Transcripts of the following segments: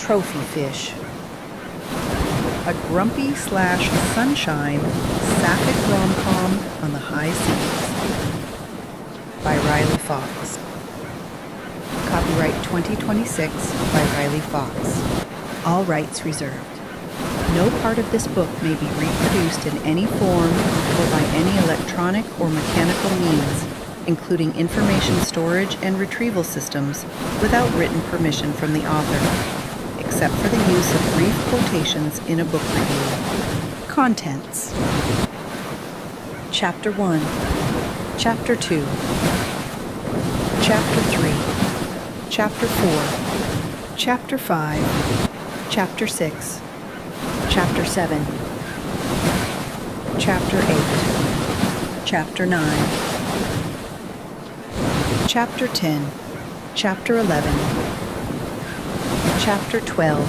trophy fish. A grumpy/sunshine sapphic rom-com on the high seas by Riley Fox. Copyright 2026 by Riley Fox. All rights reserved. No part of this book may be reproduced in any form or by any electronic or mechanical means, including information storage and retrieval systems, without written permission from the author, except for the use of brief quotations in a book review. Contents. Chapter 1. Chapter 2. Chapter 3. Chapter 4. Chapter 5. Chapter 6. Chapter 7. Chapter 8. Chapter 9. Chapter 10. Chapter 11. Chapter 12.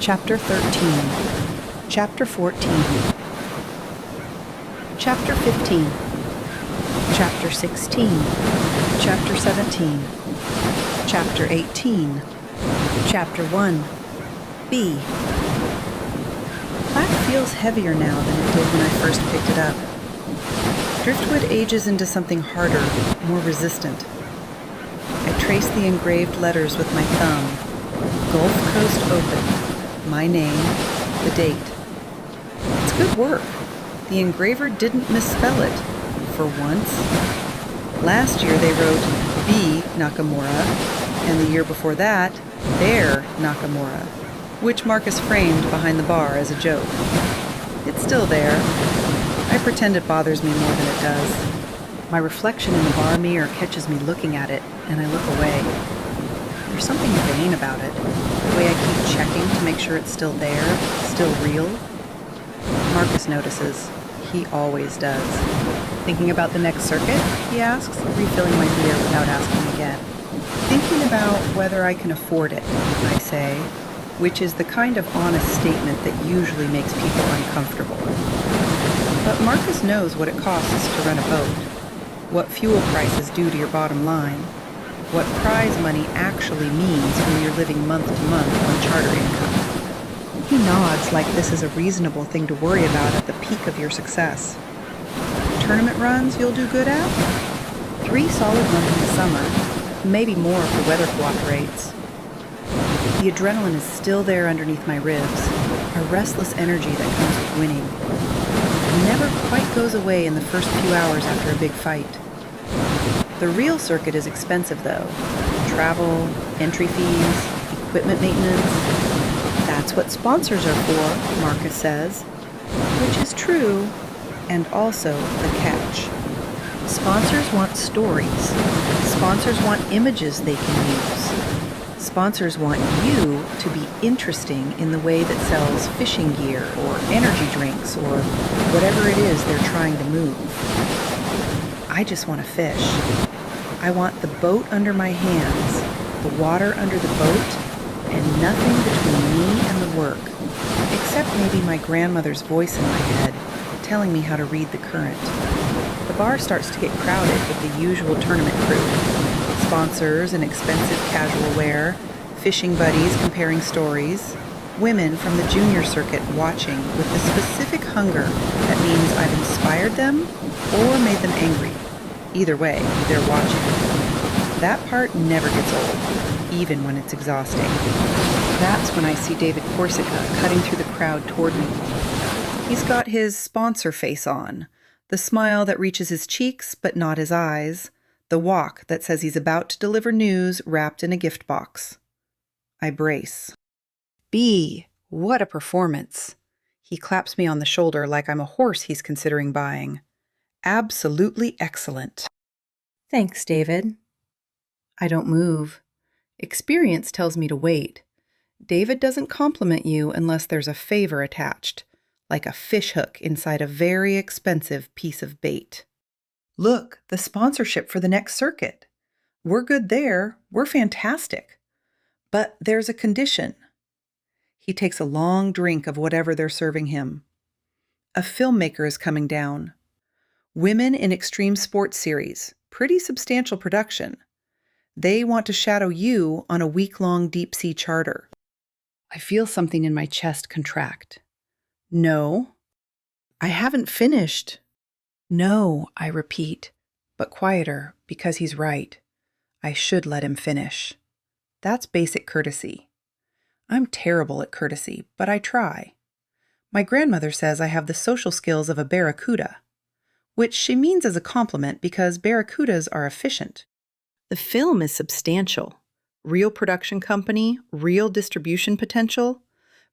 Chapter 13. Chapter 14. Chapter 15. Chapter 16. Chapter 17. Chapter 18. Chapter 1. B. Black feels heavier now than it did when I first picked it up. Driftwood ages into something harder, more resistant. I trace the engraved letters with my thumb. Gulf Coast Open. My name. The date. It's good work. The engraver didn't misspell it. For once. Last year they wrote Bea Nakamura, and the year before that, Bea Nakamura, which Marcus framed behind the bar as a joke. It's still there. I pretend it bothers me more than it does. My reflection in the bar mirror catches me looking at it, and I look away. There's something vain about it, the way I keep checking to make sure it's still there, still real. Marcus notices. He always does. Thinking about the next circuit? He asks, refilling my beer without asking again. Thinking about whether I can afford it, I say, which is the kind of honest statement that usually makes people uncomfortable. But Marcus knows what it costs to run a boat, what fuel prices do to your bottom line, what prize money actually means when you're living month to month on charter income. He nods like this is a reasonable thing to worry about at the peak of your success. Tournament runs you'll do good at? 3 solid months in the summer, maybe more if the weather cooperates. The adrenaline is still there underneath my ribs, a restless energy that comes with winning. It never quite goes away in the first few hours after a big fight. The real circuit is expensive though. Travel, entry fees, equipment maintenance. That's what sponsors are for, Marcus says, which is true, and also the catch. Sponsors want stories. Sponsors want images they can use. Sponsors want you to be interesting in the way that sells fishing gear or energy drinks or whatever it is they're trying to move. I just want to fish. I want the boat under my hands, the water under the boat, and nothing between me and the work, except maybe my grandmother's voice in my head telling me how to read the current. The bar starts to get crowded with the usual tournament crew. Sponsors and expensive casual wear, fishing buddies comparing stories, women from the junior circuit watching with the specific hunger that means I've inspired them or made them angry. Either way, they're watching. That part never gets old, even when it's exhausting. That's when I see David Corsica cutting through the crowd toward me. He's got his sponsor face on, the smile that reaches his cheeks but not his eyes, the walk that says he's about to deliver news wrapped in a gift box. I brace. B, what a performance. He claps me on the shoulder like I'm a horse he's considering buying. Absolutely excellent. Thanks, David. I don't move. Experience tells me to wait. David doesn't compliment you unless there's a favor attached, like a fishhook inside a very expensive piece of bait. Look, the sponsorship for the next circuit. We're good there. We're fantastic. But there's a condition. He takes a long drink of whatever they're serving him. A filmmaker is coming down. Women in Extreme Sports Series. Pretty substantial production. They want to shadow you on a week-long deep-sea charter. I feel something in my chest contract. No, I haven't finished. No, I repeat, but quieter, because he's right. I should let him finish. That's basic courtesy. I'm terrible at courtesy, but I try. My grandmother says I have the social skills of a barracuda, which she means as a compliment because barracudas are efficient. The film is substantial. Real production company, real distribution potential,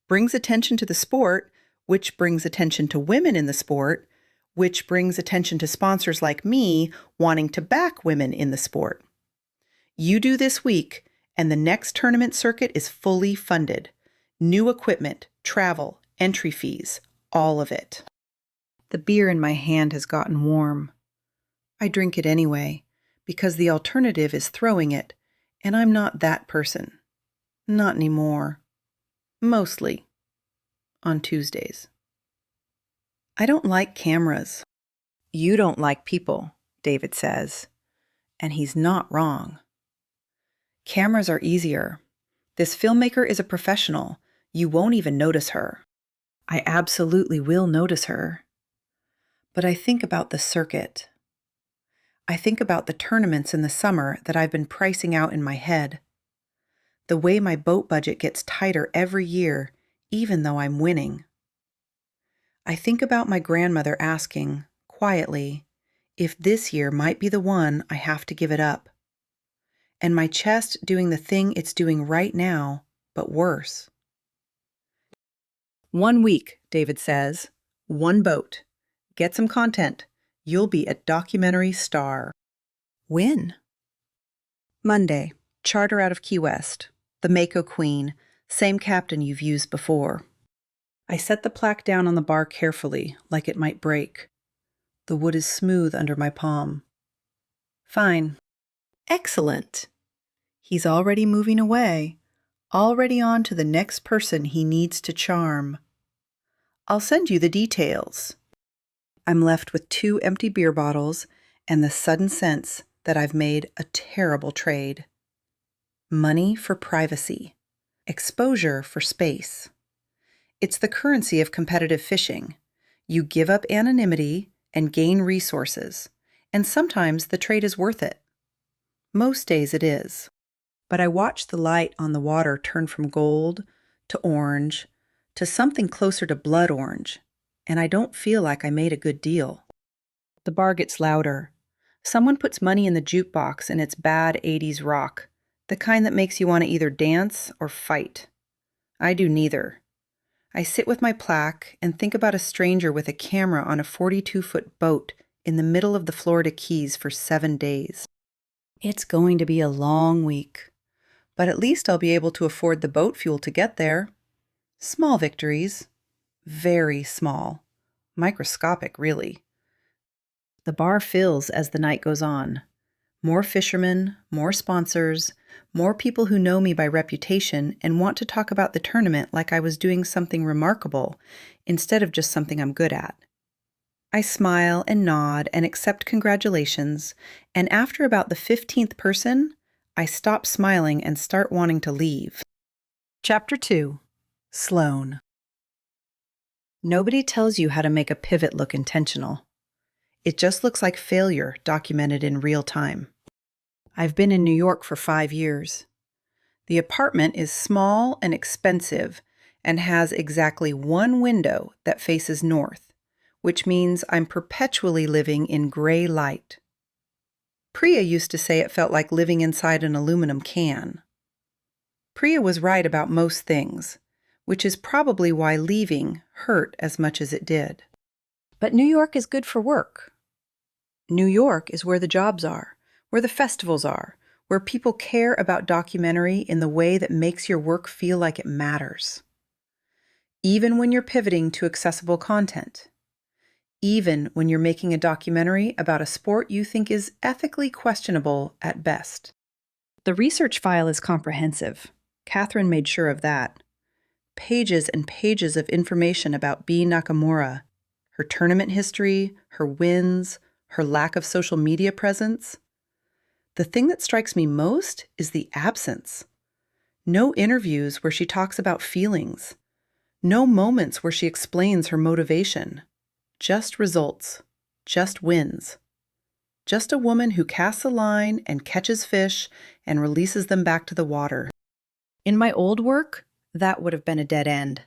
brings attention to the sport, which brings attention to women in the sport, which brings attention to sponsors like me wanting to back women in the sport. You do this week, and the next tournament circuit is fully funded. New equipment, travel, entry fees, all of it. The beer in my hand has gotten warm. I drink it anyway, because the alternative is throwing it, and I'm not that person. Not anymore. Mostly. On Tuesdays. I don't like cameras. You don't like people, David says. And he's not wrong. Cameras are easier. This filmmaker is a professional. You won't even notice her. I absolutely will notice her. But I think about the circuit. I think about the tournaments in the summer that I've been pricing out in my head. The way my boat budget gets tighter every year, even though I'm winning. I think about my grandmother asking, quietly, if this year might be the one I have to give it up. And my chest doing the thing it's doing right now, but worse. 1 week, David says. 1 boat. Get some content. You'll be a documentary star. When? Monday. Charter out of Key West. The Mako Queen. Same captain you've used before. I set the plaque down on the bar carefully, like it might break. The wood is smooth under my palm. Fine. Excellent. He's already moving away. Already on to the next person he needs to charm. I'll send you the details. I'm left with 2 empty beer bottles and the sudden sense that I've made a terrible trade. Money for privacy. Exposure for space. It's the currency of competitive fishing. You give up anonymity and gain resources, and sometimes the trade is worth it. Most days it is. But I watch the light on the water turn from gold to orange to something closer to blood orange, and I don't feel like I made a good deal. The bar gets louder. Someone puts money in the jukebox and it's bad 80s rock, the kind that makes you want to either dance or fight. I do neither. I sit with my plaque and think about a stranger with a camera on a 42-foot boat in the middle of the Florida Keys for 7 days. It's going to be a long week, but at least I'll be able to afford the boat fuel to get there. Small victories. Very small. Microscopic, really. The bar fills as the night goes on. More fishermen, more sponsors, more people who know me by reputation and want to talk about the tournament like I was doing something remarkable instead of just something I'm good at. I smile and nod and accept congratulations, and after about the 15th person, I stop smiling and start wanting to leave. Chapter 2. Sloane. Nobody tells you how to make a pivot look intentional. It just looks like failure documented in real time. I've been in New York for 5 years. The apartment is small and expensive and has exactly 1 window that faces north, which means I'm perpetually living in gray light. Priya used to say it felt like living inside an aluminum can. Priya was right about most things, which is probably why leaving hurt as much as it did. But New York is good for work. New York is where the jobs are, where the festivals are, where people care about documentary in the way that makes your work feel like it matters. Even when you're pivoting to accessible content. Even when you're making a documentary about a sport you think is ethically questionable at best. The research file is comprehensive. Catherine made sure of that. Pages and pages of information about Bea Nakamura, her tournament history, her wins, her lack of social media presence. The thing that strikes me most is the absence. No interviews where she talks about feelings. No moments where she explains her motivation. Just results. Just wins. Just a woman who casts a line and catches fish and releases them back to the water. In my old work, that would have been a dead end.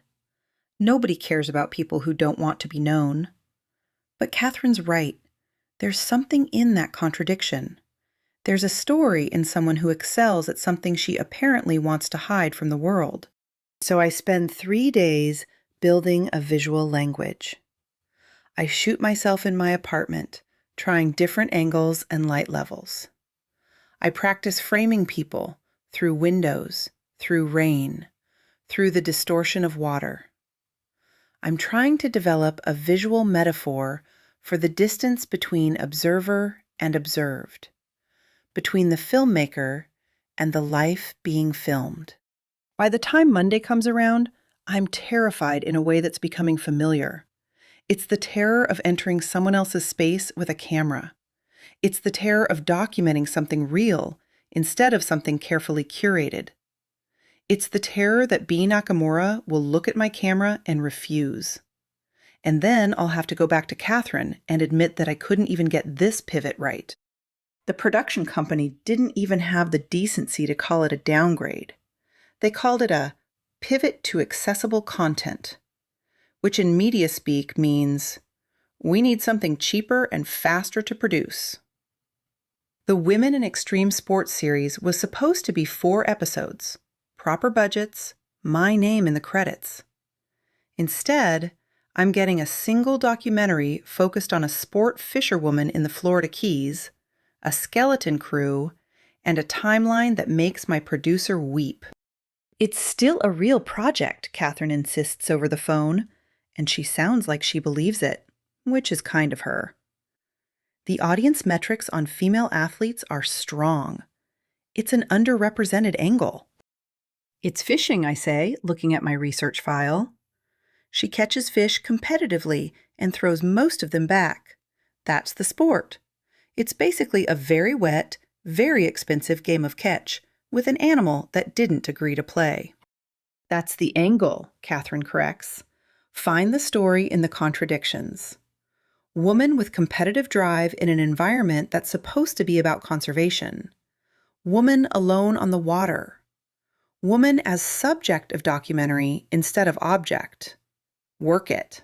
Nobody cares about people who don't want to be known. But Catherine's right. There's something in that contradiction. There's a story in someone who excels at something she apparently wants to hide from the world. So I spend 3 days building a visual language. I shoot myself in my apartment, trying different angles and light levels. I practice framing people through windows, through rain, through the distortion of water. I'm trying to develop a visual metaphor for the distance between observer and observed, between the filmmaker and the life being filmed. By the time Monday comes around, I'm terrified in a way that's becoming familiar. It's the terror of entering someone else's space with a camera. It's the terror of documenting something real instead of something carefully curated. It's the terror that Bea Nakamura will look at my camera and refuse. And then I'll have to go back to Catherine and admit that I couldn't even get this pivot right. The production company didn't even have the decency to call it a downgrade. They called it a pivot to accessible content, which in media speak means we need something cheaper and faster to produce. The Women in Extreme Sports series was supposed to be 4 episodes, proper budgets, my name in the credits. Instead, I'm getting a single documentary focused on a sport fisherwoman in the Florida Keys, a skeleton crew, and a timeline that makes my producer weep. It's still a real project, Catherine insists over the phone, and she sounds like she believes it, which is kind of her. The audience metrics on female athletes are strong. It's an underrepresented angle. It's fishing, I say, looking at my research file. She catches fish competitively and throws most of them back. That's the sport. It's basically a very wet, very expensive game of catch with an animal that didn't agree to play. That's the angle, Catherine corrects. Find the story in the contradictions. Woman with competitive drive in an environment that's supposed to be about conservation. Woman alone on the water. Woman as subject of documentary instead of object. Work it.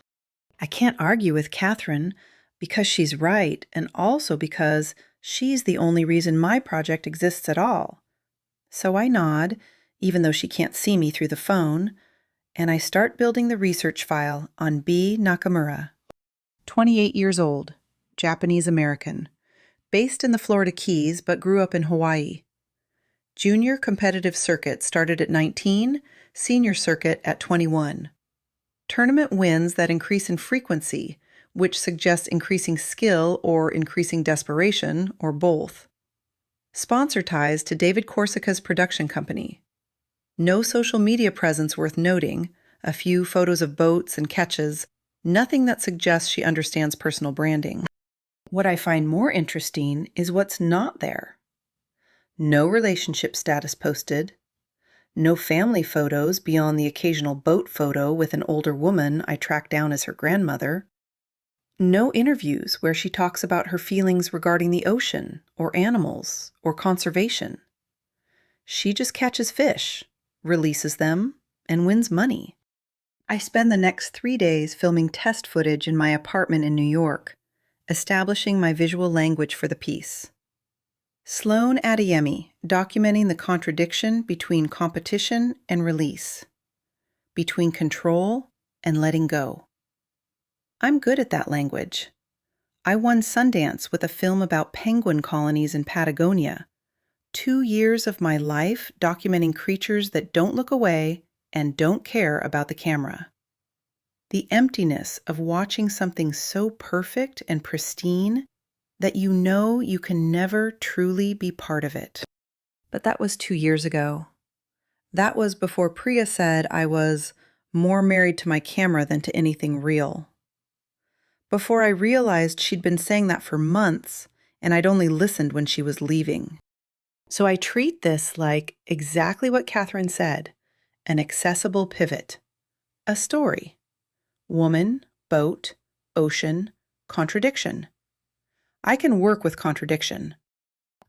I can't argue with Catherine because she's right and also because she's the only reason my project exists at all. So I nod, even though she can't see me through the phone, and I start building the research file on Bea Nakamura. 28 years old, Japanese American, based in the Florida Keys but grew up in Hawaii. Junior competitive circuit started at 19, senior circuit at 21. Tournament wins that increase in frequency, which suggests increasing skill or increasing desperation, or both. Sponsor ties to David Corsica's production company. No social media presence worth noting, a few photos of boats and catches, nothing that suggests she understands personal branding. What I find more interesting is what's not there. No relationship status posted. No family photos beyond the occasional boat photo with an older woman I track down as her grandmother. No interviews where she talks about her feelings regarding the ocean, or animals, or conservation. She just catches fish, releases them, and wins money. I spend the next 3 days filming test footage in my apartment in New York, establishing my visual language for the piece. Sloane Adeyemi, documenting the contradiction between competition and release, between control and letting go. I'm good at that language. I won Sundance with a film about penguin colonies in Patagonia. 2 years of my life documenting creatures that don't look away and don't care about the camera. The emptiness of watching something so perfect and pristine that you know you can never truly be part of it. But that was 2 years ago. That was before Priya said I was more married to my camera than to anything real. Before I realized she'd been saying that for months, and I'd only listened when she was leaving. So I treat this like exactly what Catherine said, an accessible pivot, a story. Woman, boat, ocean, contradiction. I can work with contradiction.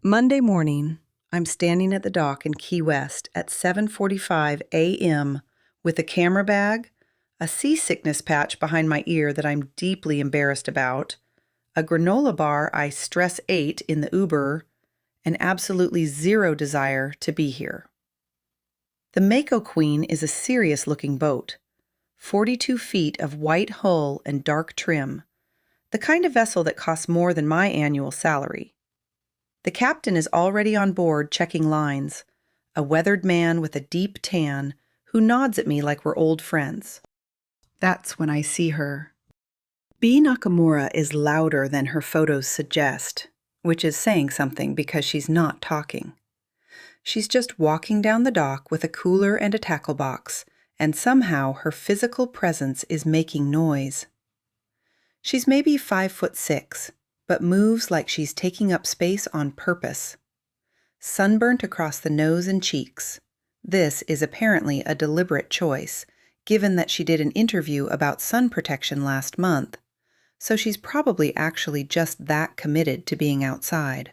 Monday morning, I'm standing at the dock in Key West at 7:45 a.m. with a camera bag, a seasickness patch behind my ear that I'm deeply embarrassed about, a granola bar I stress ate in the Uber, and absolutely zero desire to be here. The Mako Queen is a serious-looking boat, 42 feet of white hull and dark trim, the kind of vessel that costs more than my annual salary. The captain is already on board checking lines, a weathered man with a deep tan who nods at me like we're old friends. That's when I see her. Bea Nakamura is louder than her photos suggest, which is saying something because she's not talking. She's just walking down the dock with a cooler and a tackle box, and somehow her physical presence is making noise. She's maybe 5'6", but moves like she's taking up space on purpose. Sunburnt across the nose and cheeks. This is apparently a deliberate choice, given that she did an interview about sun protection last month, so she's probably actually just that committed to being outside.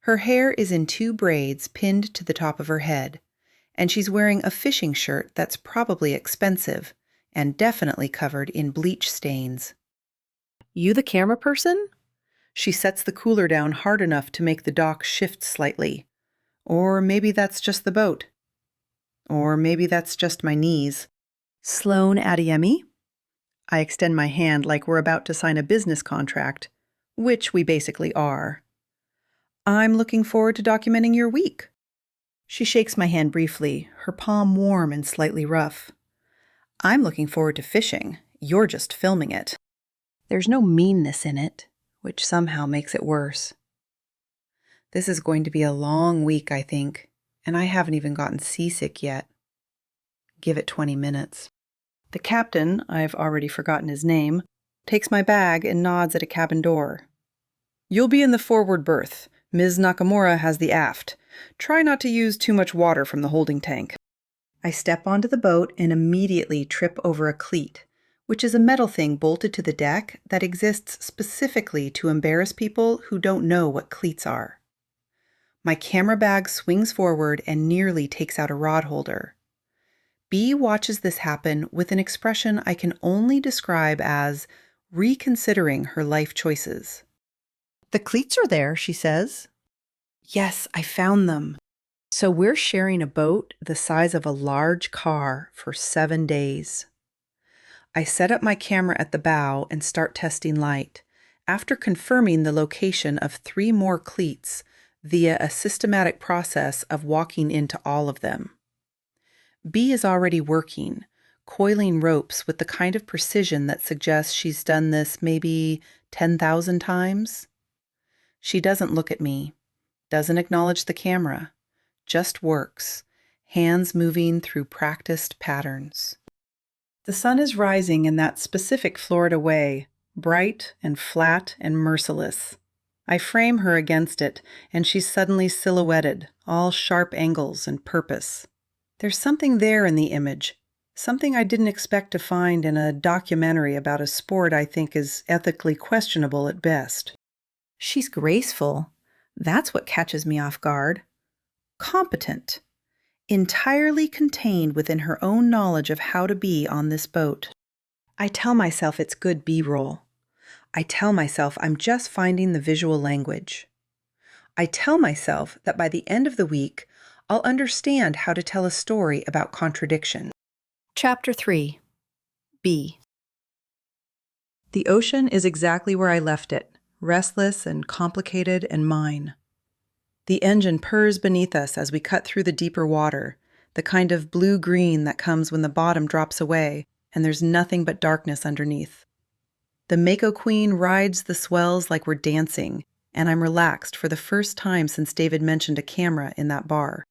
Her hair is in 2 braids pinned to the top of her head, and she's wearing a fishing shirt that's probably expensive and definitely covered in bleach stains. You the camera person? She sets the cooler down hard enough to make the dock shift slightly. Or maybe that's just the boat. Or maybe that's just my knees. Sloane Adeyemi? I extend my hand like we're about to sign a business contract, which we basically are. I'm looking forward to documenting your week. She shakes my hand briefly, her palm warm and slightly rough. I'm looking forward to fishing. You're just filming it. There's no meanness in it, which somehow makes it worse. This is going to be a long week, I think, and I haven't even gotten seasick yet. Give it 20 minutes. The captain, I've already forgotten his name, takes my bag and nods at a cabin door. You'll be in the forward berth. Ms. Nakamura has the aft. Try not to use too much water from the holding tank. I step onto the boat and immediately trip over a cleat, which is a metal thing bolted to the deck that exists specifically to embarrass people who don't know what cleats are. My camera bag swings forward and nearly takes out a rod holder. Bea watches this happen with an expression I can only describe as reconsidering her life choices. The cleats are there, she says. Yes, I found them. So we're sharing a boat the size of a large car for 7 days. I set up my camera at the bow and start testing light, after confirming the location of 3 more cleats via a systematic process of walking into all of them. Bea is already working, coiling ropes with the kind of precision that suggests she's done this maybe 10,000 times. She doesn't look at me, doesn't acknowledge the camera, just works, hands moving through practiced patterns. The sun is rising in that specific Florida way, bright and flat and merciless. I frame her against it, and she's suddenly silhouetted, all sharp angles and purpose. There's something there in the image, something I didn't expect to find in a documentary about a sport I think is ethically questionable at best. She's graceful. That's what catches me off guard. Competent. Entirely contained within her own knowledge of how to be on this boat. I tell myself it's good B-roll. I tell myself I'm just finding the visual language. I tell myself that by the end of the week, I'll understand how to tell a story about contradiction. Chapter 3. B. The ocean is exactly where I left it, restless and complicated and mine. The engine purrs beneath us as we cut through the deeper water, the kind of blue-green that comes when the bottom drops away and there's nothing but darkness underneath. The Mako Queen rides the swells like we're dancing, and I'm relaxed for the first time since David mentioned a camera in that bar.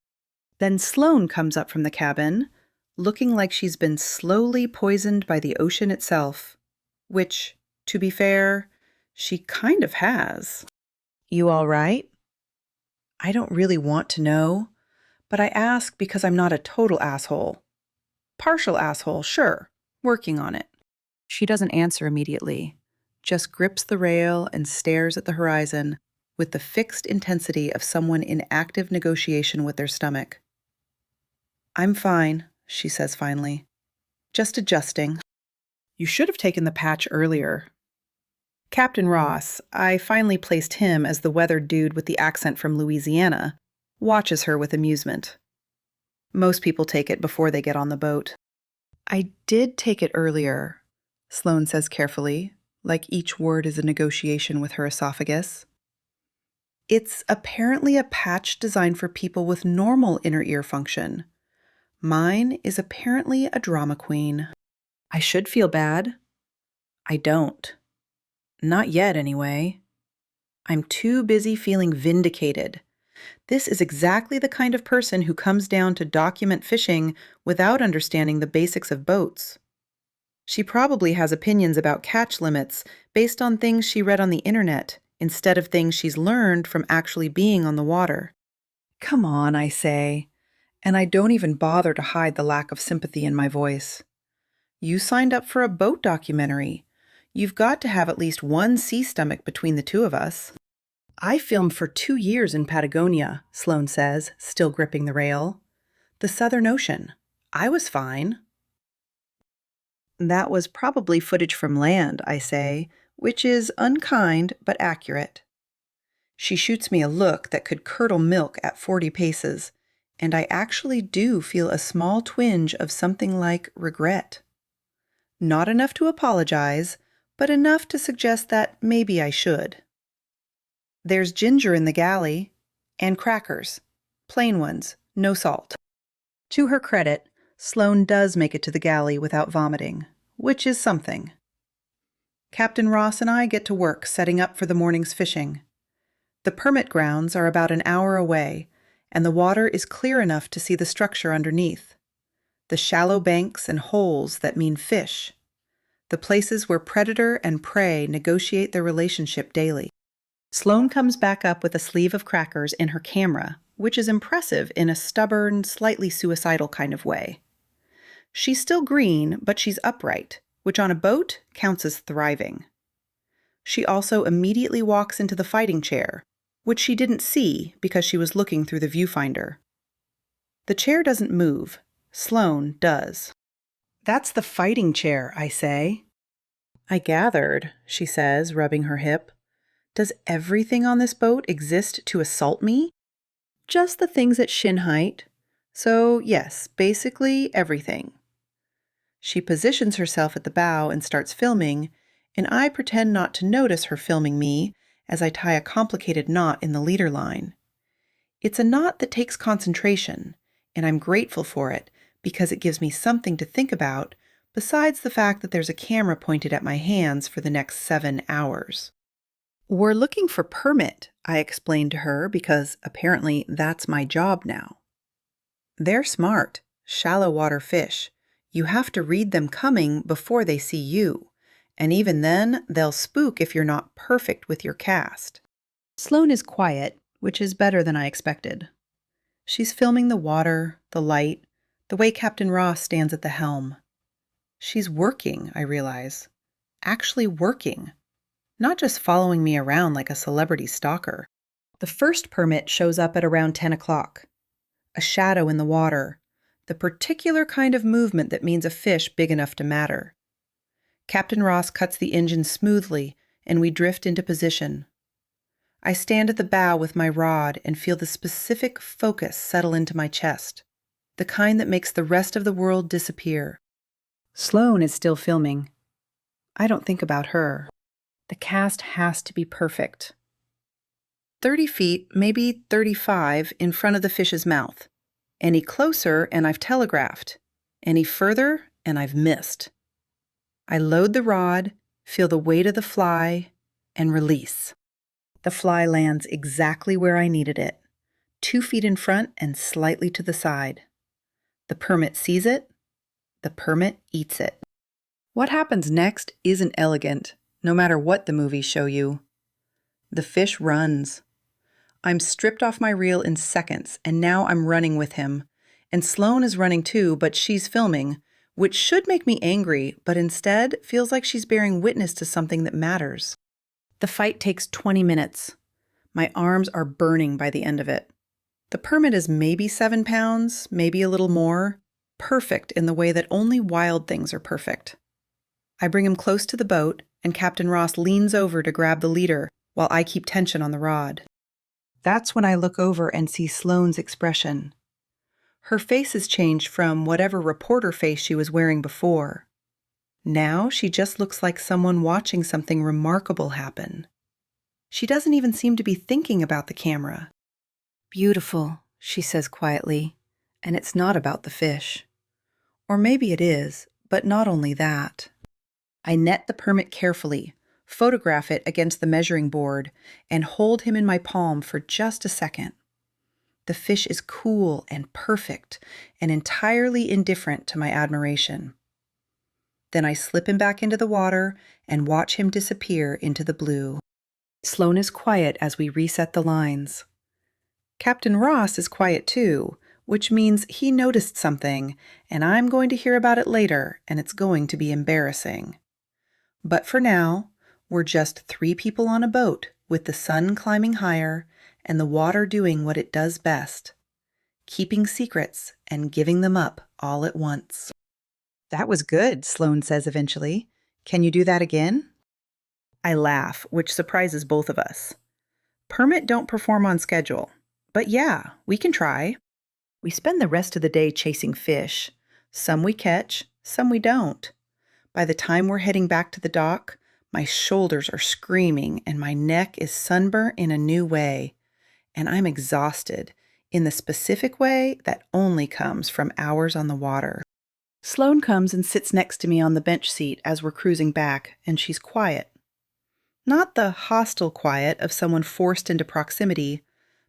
Then Sloane comes up from the cabin, looking like she's been slowly poisoned by the ocean itself, which, to be fair, she kind of has. You all right? I don't really want to know, but I ask because I'm not a total asshole. Partial asshole, sure, working on it. She doesn't answer immediately, just grips the rail and stares at the horizon with the fixed intensity of someone in active negotiation with their stomach. I'm fine, she says finally. Just adjusting. You should have taken the patch earlier. Captain Ross, I finally placed him as the weathered dude with the accent from Louisiana, watches her with amusement. Most people take it before they get on the boat. I did take it earlier, Sloane says carefully, like each word is a negotiation with her esophagus. It's apparently a patch designed for people with normal inner ear function. Mine is apparently a drama queen. I should feel bad. I don't. Not yet, anyway. I'm too busy feeling vindicated. This is exactly the kind of person who comes down to document fishing without understanding the basics of boats. She probably has opinions about catch limits based on things she read on the internet instead of things she's learned from actually being on the water. Come on, I say, and I don't even bother to hide the lack of sympathy in my voice. You signed up for a boat documentary. You've got to have at least one sea stomach between the two of us. I filmed for 2 years in Patagonia, Sloane says, still gripping the rail. The Southern Ocean. I was fine. That was probably footage from land, I say, which is unkind but accurate. She shoots me a look that could curdle milk at 40 paces, and I actually do feel a small twinge of something like regret. Not enough to apologize, but enough to suggest that maybe I should. There's ginger in the galley, and crackers. Plain ones, no salt. To her credit, Sloane does make it to the galley without vomiting, which is something. Captain Ross and I get to work setting up for the morning's fishing. The permit grounds are about an hour away, and the water is clear enough to see the structure underneath. The shallow banks and holes that mean fish. The places where predator and prey negotiate their relationship daily. Sloane comes back up with a sleeve of crackers in her camera, which is impressive in a stubborn, slightly suicidal kind of way. She's still green, but she's upright, which on a boat counts as thriving. She also immediately walks into the fighting chair, which she didn't see because she was looking through the viewfinder. The chair doesn't move. Sloane does. That's the fighting chair, I say. I gathered, she says, rubbing her hip. Does everything on this boat exist to assault me? Just the things at shin height. So, yes, basically everything. She positions herself at the bow and starts filming, and I pretend not to notice her filming me as I tie a complicated knot in the leader line. It's a knot that takes concentration, and I'm grateful for it because it gives me something to think about besides the fact that there's a camera pointed at my hands for the next 7 hours. We're looking for permit, I explained to her, because apparently that's my job now. They're smart, shallow water fish. You have to read them coming before they see you, and even then, they'll spook if you're not perfect with your cast. Sloane is quiet, which is better than I expected. She's filming the water, the light, the way Captain Ross stands at the helm. She's working, I realize. Actually working. Not just following me around like a celebrity stalker. The first permit shows up at around 10 o'clock. A shadow in the water, the particular kind of movement that means a fish big enough to matter. Captain Ross cuts the engine smoothly, and we drift into position. I stand at the bow with my rod and feel the specific focus settle into my chest, the kind that makes the rest of the world disappear. Sloane is still filming. I don't think about her. The cast has to be perfect. 30 feet, maybe 35, in front of the fish's mouth. Any closer, and I've telegraphed. Any further, and I've missed. I load the rod, feel the weight of the fly, and release. The fly lands exactly where I needed it, 2 feet in front and slightly to the side. The permit sees it. The permit eats it. What happens next isn't elegant, no matter what the movies show you. The fish runs. I'm stripped off my reel in seconds, and now I'm running with him. And Sloane is running too, but she's filming, which should make me angry, but instead feels like she's bearing witness to something that matters. The fight takes 20 minutes. My arms are burning by the end of it. The permit is maybe 7 pounds, maybe a little more. Perfect in the way that only wild things are perfect. I bring him close to the boat, and Captain Ross leans over to grab the leader while I keep tension on the rod. That's when I look over and see Sloane's expression. Her face has changed from whatever reporter face she was wearing before. Now she just looks like someone watching something remarkable happen. She doesn't even seem to be thinking about the camera. "Beautiful," she says quietly, and it's not about the fish. Or maybe it is, but not only that. I net the permit carefully, photograph it against the measuring board, and hold him in my palm for just a second. The fish is cool and perfect and entirely indifferent to my admiration. Then I slip him back into the water and watch him disappear into the blue. Sloane is quiet as we reset the lines. Captain Ross is quiet too, which means he noticed something, and I'm going to hear about it later, and it's going to be embarrassing. But for now, we're just 3 people on a boat with the sun climbing higher and the water doing what it does best, keeping secrets and giving them up all at once. "That was good," Sloane says eventually. "Can you do that again?" I laugh, which surprises both of us. Permit don't perform on schedule, but yeah, we can try. We spend the rest of the day chasing fish. Some we catch, some we don't. By the time we're heading back to the dock, my shoulders are screaming and my neck is sunburnt in a new way. And I'm exhausted in the specific way that only comes from hours on the water. Sloane comes and sits next to me on the bench seat as we're cruising back, and she's quiet. Not the hostile quiet of someone forced into proximity,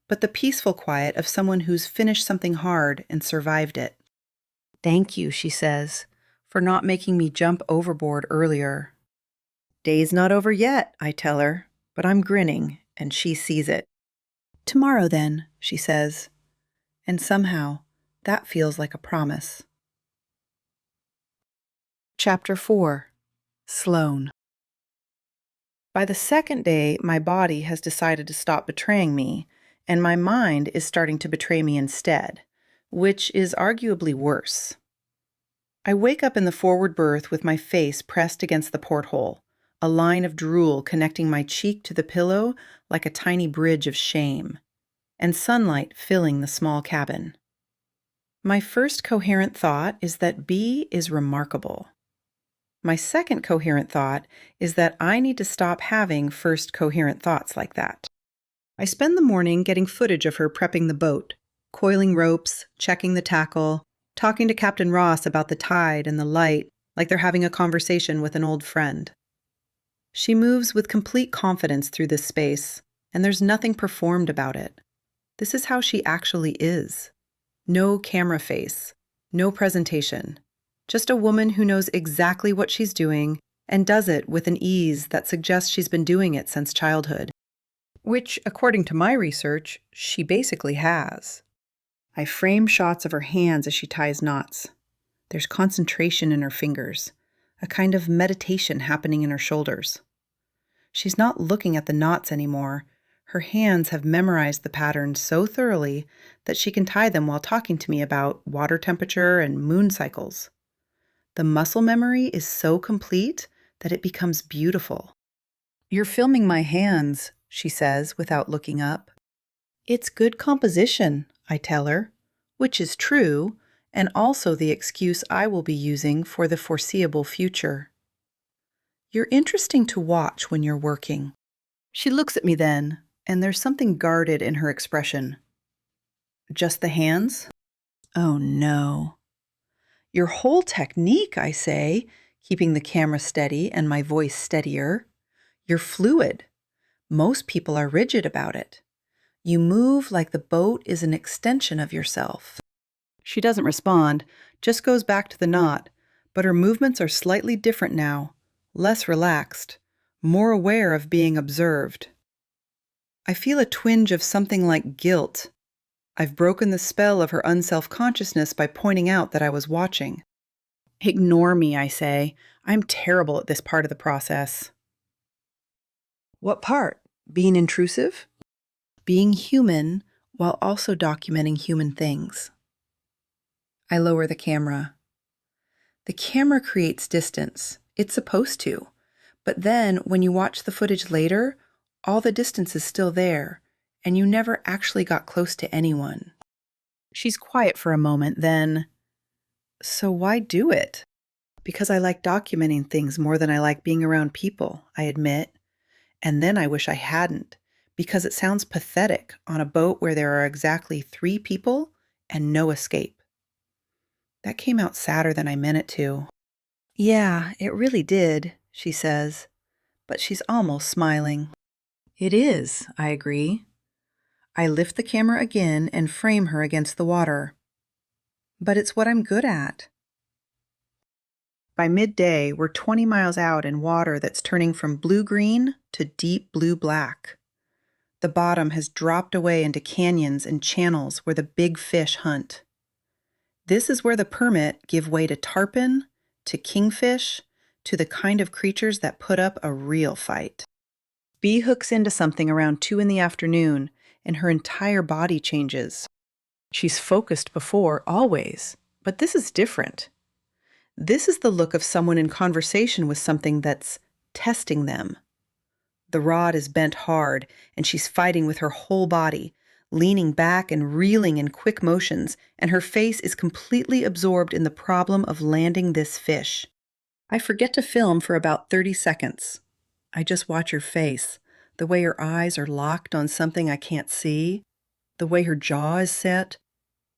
but the peaceful quiet of someone who's finished something hard and survived it. "Thank you," she says, "for not making me jump overboard earlier." "Day's not over yet," I tell her, but I'm grinning, and she sees it. "Tomorrow then," she says, and somehow that feels like a promise. Chapter 4. Sloane. By the second day, my body has decided to stop betraying me, and my mind is starting to betray me instead, which is arguably worse. I wake up in the forward berth with my face pressed against the porthole, a line of drool connecting my cheek to the pillow like a tiny bridge of shame, and sunlight filling the small cabin. My first coherent thought is that Bea is remarkable. My second coherent thought is that I need to stop having first coherent thoughts like that. I spend the morning getting footage of her prepping the boat, coiling ropes, checking the tackle, talking to Captain Ross about the tide and the light like they're having a conversation with an old friend. She moves with complete confidence through this space, and there's nothing performed about it. This is how she actually is. No camera face, no presentation. Just a woman who knows exactly what she's doing and does it with an ease that suggests she's been doing it since childhood. Which, according to my research, she basically has. I frame shots of her hands as she ties knots. There's concentration in her fingers, a kind of meditation happening in her shoulders. She's not looking at the knots anymore. Her hands have memorized the patterns so thoroughly that she can tie them while talking to me about water temperature and moon cycles. The muscle memory is so complete that it becomes beautiful. "You're filming my hands," she says without looking up. "It's good composition," I tell her, which is true, and also the excuse I will be using for the foreseeable future. "You're interesting to watch when you're working." She looks at me then, and there's something guarded in her expression. "Just the hands?" Oh no. "Your whole technique," I say, keeping the camera steady and my voice steadier. "You're fluid. Most people are rigid about it. You move like the boat is an extension of yourself." She doesn't respond, just goes back to the knot, but her movements are slightly different now, less relaxed, more aware of being observed. I feel a twinge of something like guilt. I've broken the spell of her unself-consciousness by pointing out that I was watching. Ignore me, I say. I'm terrible at this part of the process. What part? Being intrusive? Being human while also documenting human things. I lower the camera. The camera creates distance. It's supposed to. But then, when you watch the footage later, all the distance is still there, and you never actually got close to anyone. She's quiet for a moment, then, "So why do it?" "Because I like documenting things more than I like being around people," I admit. And then I wish I hadn't, because it sounds pathetic on a boat where there are exactly 3 people and no escape. That came out sadder than I meant it to. "Yeah, it really did," she says, but she's almost smiling. "It is," I agree. I lift the camera again and frame her against the water. But it's what I'm good at. By midday, we're 20 miles out in water that's turning from blue-green to deep blue-black. The bottom has dropped away into canyons and channels where the big fish hunt. This is where the permit give way to tarpon, to kingfish, to the kind of creatures that put up a real fight. Bea hooks into something around 2 in the afternoon, and her entire body changes. She's focused before, always, but this is different. This is the look of someone in conversation with something that's testing them. The rod is bent hard, and she's fighting with her whole body, leaning back and reeling in quick motions, and her face is completely absorbed in the problem of landing this fish. I forget to film for about 30 seconds. I just watch her face, the way her eyes are locked on something I can't see, the way her jaw is set,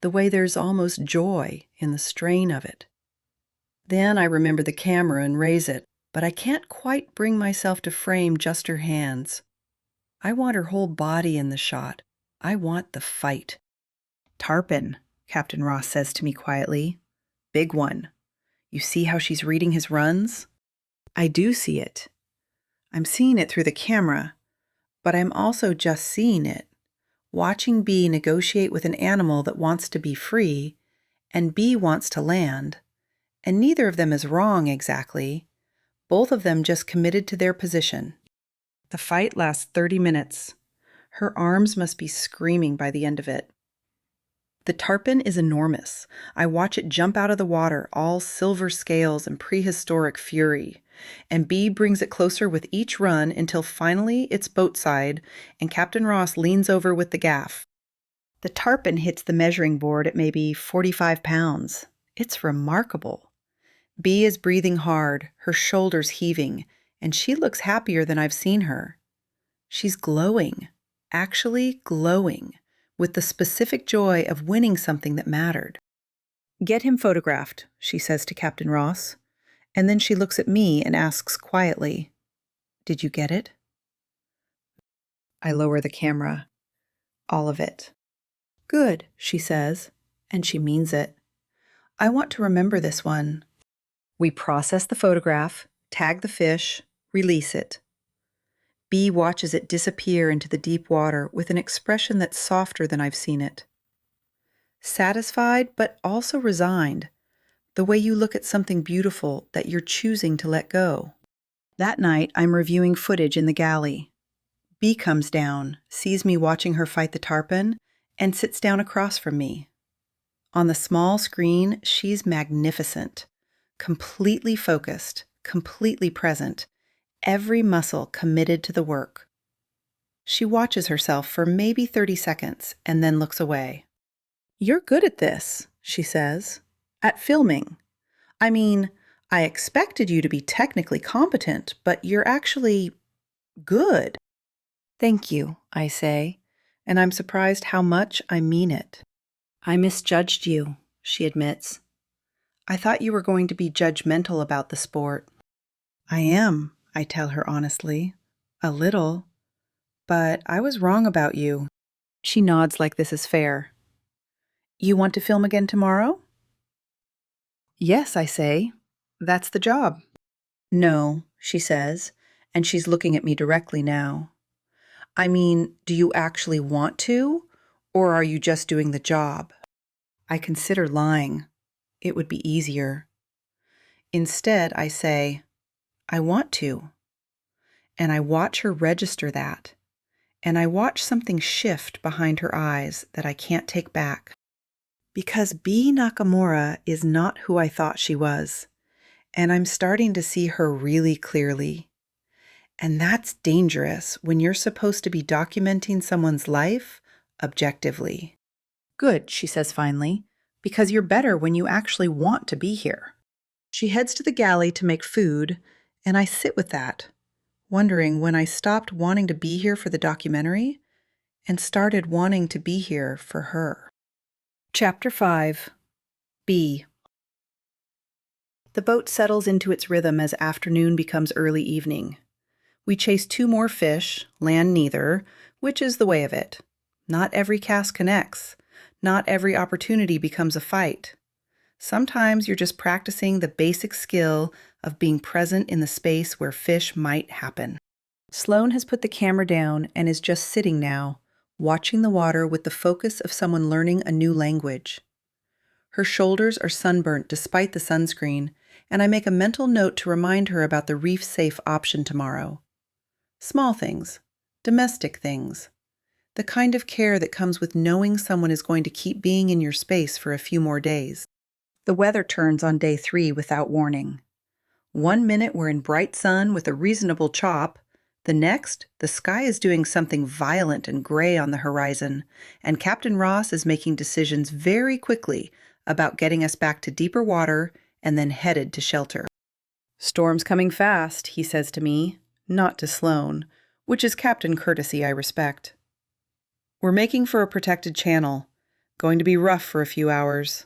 the way there's almost joy in the strain of it. Then I remember the camera and raise it, but I can't quite bring myself to frame just her hands. I want her whole body in the shot. I want the fight. "Tarpon," Captain Ross says to me quietly. "Big one. You see how she's reading his runs?" I do see it. I'm seeing it through the camera, but I'm also just seeing it, watching Bea negotiate with an animal that wants to be free, and Bea wants to land, and neither of them is wrong exactly, both of them just committed to their position. The fight lasts 30 minutes. Her arms must be screaming by the end of it. The tarpon is enormous. I watch it jump out of the water, all silver scales and prehistoric fury, and Bea brings it closer with each run until finally it's boatside and Captain Ross leans over with the gaff. The tarpon hits the measuring board at maybe 45 pounds. It's remarkable. Bea is breathing hard, her shoulders heaving, and she looks happier than I've seen her. She's glowing, actually glowing, with the specific joy of winning something that mattered. "Get him photographed," she says to Captain Ross, and then she looks at me and asks quietly, "Did you get it?" I lower the camera. All of it. "Good," she says, and she means it. "I want to remember this one." We process the photograph, tag the fish, release it. Bea watches it disappear into the deep water with an expression that's softer than I've seen it. Satisfied, but also resigned, the way you look at something beautiful that you're choosing to let go. That night, I'm reviewing footage in the galley. Bea comes down, sees me watching her fight the tarpon, and sits down across from me. On the small screen, she's magnificent, completely focused, completely present, every muscle committed to the work. She watches herself for maybe 30 seconds and then looks away. "You're good at this," she says. "At filming. I mean, I expected you to be technically competent, but you're actually good." "Thank you," I say, and I'm surprised how much I mean it. "I misjudged you," she admits. "I thought you were going to be judgmental about the sport." "I am," I tell her honestly. "A little. But I was wrong about you." She nods like this is fair. "You want to film again tomorrow?" "Yes," I say. "That's the job." "No," she says, and she's looking at me directly now. I mean, do you actually want to? Or are you just doing the job? I consider lying. It would be easier. Instead, I say, I want to. And I watch her register that. And I watch something shift behind her eyes that I can't take back. Because Bea Nakamura is not who I thought she was. And I'm starting to see her really clearly. And that's dangerous when you're supposed to be documenting someone's life objectively. Good, she says finally, because you're better when you actually want to be here. She heads to the galley to make food, and I sit with that, wondering when I stopped wanting to be here for the documentary and started wanting to be here for her. Chapter 5. B. The boat settles into its rhythm as afternoon becomes early evening. We chase 2 more fish, land neither, which is the way of it. Not every cast connects. Not every opportunity becomes a fight. Sometimes you're just practicing the basic skill of being present in the space where fish might happen. Sloane has put the camera down and is just sitting now, watching the water with the focus of someone learning a new language. Her shoulders are sunburnt despite the sunscreen, and I make a mental note to remind her about the reef-safe option tomorrow. Small things, domestic things, the kind of care that comes with knowing someone is going to keep being in your space for a few more days. The weather turns on day 3 without warning. 1 minute we're in bright sun with a reasonable chop. The next, the sky is doing something violent and gray on the horizon, and Captain Ross is making decisions very quickly about getting us back to deeper water and then headed to shelter. Storm's coming fast, he says to me, not to Sloane, which is captain courtesy I respect. We're making for a protected channel, going to be rough for a few hours.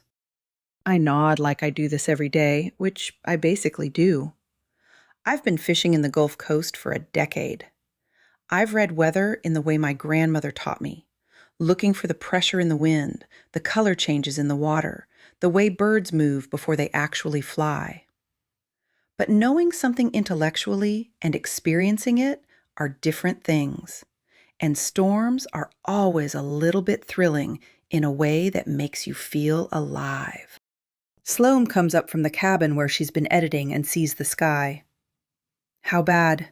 I nod like I do this every day, which I basically do. I've been fishing in the Gulf Coast for a decade. I've read weather in the way my grandmother taught me, looking for the pressure in the wind, the color changes in the water, the way birds move before they actually fly. But knowing something intellectually and experiencing it are different things, and storms are always a little bit thrilling in a way that makes you feel alive. Sloane comes up from the cabin where she's been editing and sees the sky. How bad?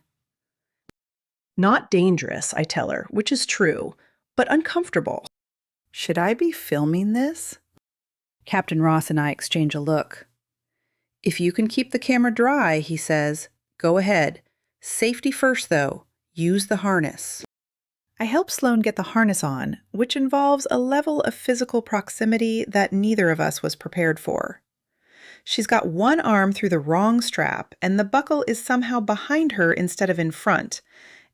Not dangerous, I tell her, which is true, but uncomfortable. Should I be filming this? Captain Ross and I exchange a look. If you can keep the camera dry, he says, go ahead. Safety first, though. Use the harness. I help Sloane get the harness on, which involves a level of physical proximity that neither of us was prepared for. She's got one arm through the wrong strap, and the buckle is somehow behind her instead of in front,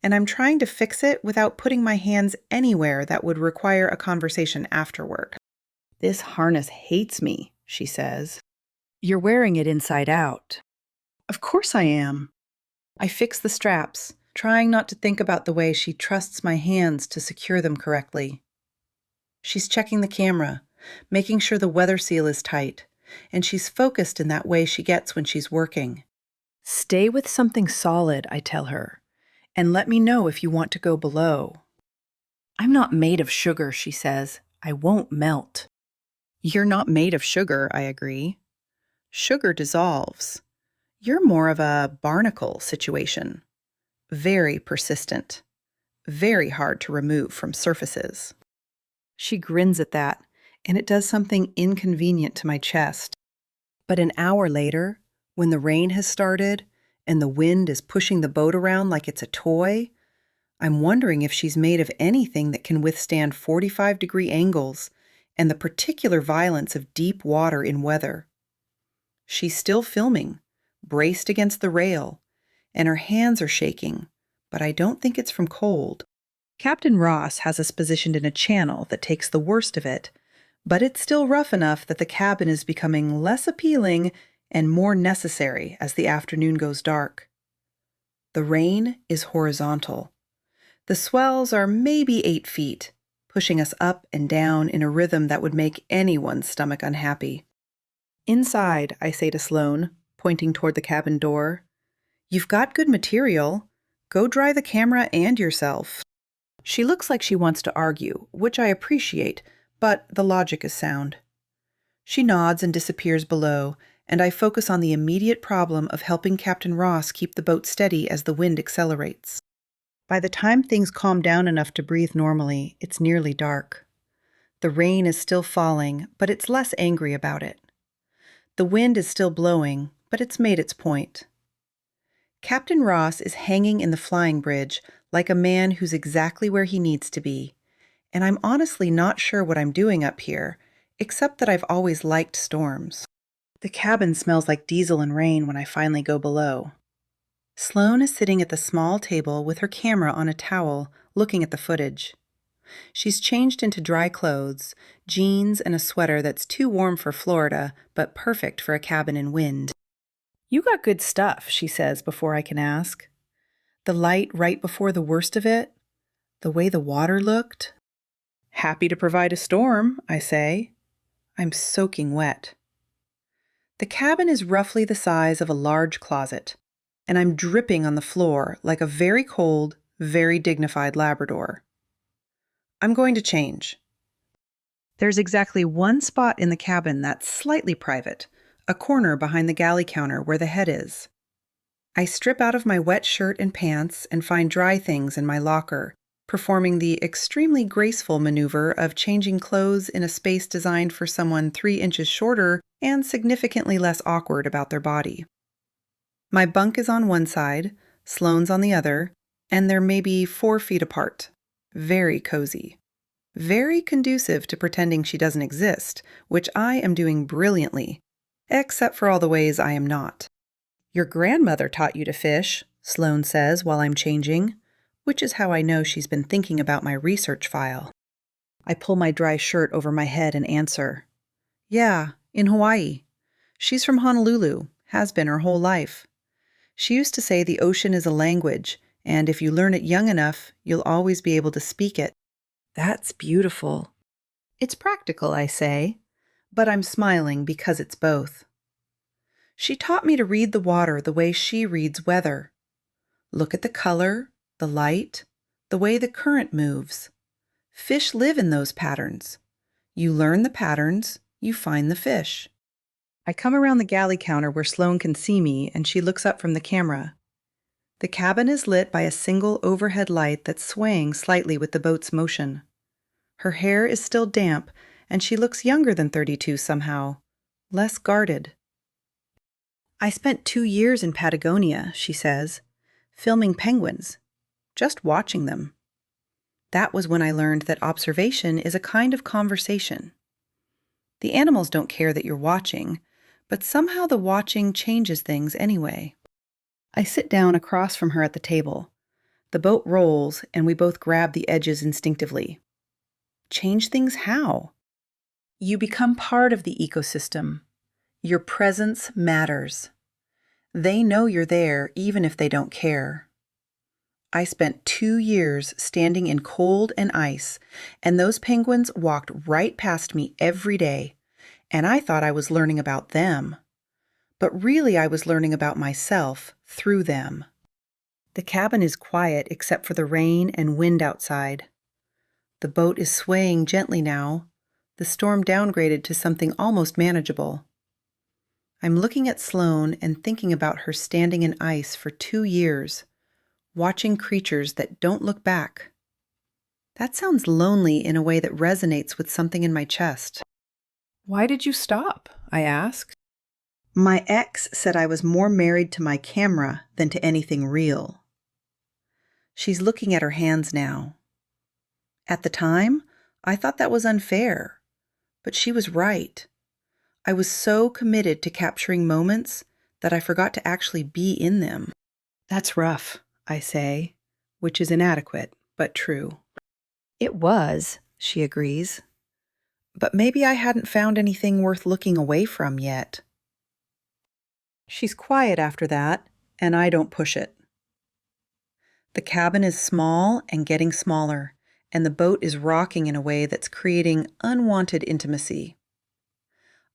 and I'm trying to fix it without putting my hands anywhere that would require a conversation afterward. This harness hates me, she says. You're wearing it inside out. Of course I am. I fix the straps, trying not to think about the way she trusts my hands to secure them correctly. She's checking the camera, making sure the weather seal is tight, and she's focused in that way she gets when she's working. Stay with something solid, I tell her, and let me know if you want to go below. I'm not made of sugar, she says. I won't melt. You're not made of sugar, I agree. Sugar dissolves. You're more of a barnacle situation. Very persistent. Very hard to remove from surfaces. She grins at that, and it does something inconvenient to my chest. But an hour later, when the rain has started and the wind is pushing the boat around like it's a toy, I'm wondering if she's made of anything that can withstand 45-degree angles and the particular violence of deep water in weather. She's still filming, braced against the rail, and her hands are shaking, but I don't think it's from cold. Captain Ross has us positioned in a channel that takes the worst of it, but it's still rough enough that the cabin is becoming less appealing and more necessary as the afternoon goes dark. The rain is horizontal. The swells are maybe 8 feet, pushing us up and down in a rhythm that would make anyone's stomach unhappy. Inside, I say to Sloane, pointing toward the cabin door, you've got good material. Go dry the camera and yourself. She looks like she wants to argue, which I appreciate, but the logic is sound. She nods and disappears below, and I focus on the immediate problem of helping Captain Ross keep the boat steady as the wind accelerates. By the time things calm down enough to breathe normally, it's nearly dark. The rain is still falling, but it's less angry about it. The wind is still blowing, but it's made its point. Captain Ross is hanging in the flying bridge like a man who's exactly where he needs to be, and I'm honestly not sure what I'm doing up here, except that I've always liked storms. The cabin smells like diesel and rain when I finally go below. Sloane is sitting at the small table with her camera on a towel, looking at the footage. She's changed into dry clothes, jeans and a sweater that's too warm for Florida, but perfect for a cabin in wind. "You got good stuff," she says before I can ask. "The light right before the worst of it, the way the water looked." "Happy to provide a storm," I say. I'm soaking wet. The cabin is roughly the size of a large closet, and I'm dripping on the floor like a very cold, very dignified Labrador. I'm going to change. There's exactly one spot in the cabin that's slightly private, a corner behind the galley counter where the head is. I strip out of my wet shirt and pants and find dry things in my locker, performing the extremely graceful maneuver of changing clothes in a space designed for someone 3 inches shorter and significantly less awkward about their body. My bunk is on one side, Sloane's on the other, and they're maybe 4 feet apart. Very cozy. Very conducive to pretending she doesn't exist, which I am doing brilliantly, except for all the ways I am not. "Your grandmother taught you to fish," Sloane says while I'm changing, which is how I know she's been thinking about my research file. I pull my dry shirt over my head and answer, "Yeah, in Hawaii. She's from Honolulu, has been her whole life. She used to say the ocean is a language, and if you learn it young enough, you'll always be able to speak it." That's beautiful. It's practical, I say, but I'm smiling because it's both. She taught me to read the water the way she reads weather. Look at the color, the light, the way the current moves. Fish live in those patterns. You learn the patterns, you find the fish. I come around the galley counter where Sloane can see me, and she looks up from the camera. The cabin is lit by a single overhead light that's swaying slightly with the boat's motion. Her hair is still damp, and she looks younger than 32 somehow, less guarded. "I spent 2 years in Patagonia," she says, "filming penguins, just watching them. That was when I learned that observation is a kind of conversation. The animals don't care that you're watching, but somehow the watching changes things anyway." I sit down across from her at the table. The boat rolls, and we both grab the edges instinctively. Change things how? You become part of the ecosystem. Your presence matters. They know you're there even if they don't care. I spent 2 years standing in cold and ice, and those penguins walked right past me every day, and I thought I was learning about them. But really I was learning about myself through them. The cabin is quiet except for the rain and wind outside. The boat is swaying gently now, the storm downgraded to something almost manageable. I'm looking at Sloane and thinking about her standing in ice for 2 years, watching creatures that don't look back. That sounds lonely in a way that resonates with something in my chest. "Why did you stop?" I ask. "My ex said I was more married to my camera than to anything real." She's looking at her hands now. At the time, I thought that was unfair, but she was right. I was so committed to capturing moments that I forgot to actually be in them. "That's rough," I say, which is inadequate, but true. "It was," she agrees. "But maybe I hadn't found anything worth looking away from yet." She's quiet after that, and I don't push it. The cabin is small and getting smaller, and the boat is rocking in a way that's creating unwanted intimacy.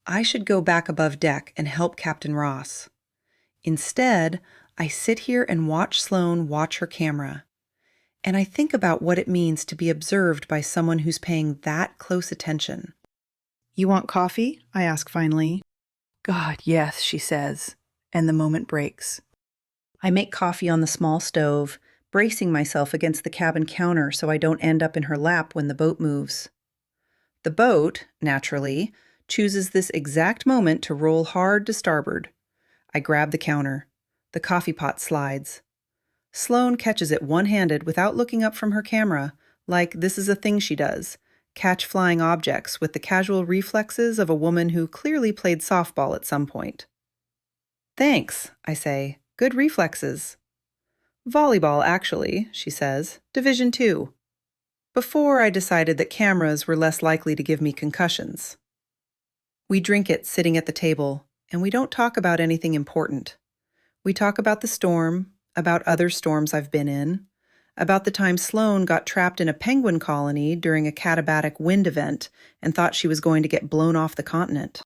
I should go back above deck and help Captain Ross. Instead, I sit here and watch Sloane watch her camera, And I think about what it means to be observed by someone who's paying that close attention. "You want coffee?" I ask finally. "God, yes," she says, and the moment breaks. I make coffee on the small stove, bracing myself against the cabin counter so I don't end up in her lap when the boat moves. The boat, naturally, chooses this exact moment to roll hard to starboard. I grab the counter. The coffee pot slides. Sloane catches it one-handed without looking up from her camera, like this is a thing she does, catch flying objects with the casual reflexes of a woman who clearly played softball at some point. "Thanks," I say. "Good reflexes." "Volleyball, actually," she says. "Division 2. Before I decided that cameras were less likely to give me concussions. We drink it sitting at the table, and we don't talk about anything important. We talk about the storm, about other storms I've been in, about the time Sloane got trapped in a penguin colony during a katabatic wind event and thought she was going to get blown off the continent.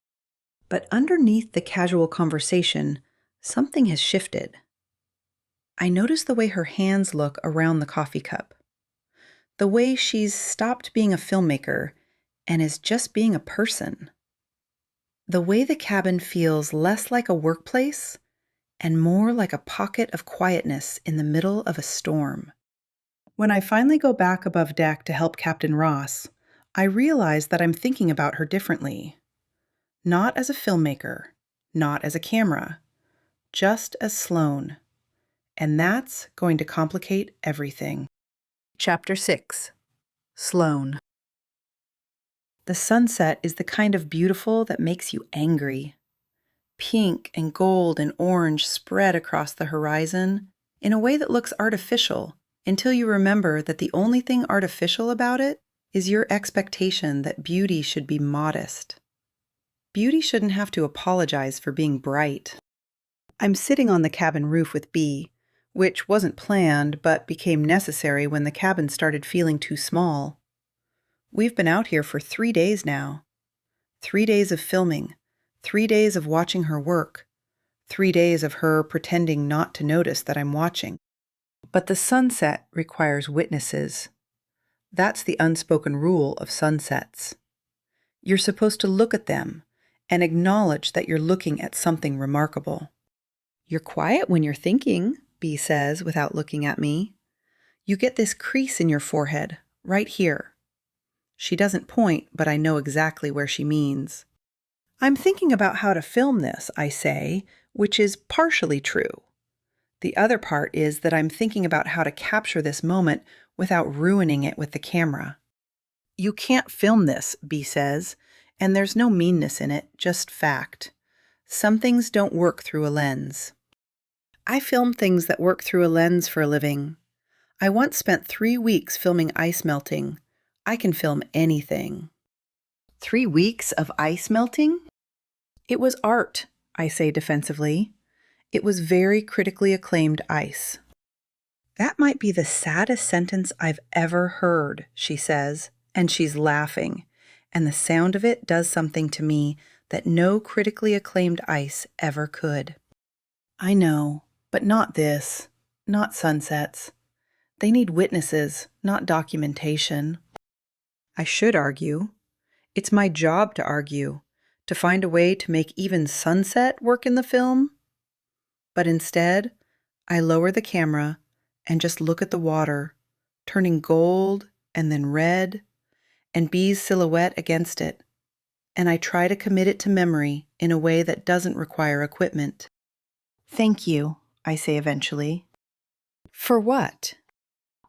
But underneath the casual conversation, something has shifted. I notice the way her hands look around the coffee cup. The way she's stopped being a filmmaker and is just being a person. The way the cabin feels less like a workplace and more like a pocket of quietness in the middle of a storm. When I finally go back above deck to help Captain Ross, I realize that I'm thinking about her differently. Not as a filmmaker, not as a camera, just as Sloane. And that's going to complicate everything. Chapter 6. Sloane. The sunset is the kind of beautiful that makes you angry. Pink and gold and orange spread across the horizon in a way that looks artificial until you remember that the only thing artificial about it is your expectation that beauty should be modest. Beauty shouldn't have to apologize for being bright. I'm sitting on the cabin roof with Bea, which wasn't planned but became necessary when the cabin started feeling too small. We've been out here for 3 days now. 3 days of filming. 3 days of watching her work. 3 days of her pretending not to notice that I'm watching. But the sunset requires witnesses. That's the unspoken rule of sunsets. You're supposed to look at them and acknowledge that you're looking at something remarkable. "You're quiet when you're thinking," Bea says without looking at me. "You get this crease in your forehead, right here." She doesn't point, but I know exactly where she means. "I'm thinking about how to film this," I say, which is partially true. The other part is that I'm thinking about how to capture this moment without ruining it with the camera. "You can't film this," Bea says, and there's no meanness in it, just fact. Some things don't work through a lens. I film things that work through a lens for a living. I once spent 3 weeks filming ice melting. I can film anything. 3 weeks of ice melting? It was art, I say defensively. It was very critically acclaimed ice. "That might be the saddest sentence I've ever heard," she says, and she's laughing, and the sound of it does something to me that no critically acclaimed ice ever could. I know, but not this, not sunsets. They need witnesses, not documentation. I should argue. It's my job to argue, to find a way to make even sunset work in the film. But instead, I lower the camera and just look at the water, turning gold and then red, and Bea's silhouette against it, and I try to commit it to memory in a way that doesn't require equipment. "Thank you," I say eventually. "For what?"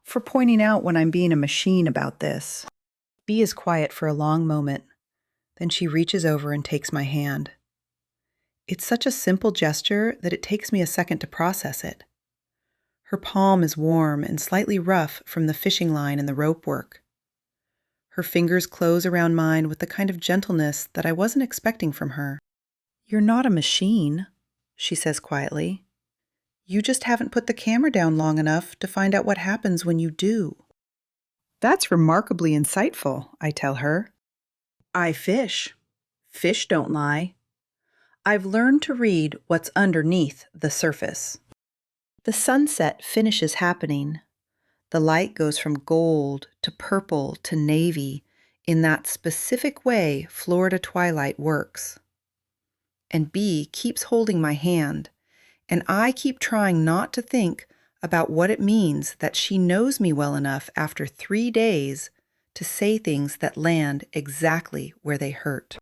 "For pointing out when I'm being a machine about this." Bea is quiet for a long moment. Then she reaches over and takes my hand. It's such a simple gesture that it takes me a second to process it. Her palm is warm and slightly rough from the fishing line and the rope work. Her fingers close around mine with the kind of gentleness that I wasn't expecting from her. "You're not a machine," she says quietly. "You just haven't put the camera down long enough to find out what happens when you do." "That's remarkably insightful," I tell her. "I fish. Fish don't lie. I've learned to read what's underneath the surface." The sunset finishes happening. The light goes from gold to purple to navy in that specific way Florida twilight works. And Bea keeps holding my hand, and I keep trying not to think about what it means that she knows me well enough after 3 days to say things that land exactly where they hurt.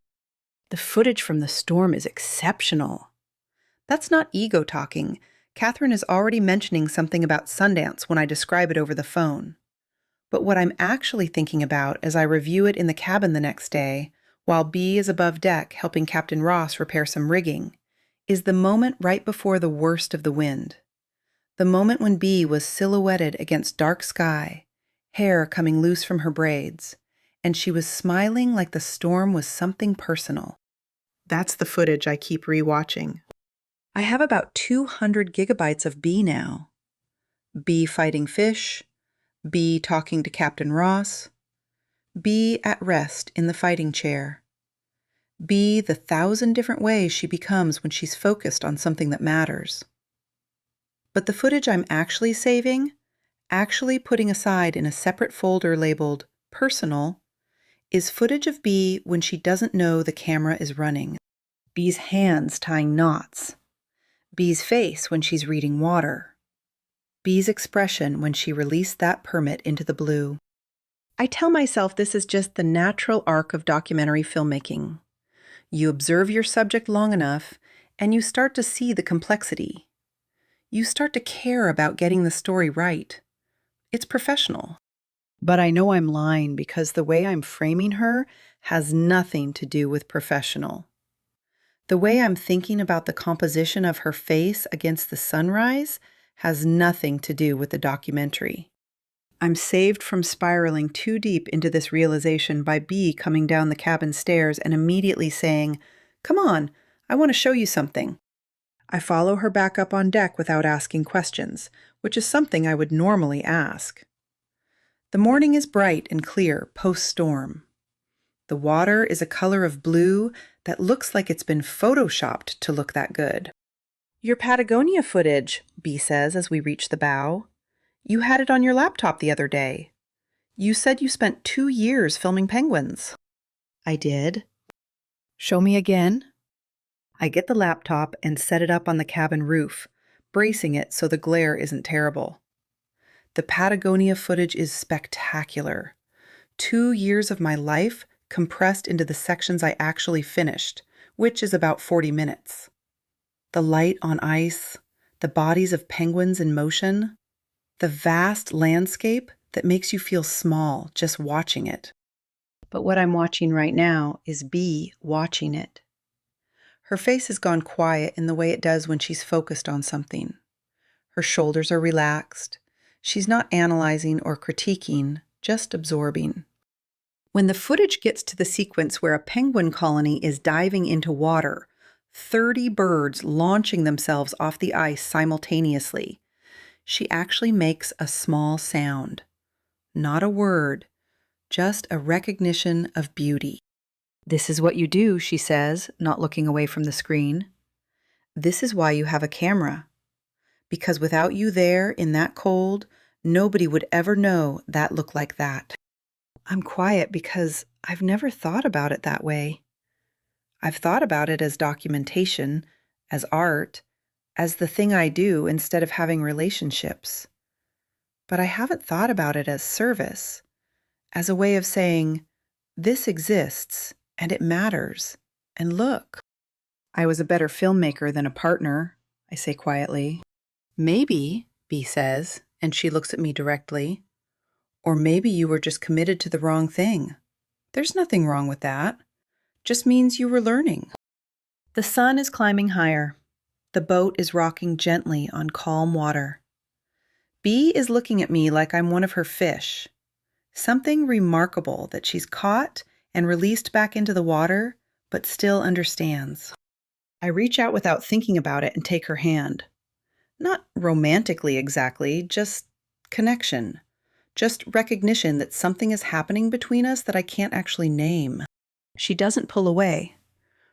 The footage from the storm is exceptional. That's not ego talking. Catherine is already mentioning something about Sundance when I describe it over the phone. But what I'm actually thinking about as I review it in the cabin the next day, while Bea is above deck helping Captain Ross repair some rigging, is the moment right before the worst of the wind. The moment when Bea was silhouetted against dark sky, hair coming loose from her braids, and she was smiling like the storm was something personal. That's the footage I keep rewatching. I have about 200 gigabytes of Bea now. Bea fighting fish, Bea talking to Captain Ross, Bea at rest in the fighting chair, Bea the 1,000 different ways she becomes when she's focused on something that matters. But the footage I'm actually saving, actually putting aside in a separate folder labeled Personal, is footage of Bea when she doesn't know the camera is running. Bea's hands tying knots. Bea's face when she's reading water. Bea's expression when she released that permit into the blue. I tell myself this is just the natural arc of documentary filmmaking. You observe your subject long enough, and you start to see the complexity. You start to care about getting the story right. It's professional. But I know I'm lying because the way I'm framing her has nothing to do with professional. The way I'm thinking about the composition of her face against the sunrise has nothing to do with the documentary. I'm saved from spiraling too deep into this realization by Bea coming down the cabin stairs and immediately saying, "Come on, I want to show you something." I follow her back up on deck without asking questions, which is something I would normally ask. The morning is bright and clear post-storm. The water is a color of blue that looks like it's been photoshopped to look that good. "Your Patagonia footage," Bea says as we reach the bow. "You had it on your laptop the other day. You said you spent 2 years filming penguins." I did. "Show me again." I get the laptop and set it up on the cabin roof, bracing it so the glare isn't terrible. The Patagonia footage is spectacular. 2 years of my life compressed into the sections I actually finished, which is about 40 minutes. The light on ice, the bodies of penguins in motion, the vast landscape that makes you feel small just watching it. But what I'm watching right now is Bea watching it. Her face has gone quiet in the way it does when she's focused on something. Her shoulders are relaxed. She's not analyzing or critiquing, just absorbing. When the footage gets to the sequence where a penguin colony is diving into water, 30 birds launching themselves off the ice simultaneously, she actually makes a small sound. Not a word, just a recognition of beauty. "This is what you do," she says, not looking away from the screen. "This is why you have a camera. Because without you there in that cold, nobody would ever know that looked like that." I'm quiet because I've never thought about it that way. I've thought about it as documentation, as art, as the thing I do instead of having relationships. But I haven't thought about it as service, as a way of saying, this exists, and it matters, and look. "I was a better filmmaker than a partner," I say quietly. "Maybe," Bea says, and she looks at me directly. "Or maybe you were just committed to the wrong thing. There's nothing wrong with that. Just means you were learning." The sun is climbing higher. The boat is rocking gently on calm water. Bea is looking at me like I'm one of her fish. Something remarkable that she's caught and released back into the water, but still understands. I reach out without thinking about it and take her hand. Not romantically exactly, just connection. Just recognition that something is happening between us that I can't actually name. She doesn't pull away.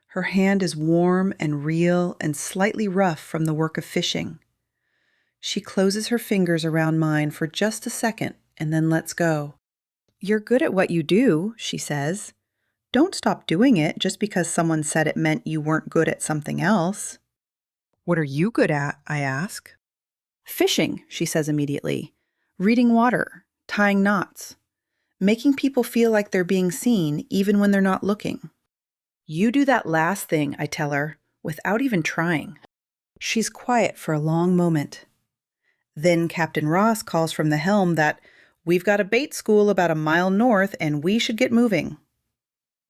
Her hand is warm and real and slightly rough from the work of fishing. She closes her fingers around mine for just a second and then lets go. "You're good at what you do," she says. "Don't stop doing it just because someone said it meant you weren't good at something else." "What are you good at?" I ask. "Fishing," she says immediately. "Reading water, tying knots, making people feel like they're being seen even when they're not looking." "You do that last thing," I tell her, without even trying. She's quiet for a long moment. Then Captain Ross calls from the helm that we've got a bait school about a mile north and we should get moving.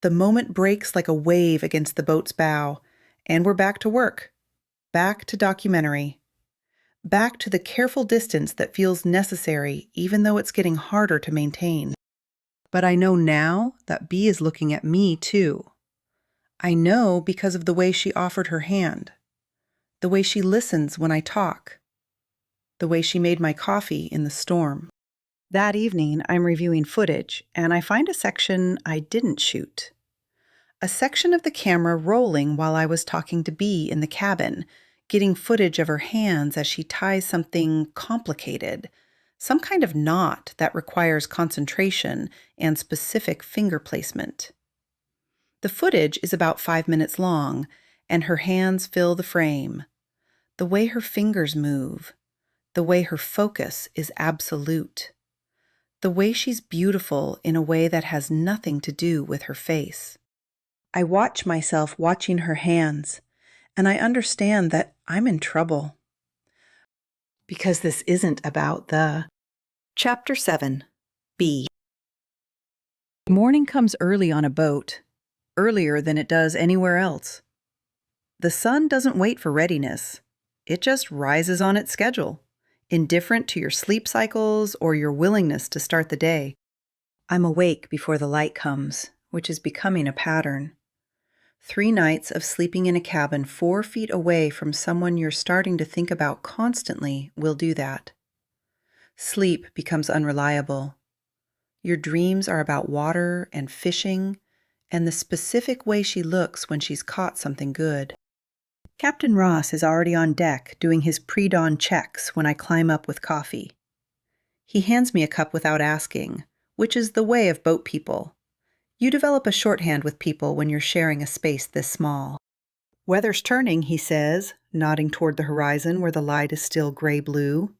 The moment breaks like a wave against the boat's bow, and we're back to work. Back to documentary. Back to the careful distance that feels necessary even though it's getting harder to maintain. But I know now that Bea is looking at me too. I know because of the way she offered her hand, the way she listens when I talk, the way she made my coffee in the storm. That evening, I'm reviewing footage, and I find a section I didn't shoot. A section of the camera rolling while I was talking to Bea in the cabin, getting footage of her hands as she ties something complicated, some kind of knot that requires concentration and specific finger placement. The footage is about 5 minutes long, and her hands fill the frame. The way her fingers move, the way her focus is absolute, the way she's beautiful in a way that has nothing to do with her face. I watch myself watching her hands, and I understand that I'm in trouble. Because this isn't about the... Chapter 7. Bea. Morning comes early on a boat, earlier than it does anywhere else. The sun doesn't wait for readiness. It just rises on its schedule, indifferent to your sleep cycles or your willingness to start the day. I'm awake before the light comes, which is becoming a pattern. 3 nights of sleeping in a cabin 4 feet away from someone you're starting to think about constantly will do that. Sleep becomes unreliable. Your dreams are about water and fishing and the specific way she looks when she's caught something good. Captain Ross is already on deck doing his pre-dawn checks when I climb up with coffee. He hands me a cup without asking, which is the way of boat people. You develop a shorthand with people when you're sharing a space this small. "Weather's turning," he says, nodding toward the horizon where the light is still gray-blue.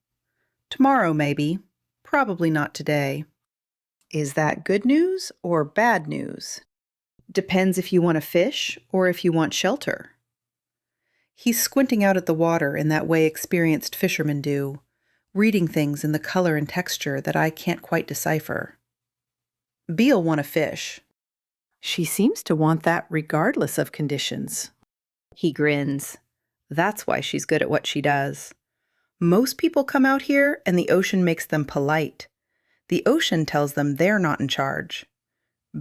"Tomorrow, maybe. Probably not today." Is that good news or bad news? Depends if you want to fish or if you want shelter. He's squinting out at the water in that way experienced fishermen do, reading things in the color and texture that I can't quite decipher. Bea'll want to fish. She seems to want that regardless of conditions. He grins. That's why she's good at what she does. Most people come out here and the ocean makes them polite. The ocean tells them they're not in charge.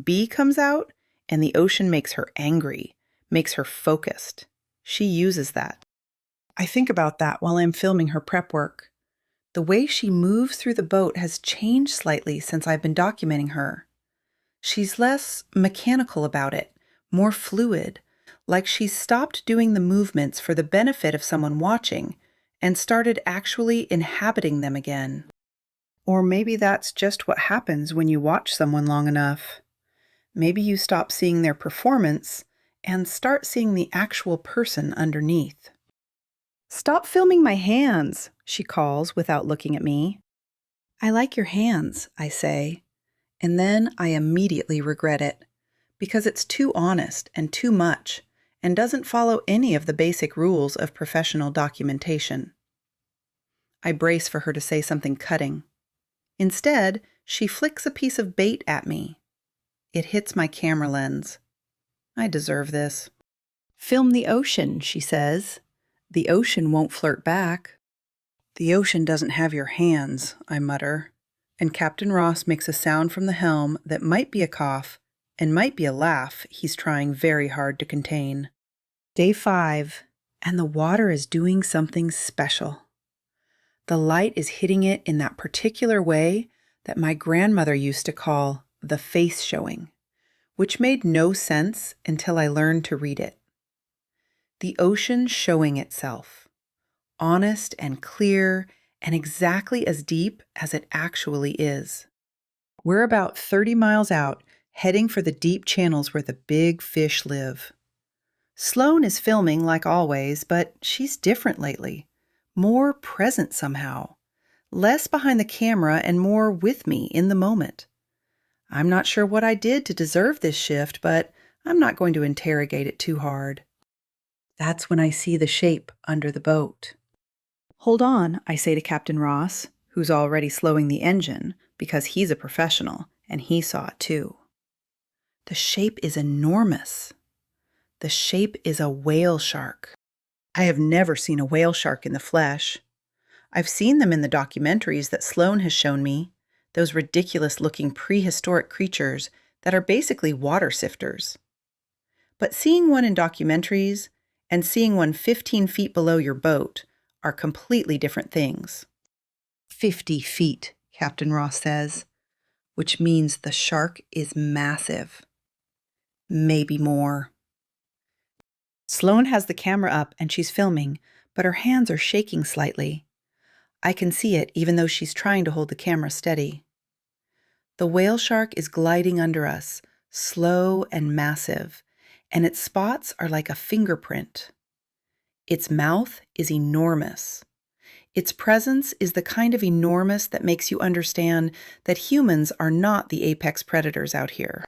Bea comes out and the ocean makes her angry, makes her focused. She uses that. I think about that while I'm filming her prep work. The way she moves through the boat has changed slightly since I've been documenting her. She's less mechanical about it, more fluid, like she's stopped doing the movements for the benefit of someone watching and started actually inhabiting them again. Or maybe that's just what happens when you watch someone long enough. Maybe you stop seeing their performance and start seeing the actual person underneath. "Stop filming my hands," she calls without looking at me. "I like your hands," I say, and then I immediately regret it, because it's too honest and too much, and doesn't follow any of the basic rules of professional documentation. I brace for her to say something cutting. Instead, she flicks a piece of bait at me. It hits my camera lens. I deserve this. "Film the ocean," she says. "The ocean won't flirt back." "The ocean doesn't have your hands," I mutter, and Captain Ross makes a sound from the helm that might be a cough and might be a laugh he's trying very hard to contain. Day 5, and the water is doing something special. The light is hitting it in that particular way that my grandmother used to call the face showing, which made no sense until I learned to read it. The ocean showing itself, honest and clear and exactly as deep as it actually is. We're about 30 miles out, heading for the deep channels where the big fish live. Sloane is filming like always, but she's different lately. More present somehow. Less behind the camera and more with me in the moment. I'm not sure what I did to deserve this shift, but I'm not going to interrogate it too hard. That's when I see the shape under the boat. Hold on, I say to Captain Ross, who's already slowing the engine because he's a professional and he saw it too. The shape is enormous. The shape is a whale shark. I have never seen a whale shark in the flesh. I've seen them in the documentaries that Sloane has shown me, those ridiculous-looking prehistoric creatures that are basically water sifters. But seeing one in documentaries and seeing one 15 feet below your boat are completely different things. 50 feet, Captain Ross says, which means the shark is massive. Maybe more. Sloane has the camera up and she's filming, but her hands are shaking slightly. I can see it even though she's trying to hold the camera steady. The whale shark is gliding under us, slow and massive, and its spots are like a fingerprint. Its mouth is enormous. Its presence is the kind of enormous that makes you understand that humans are not the apex predators out here.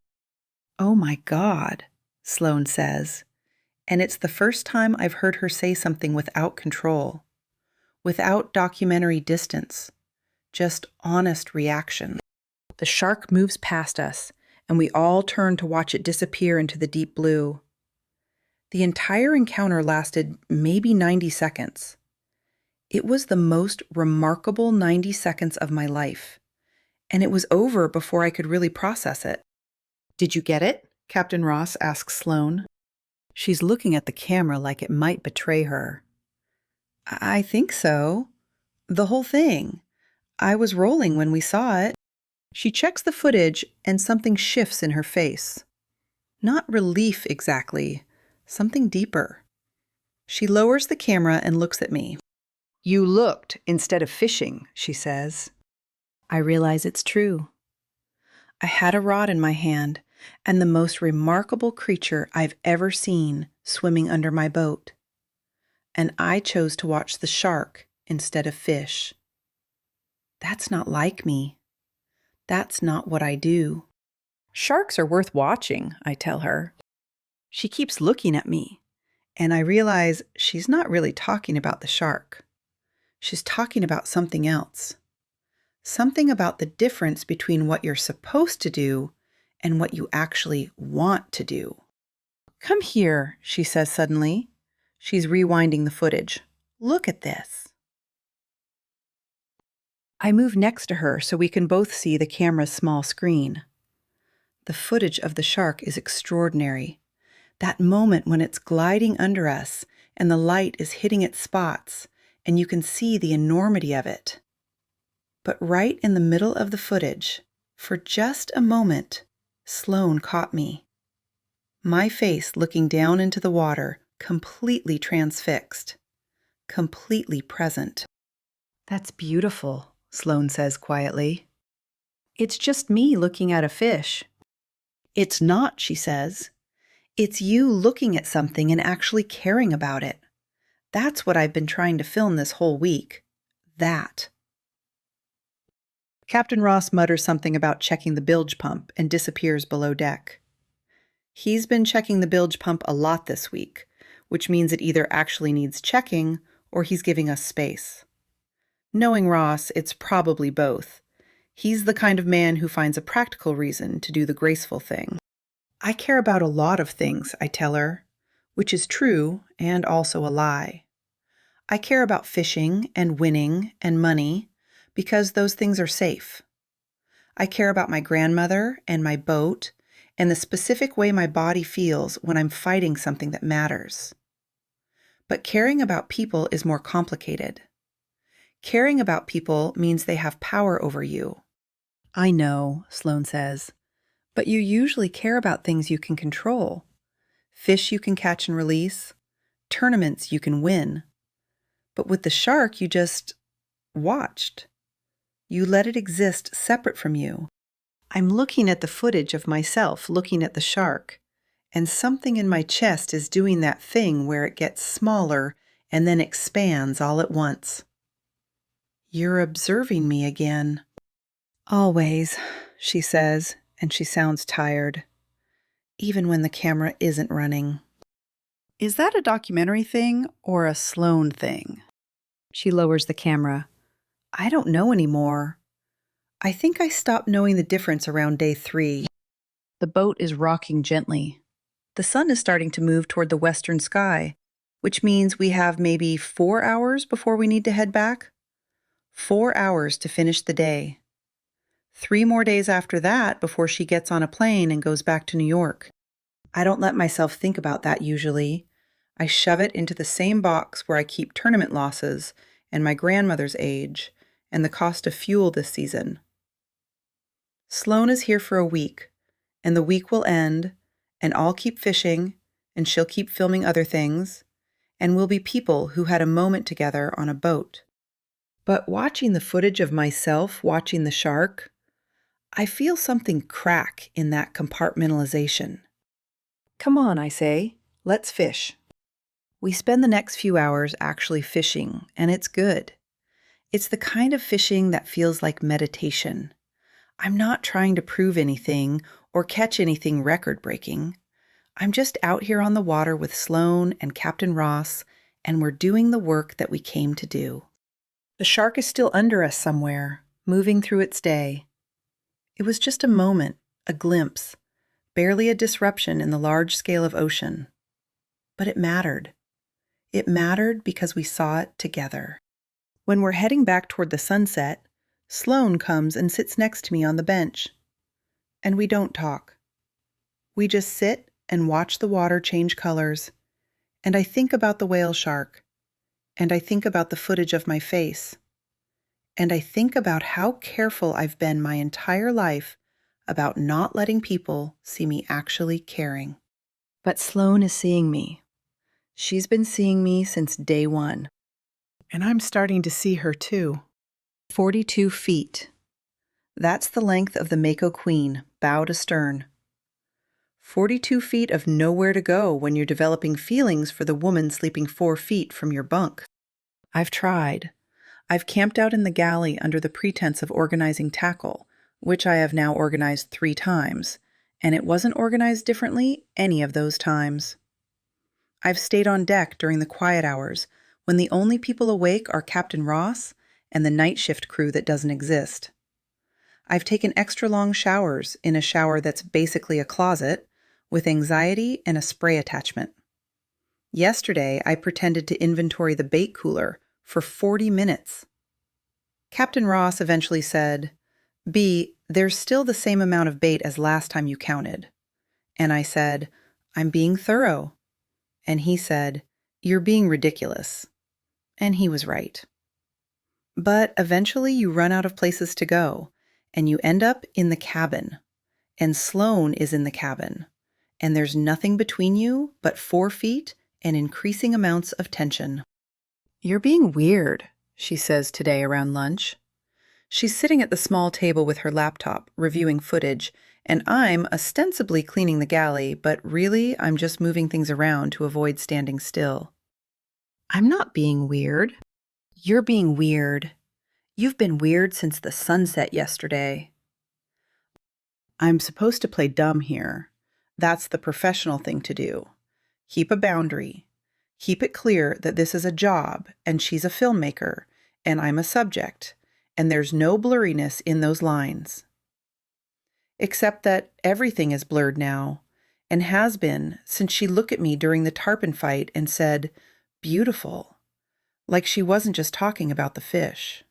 Oh my God, Sloane says, and it's the first time I've heard her say something without control, without documentary distance, just honest reaction. The shark moves past us, and we all turn to watch it disappear into the deep blue. The entire encounter lasted maybe 90 seconds. It was the most remarkable 90 seconds of my life, and it was over before I could really process it. Did you get it? Captain Ross asks Sloane. She's looking at the camera like it might betray her. I think so. The whole thing. I was rolling when we saw it. She checks the footage and something shifts in her face. Not relief exactly, something deeper. She lowers the camera and looks at me. You looked instead of fishing, she says. I realize it's true. I had a rod in my hand and the most remarkable creature I've ever seen swimming under my boat. And I chose to watch the shark instead of fish. That's not like me. That's not what I do. Sharks are worth watching, I tell her. She keeps looking at me, and I realize she's not really talking about the shark. She's talking about something else. Something about the difference between what you're supposed to do and what you actually want to do. Come here, she says suddenly. She's rewinding the footage. Look at this. I move next to her so we can both see the camera's small screen. The footage of the shark is extraordinary. That moment when it's gliding under us and the light is hitting its spots and you can see the enormity of it. But right in the middle of the footage, for just a moment, Sloane caught me. My face looking down into the water, completely transfixed, completely present. That's beautiful, Sloane says quietly. It's just me looking at a fish. It's not, she says. It's you looking at something and actually caring about it. That's what I've been trying to film this whole week. That. Captain Ross mutters something about checking the bilge pump and disappears below deck. He's been checking the bilge pump a lot this week, which means it either actually needs checking or he's giving us space. Knowing Ross, it's probably both. He's the kind of man who finds a practical reason to do the graceful thing. I care about a lot of things, I tell her, which is true and also a lie. I care about fishing and winning and money because those things are safe. I care about my grandmother and my boat and the specific way my body feels when I'm fighting something that matters. But caring about people is more complicated. Caring about people means they have power over you. I know, Sloane says, but you usually care about things you can control. Fish you can catch and release, tournaments you can win. But with the shark, you just... watched. You let it exist separate from you. I'm looking at the footage of myself looking at the shark, and something in my chest is doing that thing where it gets smaller and then expands all at once. You're observing me again. Always, she says, and she sounds tired, even when the camera isn't running. Is that a documentary thing or a Sloane thing? She lowers the camera. I don't know anymore. I think I stopped knowing the difference around day 3. The boat is rocking gently. The sun is starting to move toward the western sky, which means we have maybe 4 hours before we need to head back. 4 hours to finish the day. 3 more days after that before she gets on a plane and goes back to New York. I don't let myself think about that usually. I shove it into the same box where I keep tournament losses and my grandmother's age and the cost of fuel this season. Sloane is here for a week, and the week will end, and I'll keep fishing, and she'll keep filming other things, and we'll be people who had a moment together on a boat. But watching the footage of myself watching the shark, I feel something crack in that compartmentalization. Come on, I say, let's fish. We spend the next few hours actually fishing, and it's good. It's the kind of fishing that feels like meditation. I'm not trying to prove anything or catch anything record-breaking. I'm just out here on the water with Sloane and Captain Ross, and we're doing the work that we came to do. The shark is still under us somewhere, moving through its day. It was just a moment, a glimpse, barely a disruption in the large scale of ocean. But it mattered. It mattered because we saw it together. When we're heading back toward the sunset, Sloane comes and sits next to me on the bench. And we don't talk. We just sit and watch the water change colors, and I think about the whale shark, and I think about the footage of my face, and I think about how careful I've been my entire life about not letting people see me actually caring. But Sloane is seeing me. She's been seeing me since day 1. And I'm starting to see her too. 42 feet. That's the length of the Mako Queen, bow to stern. 42 feet of nowhere to go when you're developing feelings for the woman sleeping 4 feet from your bunk. I've tried. I've camped out in the galley under the pretense of organizing tackle, which I have now organized 3 times, and it wasn't organized differently any of those times. I've stayed on deck during the quiet hours, when the only people awake are Captain Ross and the night shift crew that doesn't exist. I've taken extra long showers in a shower that's basically a closet, with anxiety and a spray attachment. Yesterday, I pretended to inventory the bait cooler for 40 minutes. Captain Ross eventually said, "Bea, there's still the same amount of bait as last time you counted." And I said, "I'm being thorough." And he said, "You're being ridiculous." And he was right. But eventually you run out of places to go, and you end up in the cabin. And Sloane is in the cabin. And there's nothing between you but 4 feet and increasing amounts of tension. "You're being weird," she says today around lunch. She's sitting at the small table with her laptop, reviewing footage, and I'm ostensibly cleaning the galley, but really I'm just moving things around to avoid standing still. "I'm not being weird." "You're being weird. You've been weird since the sunset yesterday." I'm supposed to play dumb here. That's the professional thing to do. Keep a boundary. Keep it clear that this is a job, and she's a filmmaker, and I'm a subject, and there's no blurriness in those lines. Except that everything is blurred now, and has been since she looked at me during the tarpon fight and said, "Beautiful," like she wasn't just talking about the fish.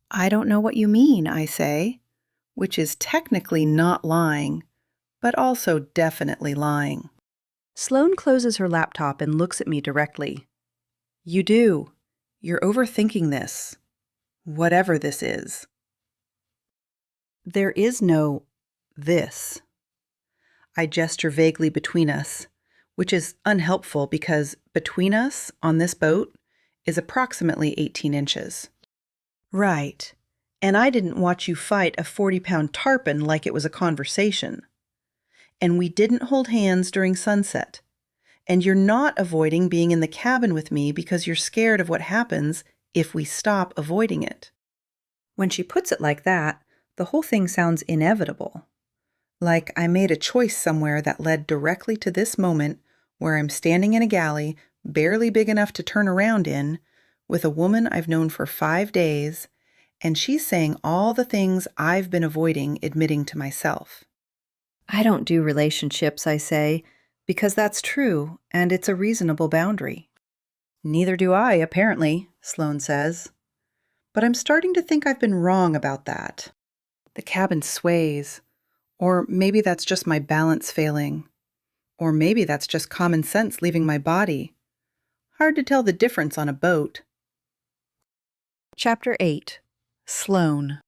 "I don't know what you mean," I say, which is technically not lying, but also definitely lying. Sloane closes her laptop and looks at me directly. "You do. You're overthinking this. Whatever this is." There is no this. I gesture vaguely between us, which is unhelpful because between us on this boat is approximately 18 inches. Right. And I didn't watch you fight a 40-pound tarpon like it was a conversation. And we didn't hold hands during sunset. And you're not avoiding being in the cabin with me because you're scared of what happens if we stop avoiding it. When she puts it like that, the whole thing sounds inevitable. Like I made a choice somewhere that led directly to this moment where I'm standing in a galley, barely big enough to turn around in, with a woman I've known for 5 days, and she's saying all the things I've been avoiding admitting to myself. I don't do relationships, I say, because that's true, and it's a reasonable boundary. Neither do I, apparently, Sloane says. But I'm starting to think I've been wrong about that. The cabin sways. Or maybe that's just my balance failing. Or maybe that's just common sense leaving my body. Hard to tell the difference on a boat. Chapter 8. Sloane.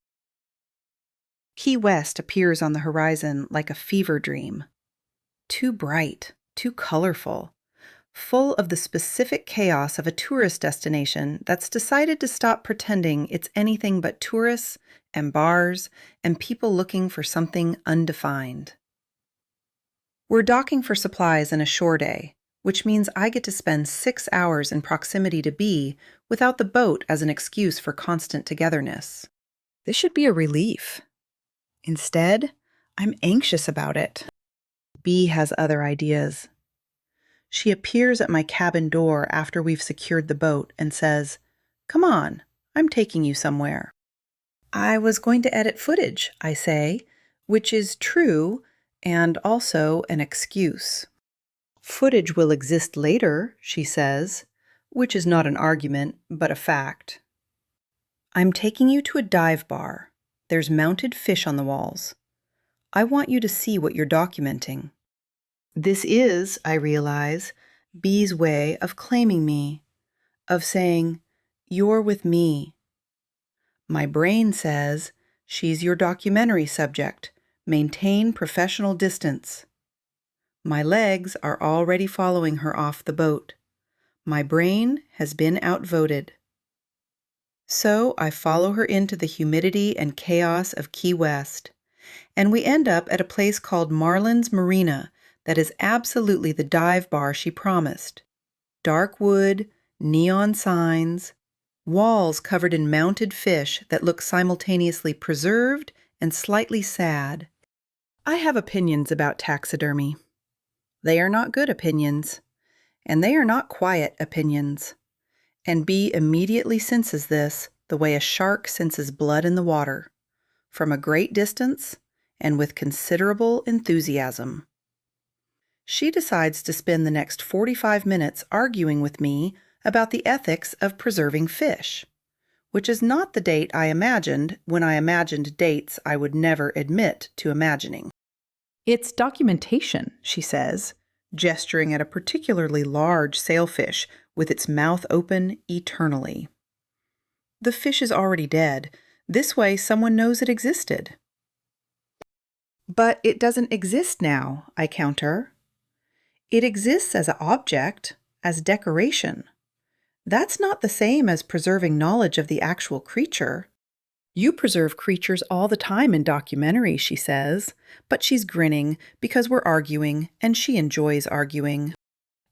Key West appears on the horizon like a fever dream. Too bright, too colorful, full of the specific chaos of a tourist destination that's decided to stop pretending it's anything but tourists and bars and people looking for something undefined. We're docking for supplies in a shore day, which means I get to spend 6 hours in proximity to Bea without the boat as an excuse for constant togetherness. This should be a relief. Instead, I'm anxious about it. Bea has other ideas. She appears at my cabin door after we've secured the boat and says, "Come on, I'm taking you somewhere." I was going to edit footage, I say, which is true and also an excuse. Footage will exist later, she says, which is not an argument, but a fact. I'm taking you to a dive bar. There's mounted fish on the walls. I want you to see what you're documenting. This is, I realize, Bea's way of claiming me, of saying, "You're with me." My brain says, "She's your documentary subject. Maintain professional distance." My legs are already following her off the boat. My brain has been outvoted. So I follow her into the humidity and chaos of Key West, and we end up at a place called Marlin's Marina that is absolutely the dive bar she promised. Dark wood, neon signs, walls covered in mounted fish that look simultaneously preserved and slightly sad. I have opinions about taxidermy. They are not good opinions, and they are not quiet opinions. And Bea immediately senses this the way a shark senses blood in the water, from a great distance and with considerable enthusiasm. She decides to spend the next 45 minutes arguing with me about the ethics of preserving fish, which is not the date I imagined when I imagined dates I would never admit to imagining. It's documentation, she says, gesturing at a particularly large sailfish with its mouth open eternally. The fish is already dead. This way someone knows it existed. But it doesn't exist now, I counter. It exists as an object, as decoration. That's not the same as preserving knowledge of the actual creature. You preserve creatures all the time in documentaries, she says, but she's grinning because we're arguing and she enjoys arguing.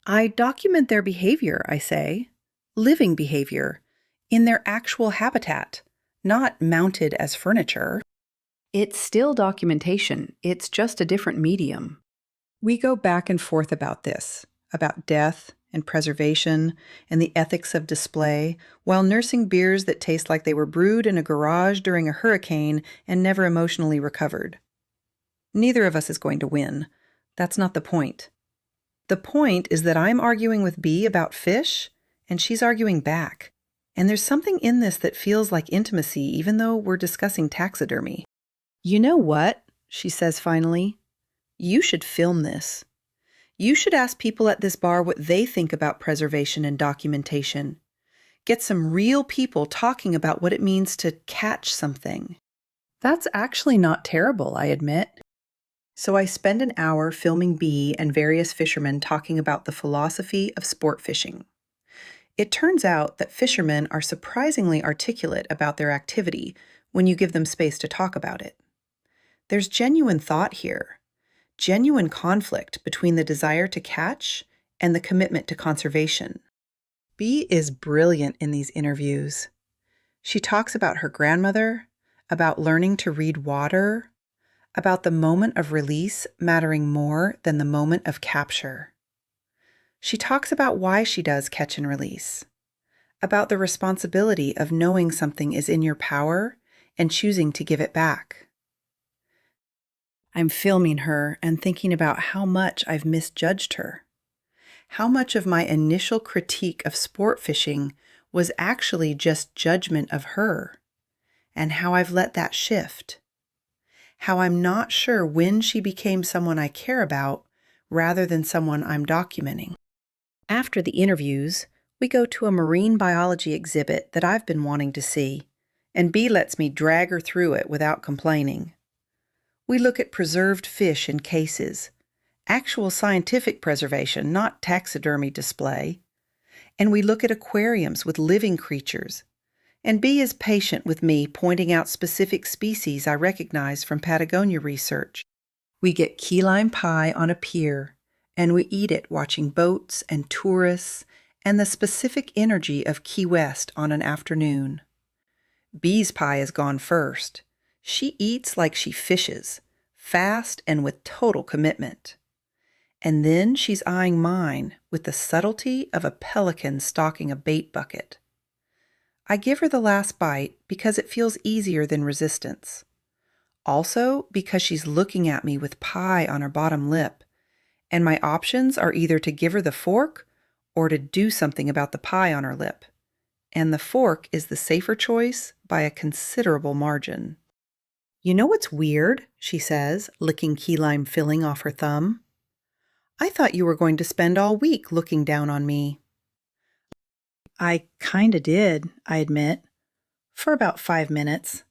I document their behavior, I say, living behavior, in their actual habitat, not mounted as furniture. It's still documentation, it's just a different medium. We go back and forth about this, about death and preservation and the ethics of display, while nursing beers that taste like they were brewed in a garage during a hurricane and never emotionally recovered. Neither of us is going to win. That's not the point. The point is that I'm arguing with Bea about fish, and she's arguing back. And there's something in this that feels like intimacy, even though we're discussing taxidermy. "You know what?" she says finally. "You should film this. You should ask people at this bar what they think about preservation and documentation. Get some real people talking about what it means to catch something." That's actually not terrible, I admit. So I spend an hour filming Bea and various fishermen talking about the philosophy of sport fishing. It turns out that fishermen are surprisingly articulate about their activity when you give them space to talk about it. There's genuine thought here, genuine conflict between the desire to catch and the commitment to conservation. Bea is brilliant in these interviews. She talks about her grandmother, about learning to read water, about the moment of release mattering more than the moment of capture. She talks about why she does catch and release, about the responsibility of knowing something is in your power and choosing to give it back. I'm filming her and thinking about how much I've misjudged her. How much of my initial critique of sport fishing was actually just judgment of her, and how I've let that shift. How I'm not sure when she became someone I care about rather than someone I'm documenting. After the interviews, we go to a marine biology exhibit that I've been wanting to see, and Bea lets me drag her through it without complaining. We look at preserved fish in cases, actual scientific preservation, not taxidermy display. And we look at aquariums with living creatures. And Bea is patient with me pointing out specific species I recognize from Patagonia research. We get key lime pie on a pier, and we eat it watching boats and tourists and the specific energy of Key West on an afternoon. Bea's pie has gone first. She eats like she fishes, fast and with total commitment. And then she's eyeing mine with the subtlety of a pelican stalking a bait bucket. I give her the last bite because it feels easier than resistance. Also because she's looking at me with pie on her bottom lip, and my options are either to give her the fork or to do something about the pie on her lip. And the fork is the safer choice by a considerable margin. "You know what's weird?" she says, licking key lime filling off her thumb. "I thought you were going to spend all week looking down on me." "I kinda did," I admit, for about 5 minutes.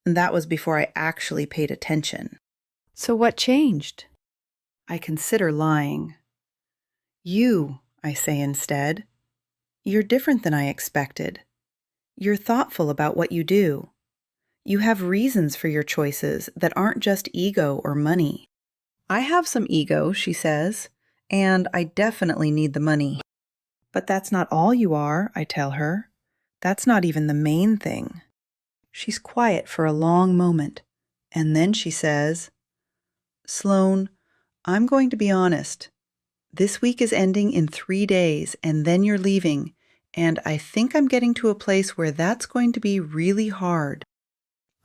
And that was before I actually paid attention. "So what changed?" I consider lying. "You," I say instead. "You're different than I expected. You're thoughtful about what you do. You have reasons for your choices that aren't just ego or money." "I have some ego," she says, "and I definitely need the money." "But that's not all you are," I tell her. "That's not even the main thing." She's quiet for a long moment, and then she says, "Sloane, I'm going to be honest. This week is ending in 3 days, and then you're leaving, and I think I'm getting to a place where that's going to be really hard."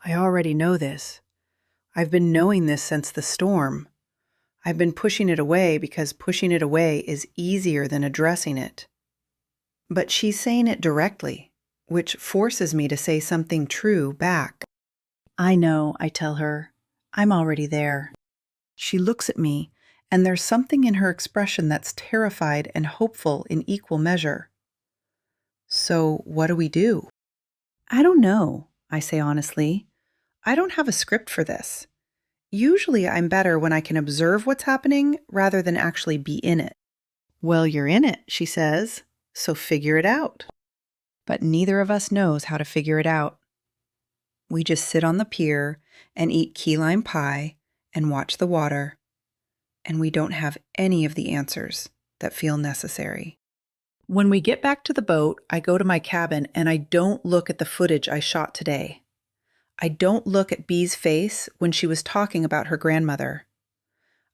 I already know this. I've been knowing this since the storm. I've been pushing it away because pushing it away is easier than addressing it. But she's saying it directly, which forces me to say something true back. "I know," I tell her. "I'm already there." She looks at me, and there's something in her expression that's terrified and hopeful in equal measure. "So what do we do?" "I don't know," I say honestly. "I don't have a script for this. Usually I'm better when I can observe what's happening rather than actually be in it." "Well, you're in it," she says, "so figure it out." But neither of us knows how to figure it out. We just sit on the pier and eat key lime pie and watch the water, and we don't have any of the answers that feel necessary. When we get back to the boat, I go to my cabin and I don't look at the footage I shot today. I don't look at Bea's face when she was talking about her grandmother.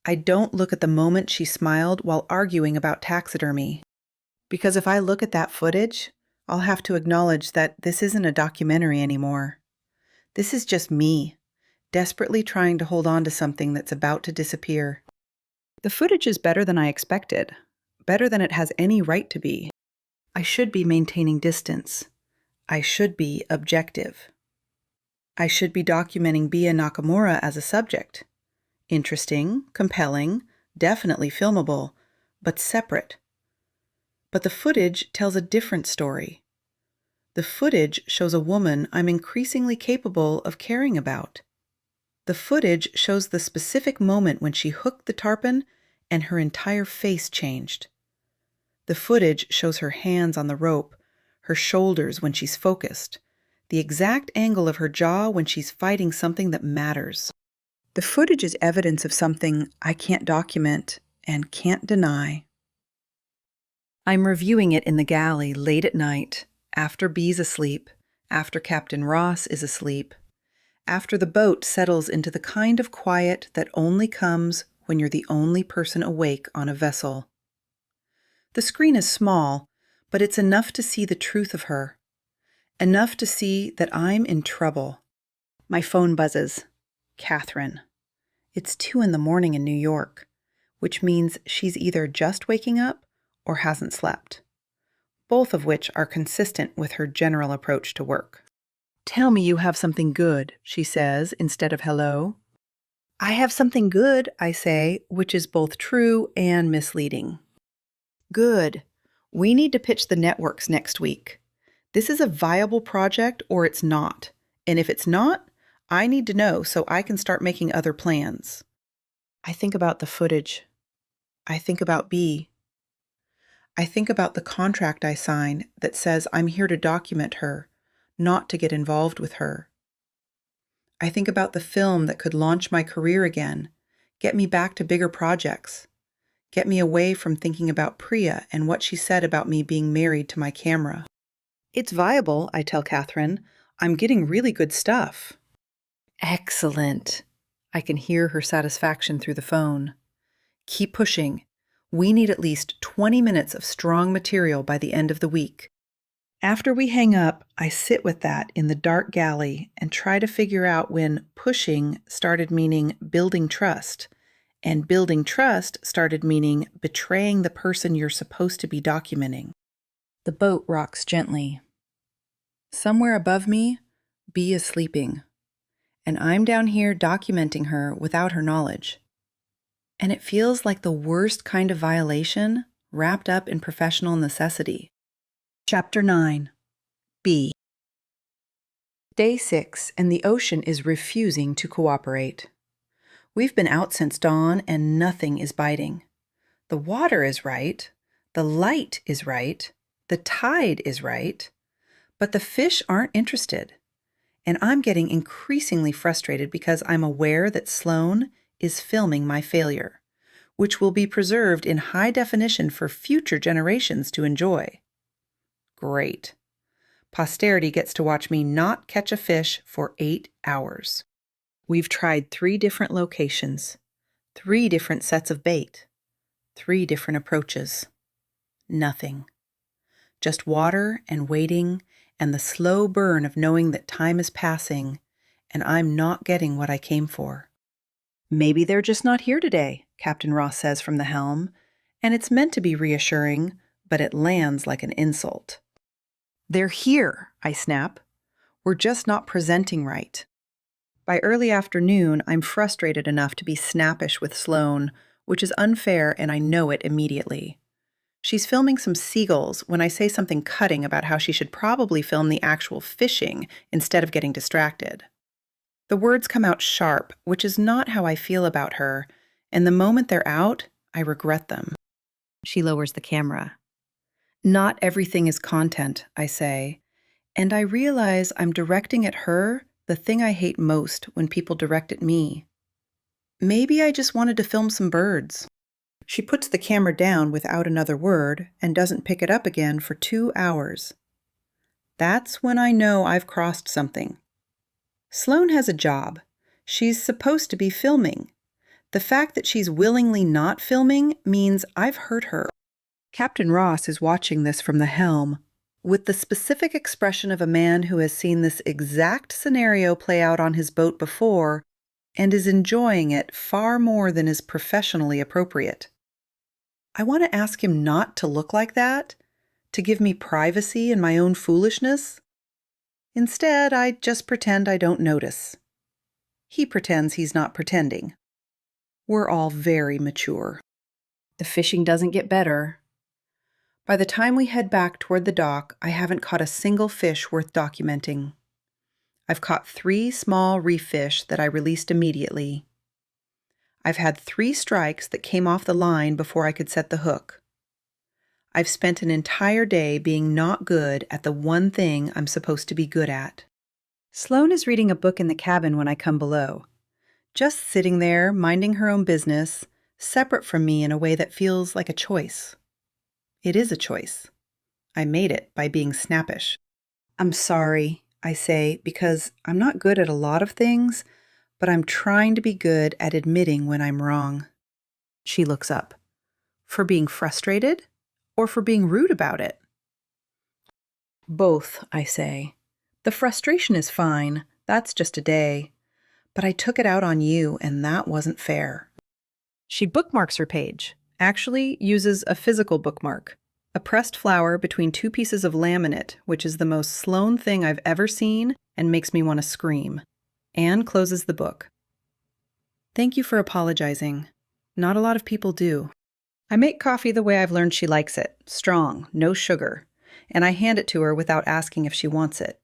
I don't look at the moment she smiled while arguing about taxidermy. Because if I look at that footage, I'll have to acknowledge that this isn't a documentary anymore. This is just me, desperately trying to hold on to something that's about to disappear. The footage is better than I expected, better than it has any right to be. I should be maintaining distance. I should be objective. I should be documenting Bea Nakamura as a subject. Interesting, compelling, definitely filmable, but separate. But the footage tells a different story. The footage shows a woman I'm increasingly capable of caring about. The footage shows the specific moment when she hooked the tarpon and her entire face changed. The footage shows her hands on the rope, her shoulders when she's focused, the exact angle of her jaw when she's fighting something that matters. The footage is evidence of something I can't document and can't deny. I'm reviewing it in the galley late at night, after Bea's asleep, after Captain Ross is asleep, after the boat settles into the kind of quiet that only comes when you're the only person awake on a vessel. The screen is small, but it's enough to see the truth of her, enough to see that I'm in trouble. My phone buzzes. Catherine. It's 2 a.m. in New York, which means she's either just waking up or hasn't slept, both of which are consistent with her general approach to work. "Tell me you have something good," she says instead of hello. "I have something good," I say, which is both true and misleading. "Good. We need to pitch the networks next week. This is a viable project or it's not. And if it's not, I need to know so I can start making other plans." I think about the footage. I think about Bea. I think about the contract I sign that says I'm here to document her, not to get involved with her. I think about the film that could launch my career again, get me back to bigger projects, get me away from thinking about Priya and what she said about me being married to my camera. "It's viable," I tell Catherine. "I'm getting really good stuff." "Excellent." I can hear her satisfaction through the phone. "Keep pushing. We need at least 20 minutes of strong material by the end of the week." After we hang up, I sit with that in the dark galley and try to figure out when pushing started meaning building trust, and building trust started meaning betraying the person you're supposed to be documenting. The boat rocks gently. Somewhere above me, Bea is sleeping, and I'm down here documenting her without her knowledge. And it feels like the worst kind of violation wrapped up in professional necessity. Chapter 9. Bea. Day 6, and the ocean is refusing to cooperate. We've been out since dawn, and nothing is biting. The water is right, the light is right, the tide is right, but the fish aren't interested. And I'm getting increasingly frustrated because I'm aware that Sloane is filming my failure, which will be preserved in high definition for future generations to enjoy. Great. Posterity gets to watch me not catch a fish for 8 hours. We've tried 3 different locations, 3 different sets of bait, 3 different approaches. Nothing. Just water and waiting and the slow burn of knowing that time is passing and I'm not getting what I came for. "Maybe they're just not here today," Captain Ross says from the helm, and it's meant to be reassuring, but it lands like an insult. "They're here," I snap. "We're just not presenting right." By early afternoon, I'm frustrated enough to be snappish with Sloane, which is unfair and I know it immediately. She's filming some seagulls when I say something cutting about how she should probably film the actual fishing instead of getting distracted. The words come out sharp, which is not how I feel about her, and the moment they're out, I regret them. She lowers the camera. "Not everything is content," I say, and I realize I'm directing at her the thing I hate most when people direct at me. Maybe I just wanted to film some birds. She puts the camera down without another word and doesn't pick it up again for 2 hours. That's when I know I've crossed something. Sloane has a job. She's supposed to be filming. The fact that she's willingly not filming means I've hurt her. Captain Ross is watching this from the helm, with the specific expression of a man who has seen this exact scenario play out on his boat before and is enjoying it far more than is professionally appropriate. I want to ask him not to look like that, to give me privacy in my own foolishness. Instead, I just pretend I don't notice. He pretends he's not pretending. We're all very mature. The fishing doesn't get better. By the time we head back toward the dock, I haven't caught a single fish worth documenting. I've caught 3 small reef fish that I released immediately. I've had 3 strikes that came off the line before I could set the hook. I've spent an entire day being not good at the one thing I'm supposed to be good at. Sloane is reading a book in the cabin when I come below. Just sitting there, minding her own business, separate from me in a way that feels like a choice. It is a choice. I made it by being snappish. I'm sorry, I say, because I'm not good at a lot of things, but I'm trying to be good at admitting when I'm wrong. She looks up. For being frustrated or for being rude about it? Both, I say. The frustration is fine. That's just a day. But I took it out on you, and that wasn't fair. She bookmarks her page, actually uses a physical bookmark, a pressed flower between two pieces of laminate, which is the most Sloane thing I've ever seen and makes me want to scream. Anne closes the book. Thank you for apologizing. Not a lot of people do. I make coffee the way I've learned she likes it, strong, no sugar, and I hand it to her without asking if she wants it.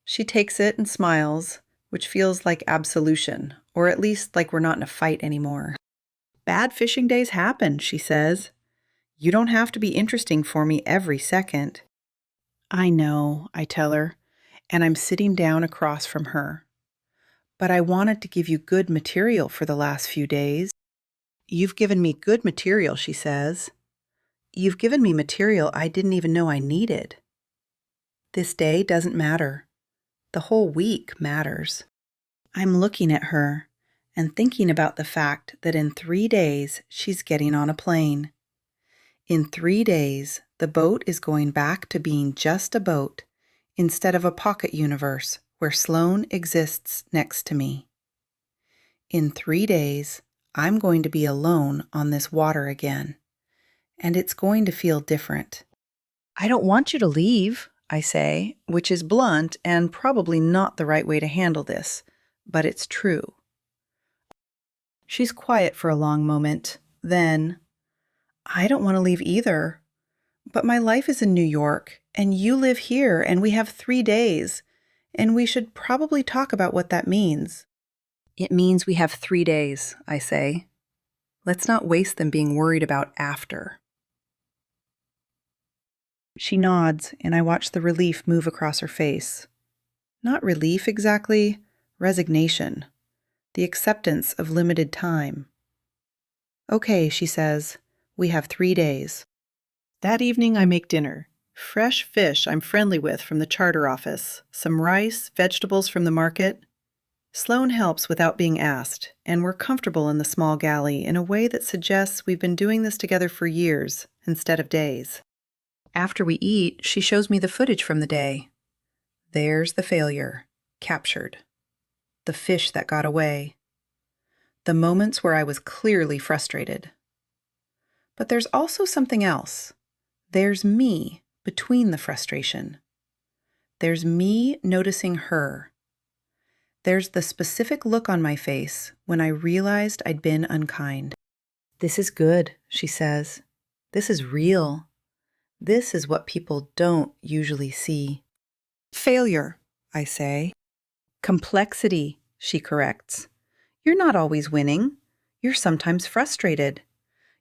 She takes it and smiles, which feels like absolution, or at least like we're not in a fight anymore. Bad fishing days happen, she says. You don't have to be interesting for me every second. I know, I tell her, and I'm sitting down across from her. But I wanted to give you good material for the last few days. You've given me good material, she says. You've given me material I didn't even know I needed. This day doesn't matter. The whole week matters. I'm looking at her and thinking about the fact that in 3 days she's getting on a plane. In 3 days, the boat is going back to being just a boat instead of a pocket universe where Sloane exists next to me. In 3 days, I'm going to be alone on this water again, and it's going to feel different. I don't want you to leave, I say, which is blunt and probably not the right way to handle this, but it's true. She's quiet for a long moment, then, I don't want to leave either. But my life is in New York, and you live here, and we have 3 days, and we should probably talk about what that means. It means we have 3 days, I say. Let's not waste them being worried about after. She nods, and I watch the relief move across her face. Not relief exactly, resignation. The acceptance of limited time. Okay, she says, we have 3 days. That evening I make dinner. Fresh fish I'm friendly with from the charter office, some rice, vegetables from the market. Sloane helps without being asked, and we're comfortable in the small galley in a way that suggests we've been doing this together for years instead of days. After we eat, she shows me the footage from the day. There's the failure, captured. The fish that got away. The moments where I was clearly frustrated. But there's also something else. There's me between the frustration. There's me noticing her. There's the specific look on my face when I realized I'd been unkind. This is good, she says. This is real. This is what people don't usually see. Failure, I say. Complexity, she corrects. You're not always winning. You're sometimes frustrated.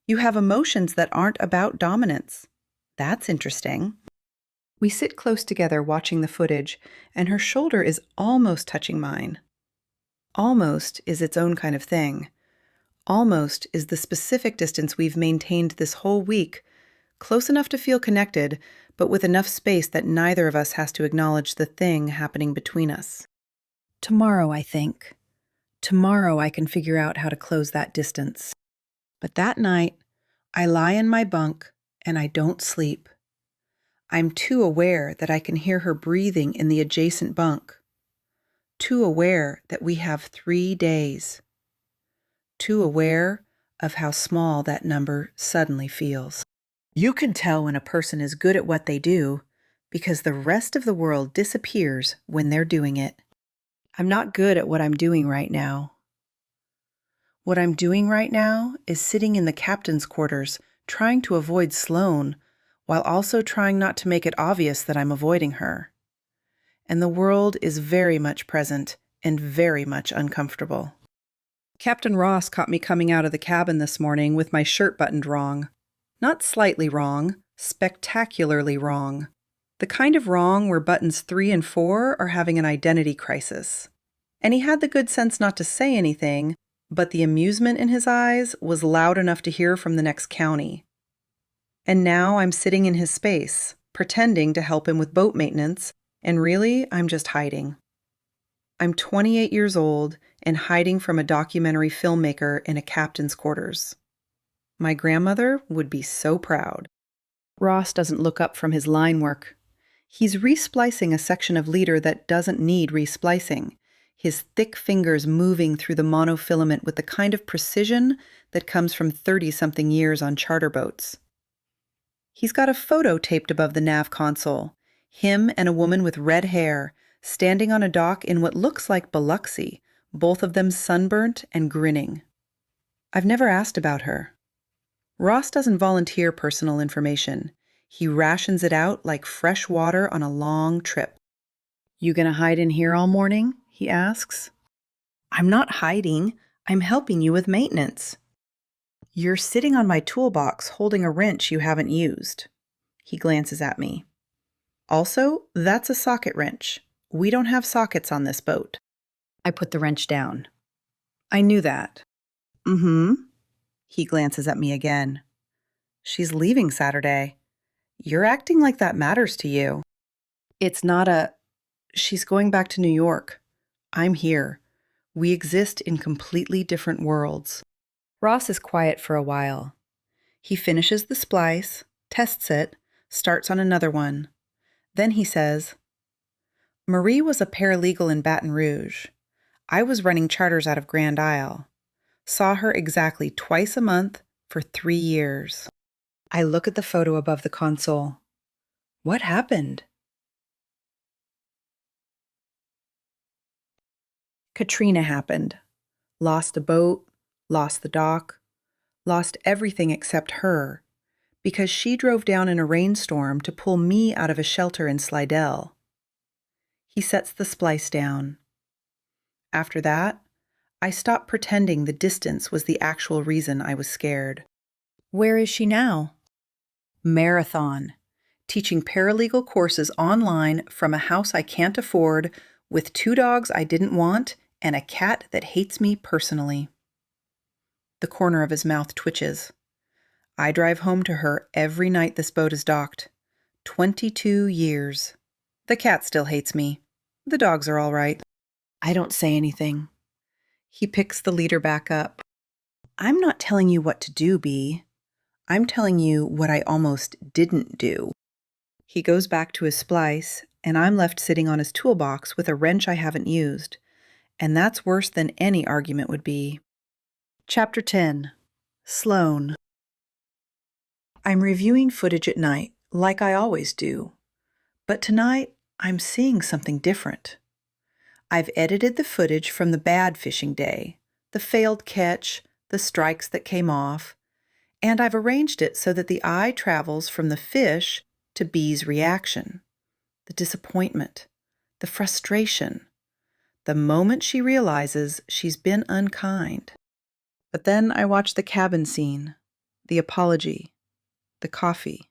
You have emotions that aren't about dominance. That's interesting. We sit close together watching the footage, and her shoulder is almost touching mine. Almost is its own kind of thing. Almost is the specific distance we've maintained this whole week, close enough to feel connected, but with enough space that neither of us has to acknowledge the thing happening between us. Tomorrow, I think. Tomorrow I can figure out how to close that distance. But that night, I lie in my bunk and I don't sleep. I'm too aware that I can hear her breathing in the adjacent bunk. Too aware that we have 3 days. Too aware of how small that number suddenly feels. You can tell when a person is good at what they do because the rest of the world disappears when they're doing it. I'm not good at what I'm doing right now. What I'm doing right now is sitting in the captain's quarters, trying to avoid Sloane, while also trying not to make it obvious that I'm avoiding her. And the world is very much present and very much uncomfortable. Captain Ross caught me coming out of the cabin this morning with my shirt buttoned wrong. Not slightly wrong, Spectacularly wrong. The kind of wrong where buttons 3 and 4 are having an identity crisis. And he had the good sense not to say anything, but the amusement in his eyes was loud enough to hear from the next county. And now I'm sitting in his space, pretending to help him with boat maintenance, and really, I'm just hiding. I'm 28 years old and hiding from a documentary filmmaker in a captain's quarters. My grandmother would be so proud. Ross doesn't look up from his line work. He's resplicing a section of leader that doesn't need resplicing, his thick fingers moving through the monofilament with the kind of precision that comes from 30-something years on charter boats. He's got a photo taped above the nav console, him and a woman with red hair, standing on a dock in what looks like Biloxi, both of them sunburnt and grinning. I've never asked about her. Ross doesn't volunteer personal information. He rations it out like fresh water on a long trip. "You gonna hide in here all morning?" he asks. "I'm not hiding. I'm helping you with maintenance." "You're sitting on my toolbox holding a wrench you haven't used." He glances at me. "Also, that's a socket wrench. We don't have sockets on this boat." I put the wrench down. "I knew that." "Mm-hmm." He glances at me again. "She's leaving Saturday. You're acting like that matters to you." "It's not a... She's going back to New York. I'm here. We exist in completely different worlds." Ross is quiet for a while. He finishes the splice, tests it, starts on another one. Then he says, "Marie was a paralegal in Baton Rouge. I was running charters out of Grand Isle. Saw her exactly twice a month for 3 years." I look at the photo above the console. What happened? Katrina happened. Lost the boat, lost the dock, lost everything except her, because she drove down in a rainstorm to pull me out of a shelter in Slidell. He sets the splice down. After that, I stopped pretending the distance was the actual reason I was scared. Where is she now? Marathon, teaching paralegal courses online from a house I can't afford, with 2 dogs I didn't want and a cat that hates me personally. The corner of his mouth twitches. I drive home to her every night this boat is docked. 22 years. The cat still hates me. The dogs are all right. I don't say anything. He picks the leader back up. "I'm not telling you what to do, Bea. I'm telling you what I almost didn't do." He goes back to his splice, and I'm left sitting on his toolbox with a wrench I haven't used. And that's worse than any argument would be. Chapter 10. Sloane. I'm reviewing footage at night, like I always do. But tonight, I'm seeing something different. I've edited the footage from the bad fishing day, the failed catch, the strikes that came off, and I've arranged it so that the eye travels from the fish to Bea's reaction, the disappointment, the frustration, the moment she realizes she's been unkind. But then I watch the cabin scene, the apology, the coffee,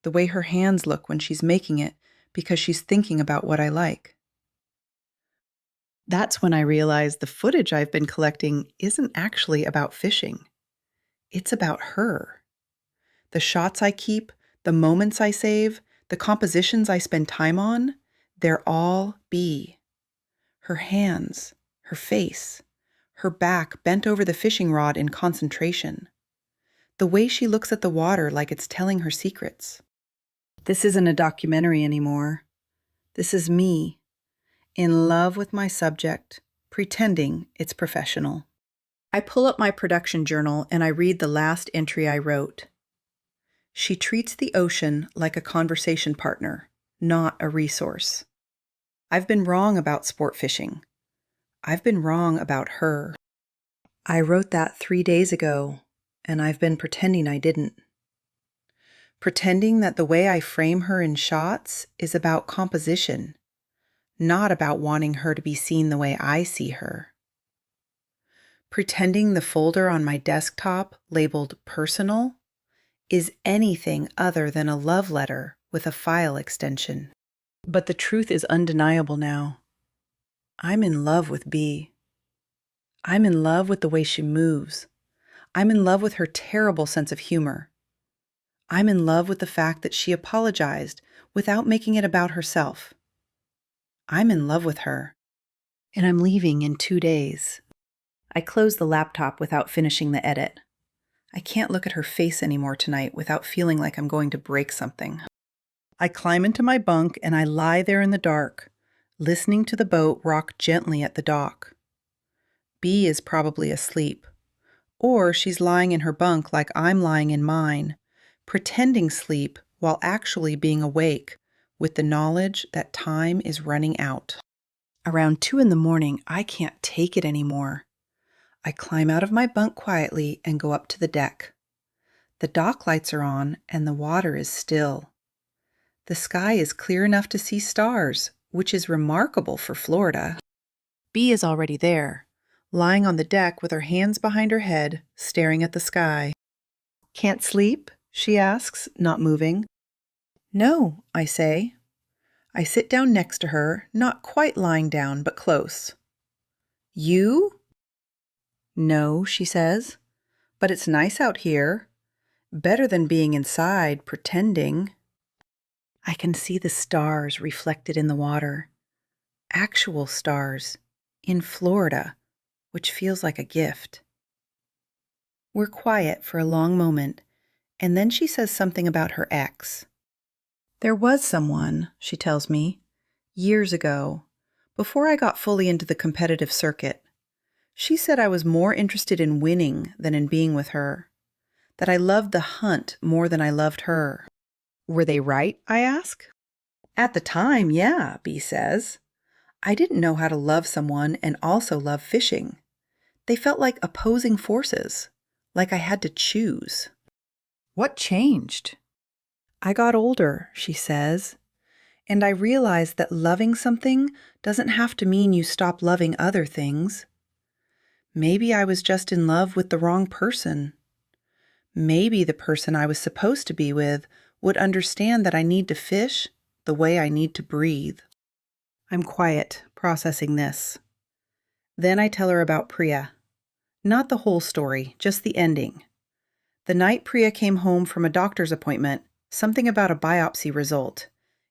the way her hands look when she's making it because she's thinking about what I like. That's when I realize the footage I've been collecting isn't actually about fishing. It's about her. The shots I keep, the moments I save, the compositions I spend time on, they're all Bea. Her hands, her face, her back bent over the fishing rod in concentration. The way she looks at the water like it's telling her secrets. This isn't a documentary anymore. This is me, in love with my subject, pretending it's professional. I pull up my production journal and I read the last entry I wrote. She treats the ocean like a conversation partner, not a resource. I've been wrong about sport fishing. I've been wrong about her. I wrote that 3 days ago, and I've been pretending I didn't. Pretending that the way I frame her in shots is about composition, not about wanting her to be seen the way I see her. Pretending the folder on my desktop labeled personal is anything other than a love letter with a file extension. But the truth is undeniable now. I'm in love with Bea. I'm in love with the way she moves. I'm in love with her terrible sense of humor. I'm in love with the fact that she apologized without making it about herself. I'm in love with her. And I'm leaving in 2 days. I close the laptop without finishing the edit. I can't look at her face anymore tonight without feeling like I'm going to break something. I climb into my bunk and I lie there in the dark, listening to the boat rock gently at the dock. Bea is probably asleep, or she's lying in her bunk like I'm lying in mine, pretending sleep while actually being awake with the knowledge that time is running out. Around 2 a.m, I can't take it anymore. I climb out of my bunk quietly and go up to the deck. The dock lights are on and the water is still. The sky is clear enough to see stars, which is remarkable for Florida. Bea is already there, lying on the deck with her hands behind her head, staring at the sky. "Can't sleep?" she asks, not moving. "No," I say. I sit down next to her, not quite lying down, but close. "You?" "No," she says, "but it's nice out here. Better than being inside, pretending." I can see the stars reflected in the water. Actual stars, in Florida, which feels like a gift. We're quiet for a long moment, and then she says something about her ex. "There was someone," she tells me, "years ago, before I got fully into the competitive circuit. She said I was more interested in winning than in being with her, that I loved the hunt more than I loved her." "Were they right?" I ask. "At the time, yeah," Bea says. "I didn't know how to love someone and also love fishing. They felt like opposing forces, like I had to choose." "What changed?" "I got older," she says, "and I realized that loving something doesn't have to mean you stop loving other things. Maybe I was just in love with the wrong person. Maybe the person I was supposed to be with would understand that I need to fish the way I need to breathe." I'm quiet, processing this. Then I tell her about Priya. Not the whole story, just the ending. The night Priya came home from a doctor's appointment, something about a biopsy result,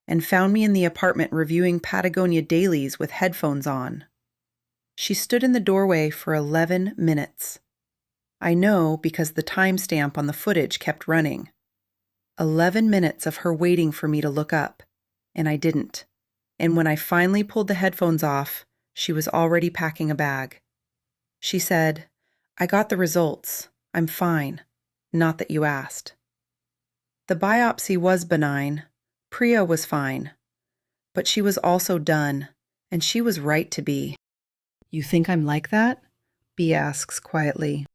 and found me in the apartment reviewing Patagonia dailies with headphones on. She stood in the doorway for 11 minutes. I know because the timestamp on the footage kept running. 11 minutes of her waiting for me to look up, and I didn't. And when I finally pulled the headphones off, she was already packing a bag. She said, "I got the results. I'm fine. Not that you asked." The biopsy was benign. Priya was fine. But she was also done, and she was right to be. "You think I'm like that?" Bea asks quietly.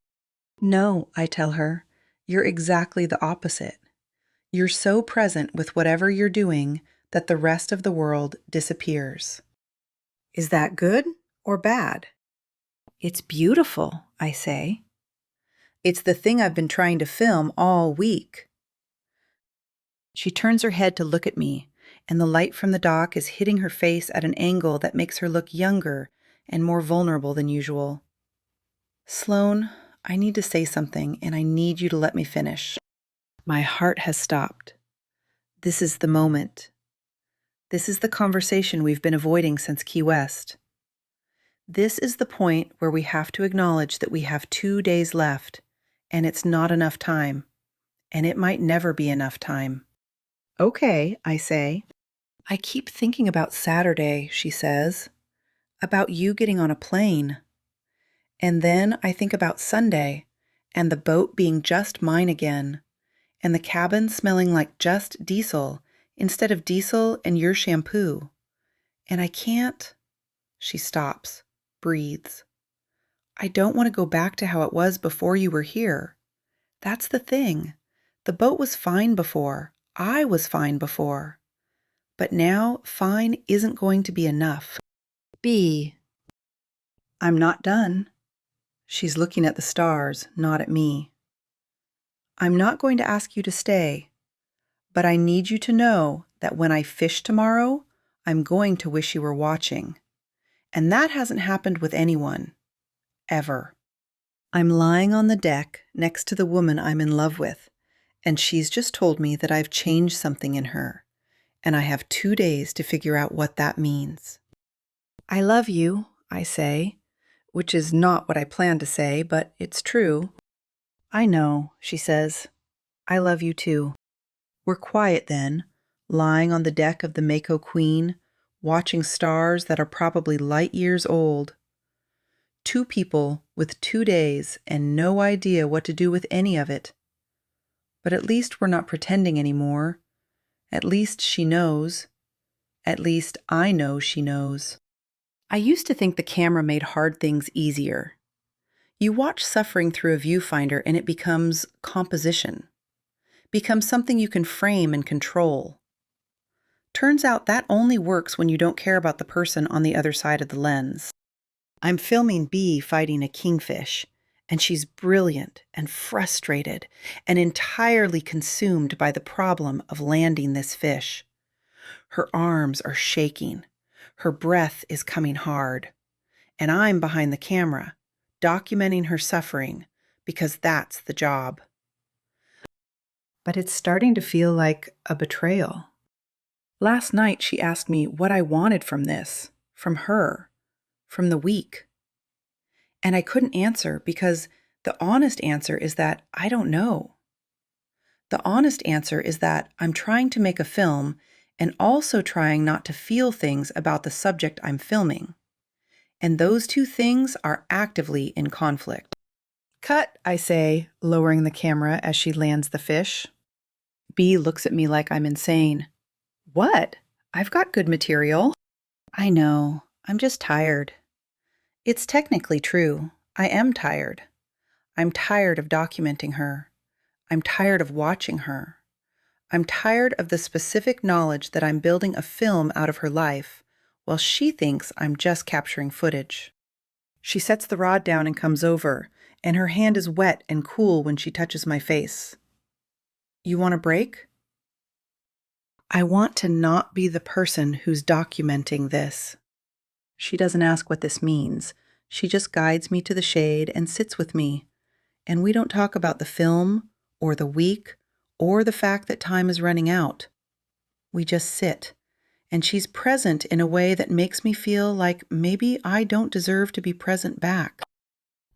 "No," I tell her. "You're exactly the opposite. You're so present with whatever you're doing that the rest of the world disappears." "Is that good or bad?" "It's beautiful," I say. "It's the thing I've been trying to film all week." She turns her head to look at me, and the light from the dock is hitting her face at an angle that makes her look younger and more vulnerable than usual. "Sloane, I need to say something, and I need you to let me finish." My heart has stopped. This is the moment. This is the conversation we've been avoiding since Key West. This is the point where we have to acknowledge that we have 2 days left, and it's not enough time, and it might never be enough time. "Okay," I say. "I keep thinking about Saturday," she says, "about you getting on a plane. And then I think about Sunday, and the boat being just mine again, and the cabin smelling like just diesel instead of diesel and your shampoo. And I can't—" She stops, breathes. "I don't want to go back to how it was before you were here. That's the thing. The boat was fine before. I was fine before. But now fine isn't going to be enough." "Bea." I'm not done. She's looking at the stars, not at me. I'm not going to ask you to stay, but I need you to know that when I fish tomorrow, I'm going to wish you were watching. And that hasn't happened with anyone. Ever. I'm lying on the deck next to the woman I'm in love with, and she's just told me that I've changed something in her, and I have 2 days to figure out what that means. I love you, I say, which is not what I planned to say, but it's true. I know, she says. I love you too. We're quiet then, lying on the deck of the Mako Queen, watching stars that are probably light years old. 2 people with 2 days and no idea what to do with any of it. But at least we're not pretending anymore. At least she knows. At least I know she knows. I used to think the camera made hard things easier. You watch suffering through a viewfinder and it becomes composition, becomes something you can frame and control. Turns out that only works when you don't care about the person on the other side of the lens. I'm filming Bea fighting a kingfish, and she's brilliant and frustrated and entirely consumed by the problem of landing this fish. Her arms are shaking. Her breath is coming hard. And I'm behind the camera, documenting her suffering, because that's the job. But it's starting to feel like a betrayal. Last night she asked me what I wanted from this, from her, from the week. And I couldn't answer because the honest answer is that I don't know. The honest answer is that I'm trying to make a film and also trying not to feel things about the subject I'm filming. And those 2 things are actively in conflict. Cut, I say, lowering the camera as she lands the fish. Bea looks at me like I'm insane. What? I've got good material. I know. I'm just tired. It's technically true. I am tired. I'm tired of documenting her. I'm tired of watching her. I'm tired of the specific knowledge that I'm building a film out of her life, while she thinks I'm just capturing footage. She sets the rod down and comes over, and her hand is wet and cool when she touches my face. You want a break? I want to not be the person who's documenting this. She doesn't ask what this means. She just guides me to the shade and sits with me. And we don't talk about the film, or the week, or the fact that time is running out. We just sit. And she's present in a way that makes me feel like maybe I don't deserve to be present back.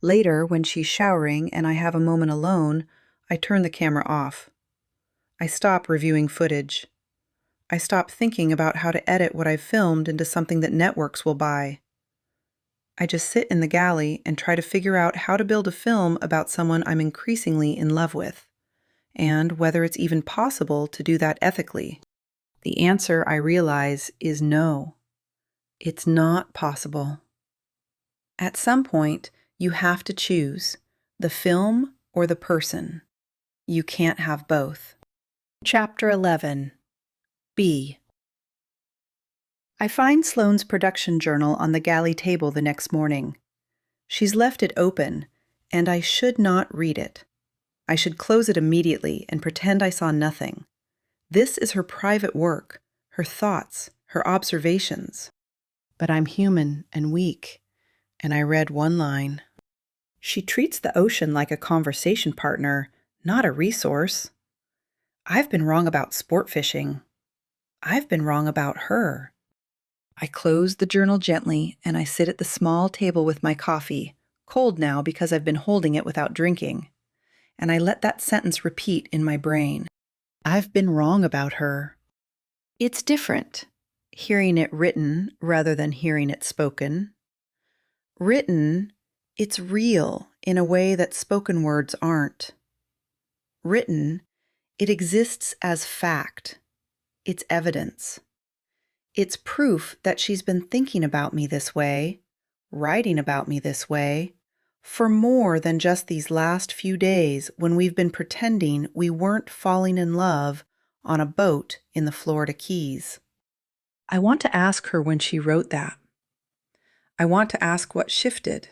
Later, when she's showering and I have a moment alone, I turn the camera off. I stop reviewing footage. I stop thinking about how to edit what I've filmed into something that networks will buy. I just sit in the galley and try to figure out how to build a film about someone I'm increasingly in love with, and whether it's even possible to do that ethically. The answer, I realize, is no. It's not possible. At some point, you have to choose the film or the person. You can't have both. Chapter 11. Bea. I find Sloane's production journal on the galley table the next morning. She's left it open, and I should not read it. I should close it immediately and pretend I saw nothing. This is her private work, her thoughts, her observations. But I'm human and weak, and I read one line. She treats the ocean like a conversation partner, not a resource. I've been wrong about sport fishing. I've been wrong about her. I close the journal gently, and I sit at the small table with my coffee, cold now because I've been holding it without drinking. And I let that sentence repeat in my brain. I've been wrong about her. It's different, hearing it written rather than hearing it spoken. Written, it's real in a way that spoken words aren't. Written, it exists as fact. It's evidence. It's proof that she's been thinking about me this way, writing about me this way, for more than just these last few days when we've been pretending we weren't falling in love on a boat in the Florida Keys. I want to ask her when she wrote that. I want to ask what shifted.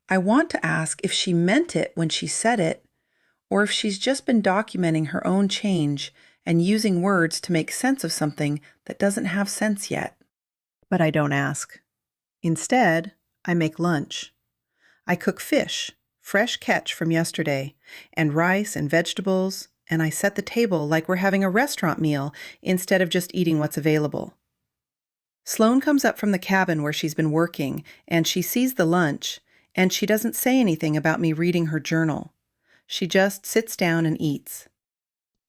I want to ask if she meant it when she said it, or if she's just been documenting her own change and using words to make sense of something that doesn't have sense yet. But I don't ask. Instead, I make lunch. I cook fish, fresh catch from yesterday, and rice and vegetables, and I set the table like we're having a restaurant meal instead of just eating what's available. Sloane comes up from the cabin where she's been working, and she sees the lunch, and she doesn't say anything about me reading her journal. She just sits down and eats.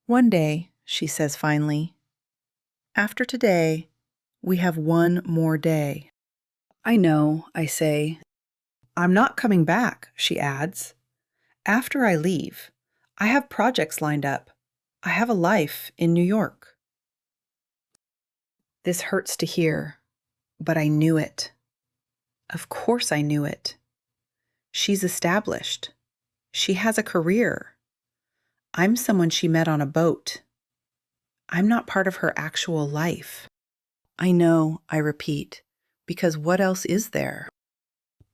One day, she says finally, after today, we have one more day. I know, I say. I'm not coming back, she adds. After I leave, I have projects lined up. I have a life in New York. This hurts to hear, but I knew it. Of course I knew it. She's established. She has a career. I'm someone she met on a boat. I'm not part of her actual life. I know, I repeat, because what else is there?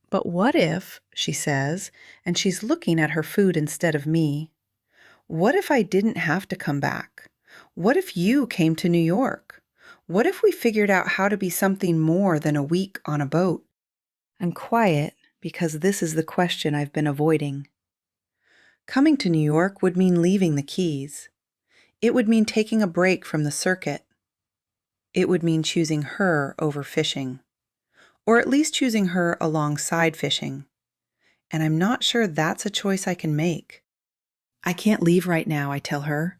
But what if, she says, and she's looking at her food instead of me, what if I didn't have to come back? What if you came to New York? What if we figured out how to be something more than a week on a boat? I'm quiet because this is the question I've been avoiding. Coming to New York would mean leaving the Keys. It would mean taking a break from the circuit. It would mean choosing her over fishing, or at least choosing her alongside fishing. And I'm not sure that's a choice I can make. I can't leave right now, I tell her.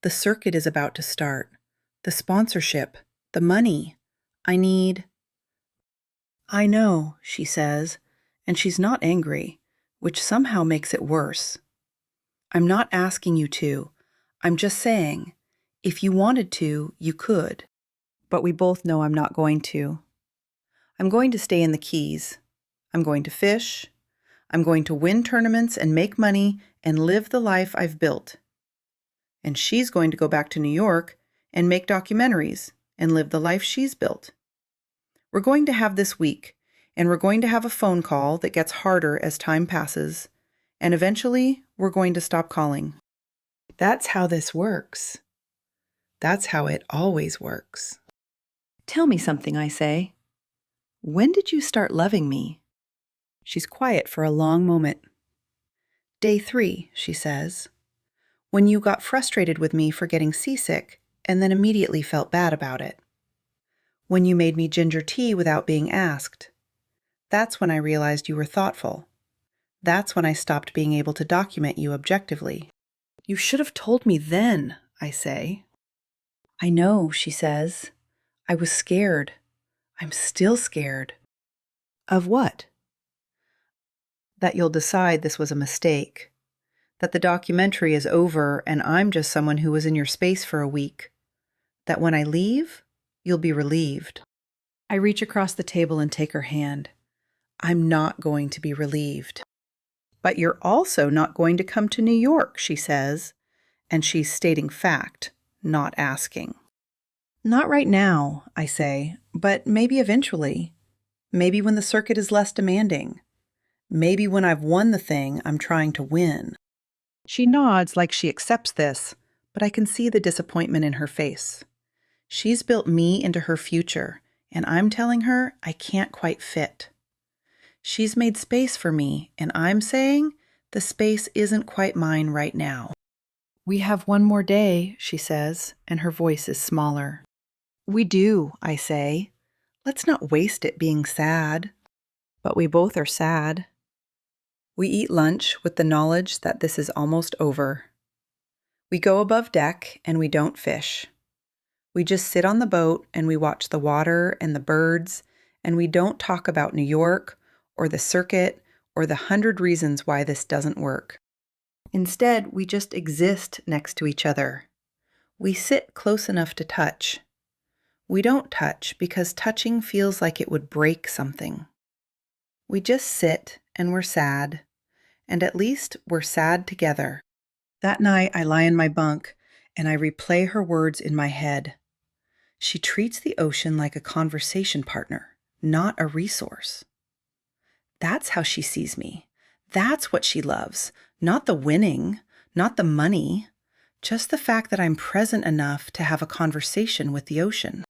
The circuit is about to start. The sponsorship, the money. I know, she says, and she's not angry, which somehow makes it worse. I'm not asking you to. I'm just saying, if you wanted to, you could. But we both know I'm not going to. I'm going to stay in the Keys. I'm going to fish. I'm going to win tournaments and make money and live the life I've built. And she's going to go back to New York and make documentaries and live the life she's built. We're going to have this week, and we're going to have a phone call that gets harder as time passes, and eventually we're going to stop calling. That's how this works. That's how it always works. Tell me something, I say. When did you start loving me? She's quiet for a long moment. Day 3, she says. When you got frustrated with me for getting seasick and then immediately felt bad about it. When you made me ginger tea without being asked. That's when I realized you were thoughtful. That's when I stopped being able to document you objectively. You should have told me then, I say. I know, she says. I was scared. I'm still scared. Of what? That you'll decide this was a mistake. That the documentary is over and I'm just someone who was in your space for a week. That when I leave, you'll be relieved. I reach across the table and take her hand. I'm not going to be relieved. But you're also not going to come to New York, she says, and she's stating fact, not asking. Not right now, I say, but maybe eventually. Maybe when the circuit is less demanding. Maybe when I've won the thing I'm trying to win. She nods like she accepts this, but I can see the disappointment in her face. She's built me into her future, and I'm telling her I can't quite fit. She's made space for me, and I'm saying the space isn't quite mine right now. We have one more day, she says, and her voice is smaller. We do, I say. Let's not waste it being sad. But we both are sad. We eat lunch with the knowledge that this is almost over. We go above deck and we don't fish. We just sit on the boat and we watch the water and the birds, and we don't talk about New York or the circuit or the 100 reasons why this doesn't work. Instead, we just exist next to each other. We sit close enough to touch. We don't touch because touching feels like it would break something. We just sit and we're sad, and at least we're sad together. That night I lie in my bunk and I replay her words in my head. She treats the ocean like a conversation partner, not a resource. That's how she sees me. That's what she loves, not the winning, Not the money, just the fact that I'm present enough to have a conversation with the ocean.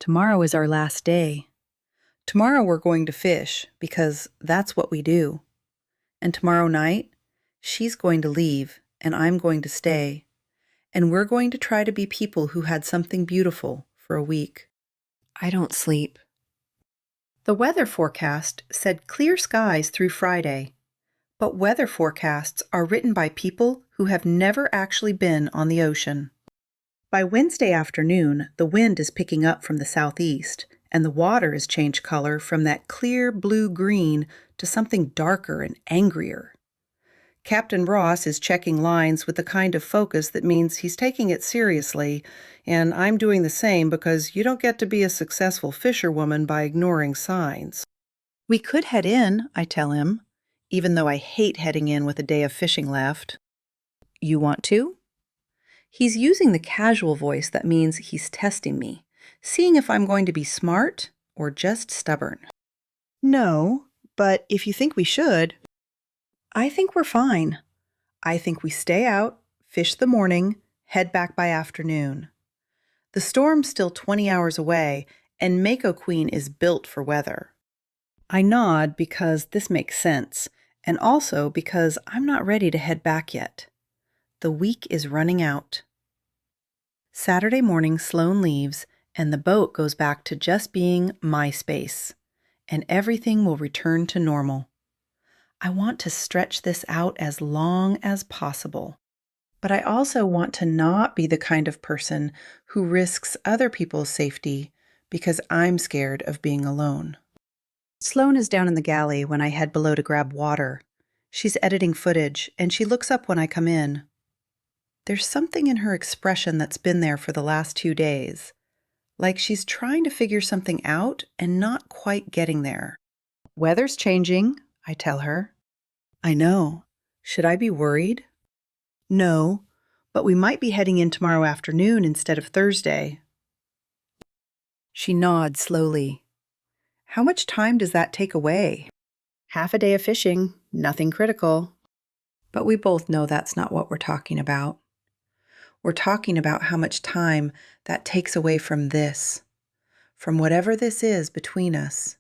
Tomorrow is our last day. Tomorrow we're going to fish because that's what we do. And tomorrow night, she's going to leave and I'm going to stay. And we're going to try to be people who had something beautiful for a week. I don't sleep. The weather forecast said clear skies through Friday. But weather forecasts are written by people who have never actually been on the ocean. By Wednesday afternoon, the wind is picking up from the southeast, and the water has changed color from that clear blue-green to something darker and angrier. Captain Ross is checking lines with the kind of focus that means he's taking it seriously, and I'm doing the same because you don't get to be a successful fisherwoman by ignoring signs. We could head in, I tell him, even though I hate heading in with a day of fishing left. You want to? He's using the casual voice that means he's testing me, seeing if I'm going to be smart or just stubborn. No, but if you think we should. I think we're fine. I think we stay out, fish the morning, head back by afternoon. The storm's still 20 hours away, and Mako Queen is built for weather. I nod because this makes sense, and also because I'm not ready to head back yet. The week is running out. Saturday morning, Sloane leaves, and the boat goes back to just being my space, and everything will return to normal. I want to stretch this out as long as possible, but I also want to not be the kind of person who risks other people's safety because I'm scared of being alone. Sloane is down in the galley when I head below to grab water. She's editing footage, and she looks up when I come in. There's something in her expression that's been there for the last 2 days, like she's trying to figure something out and not quite getting there. Weather's changing, I tell her. I know. Should I be worried? No, but we might be heading in tomorrow afternoon instead of Thursday. She nods slowly. How much time does that take away? Half a day of fishing, nothing critical. But we both know that's not what we're talking about. We're talking about how much time that takes away from this, from whatever this is between us,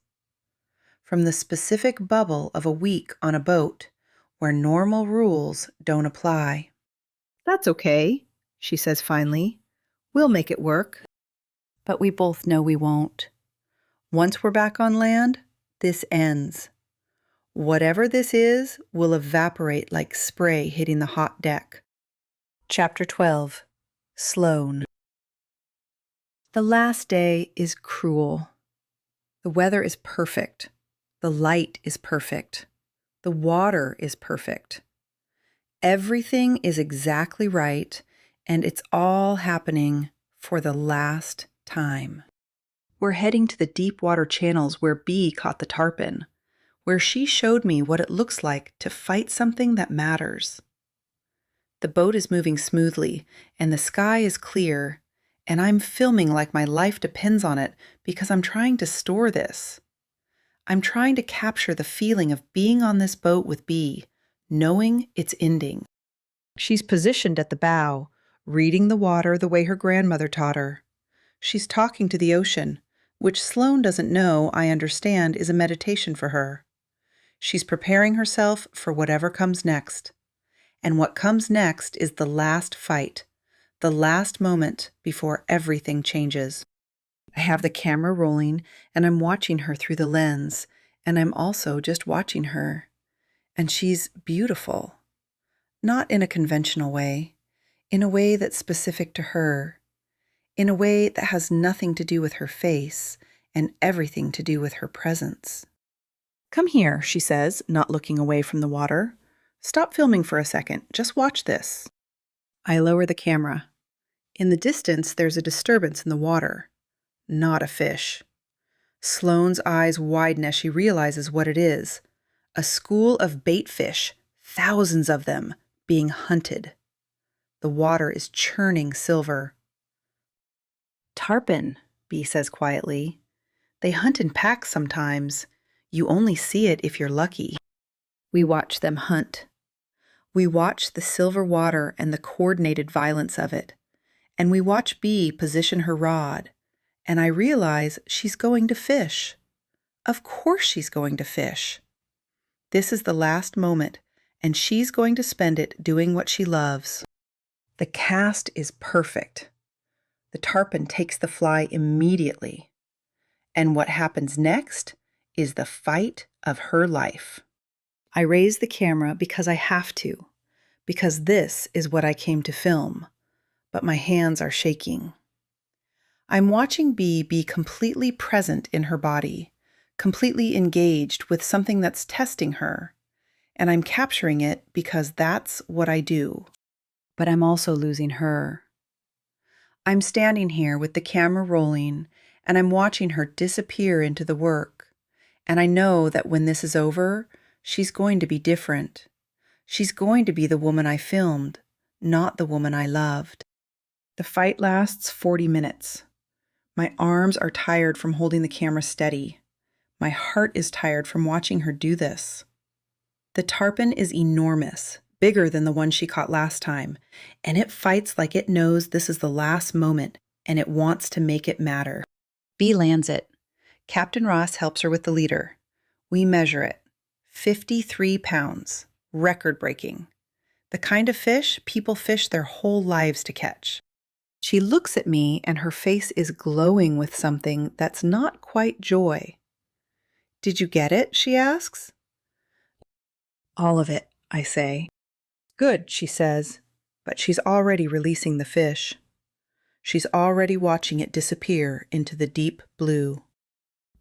from the specific bubble of a week on a boat where normal rules don't apply. That's okay, she says finally. We'll make it work. But we both know we won't. Once we're back on land, this ends. Whatever this is will evaporate like spray hitting the hot deck. Chapter 12. Sloane. The last day is cruel. The weather is perfect. The light is perfect. The water is perfect. Everything is exactly right, and it's all happening for the last time. We're heading to the deep water channels where Bea caught the tarpon, where she showed me what it looks like to fight something that matters. The boat is moving smoothly, and the sky is clear, and I'm filming like my life depends on it because I'm trying to store this. I'm trying to capture the feeling of being on this boat with Bea, knowing it's ending. She's positioned at the bow, reading the water the way her grandmother taught her. She's talking to the ocean, which Sloane doesn't know I understand is a meditation for her. She's preparing herself for whatever comes next. And what comes next is the last fight, the last moment before everything changes. I have the camera rolling, and I'm watching her through the lens, and I'm also just watching her. And she's beautiful. Not in a conventional way, in a way that's specific to her, in a way that has nothing to do with her face and everything to do with her presence. Come here, she says, not looking away from the water. Stop filming for a second. Just watch this. I lower the camera. In the distance, there's a disturbance in the water. Not a fish. Sloane's eyes widen as she realizes what it is. A school of bait fish, thousands of them, being hunted. The water is churning silver. Tarpon, Bea says quietly. They hunt in packs sometimes. You only see it if you're lucky. We watch them hunt. We watch the silver water and the coordinated violence of it, and we watch Bea position her rod, and I realize she's going to fish. Of course she's going to fish. This is the last moment, and she's going to spend it doing what she loves. The cast is perfect. The tarpon takes the fly immediately. And what happens next is the fight of her life. I raise the camera because I have to, because this is what I came to film, but my hands are shaking. I'm watching Bea be completely present in her body, completely engaged with something that's testing her, and I'm capturing it because that's what I do. But I'm also losing her. I'm standing here with the camera rolling, and I'm watching her disappear into the work, and I know that when this is over, she's going to be different. She's going to be the woman I filmed, not the woman I loved. The fight lasts 40 minutes. My arms are tired from holding the camera steady. My heart is tired from watching her do this. The tarpon is enormous, bigger than the one she caught last time, and it fights like it knows this is the last moment, and it wants to make it matter. Bea lands it. Captain Ross helps her with the leader. We measure it. 53 pounds. Record-breaking. The kind of fish people fish their whole lives to catch. She looks at me, and her face is glowing with something that's not quite joy. "Did you get it?" she asks. "All of it," I say. "Good," she says, but she's already releasing the fish. She's already watching it disappear into the deep blue.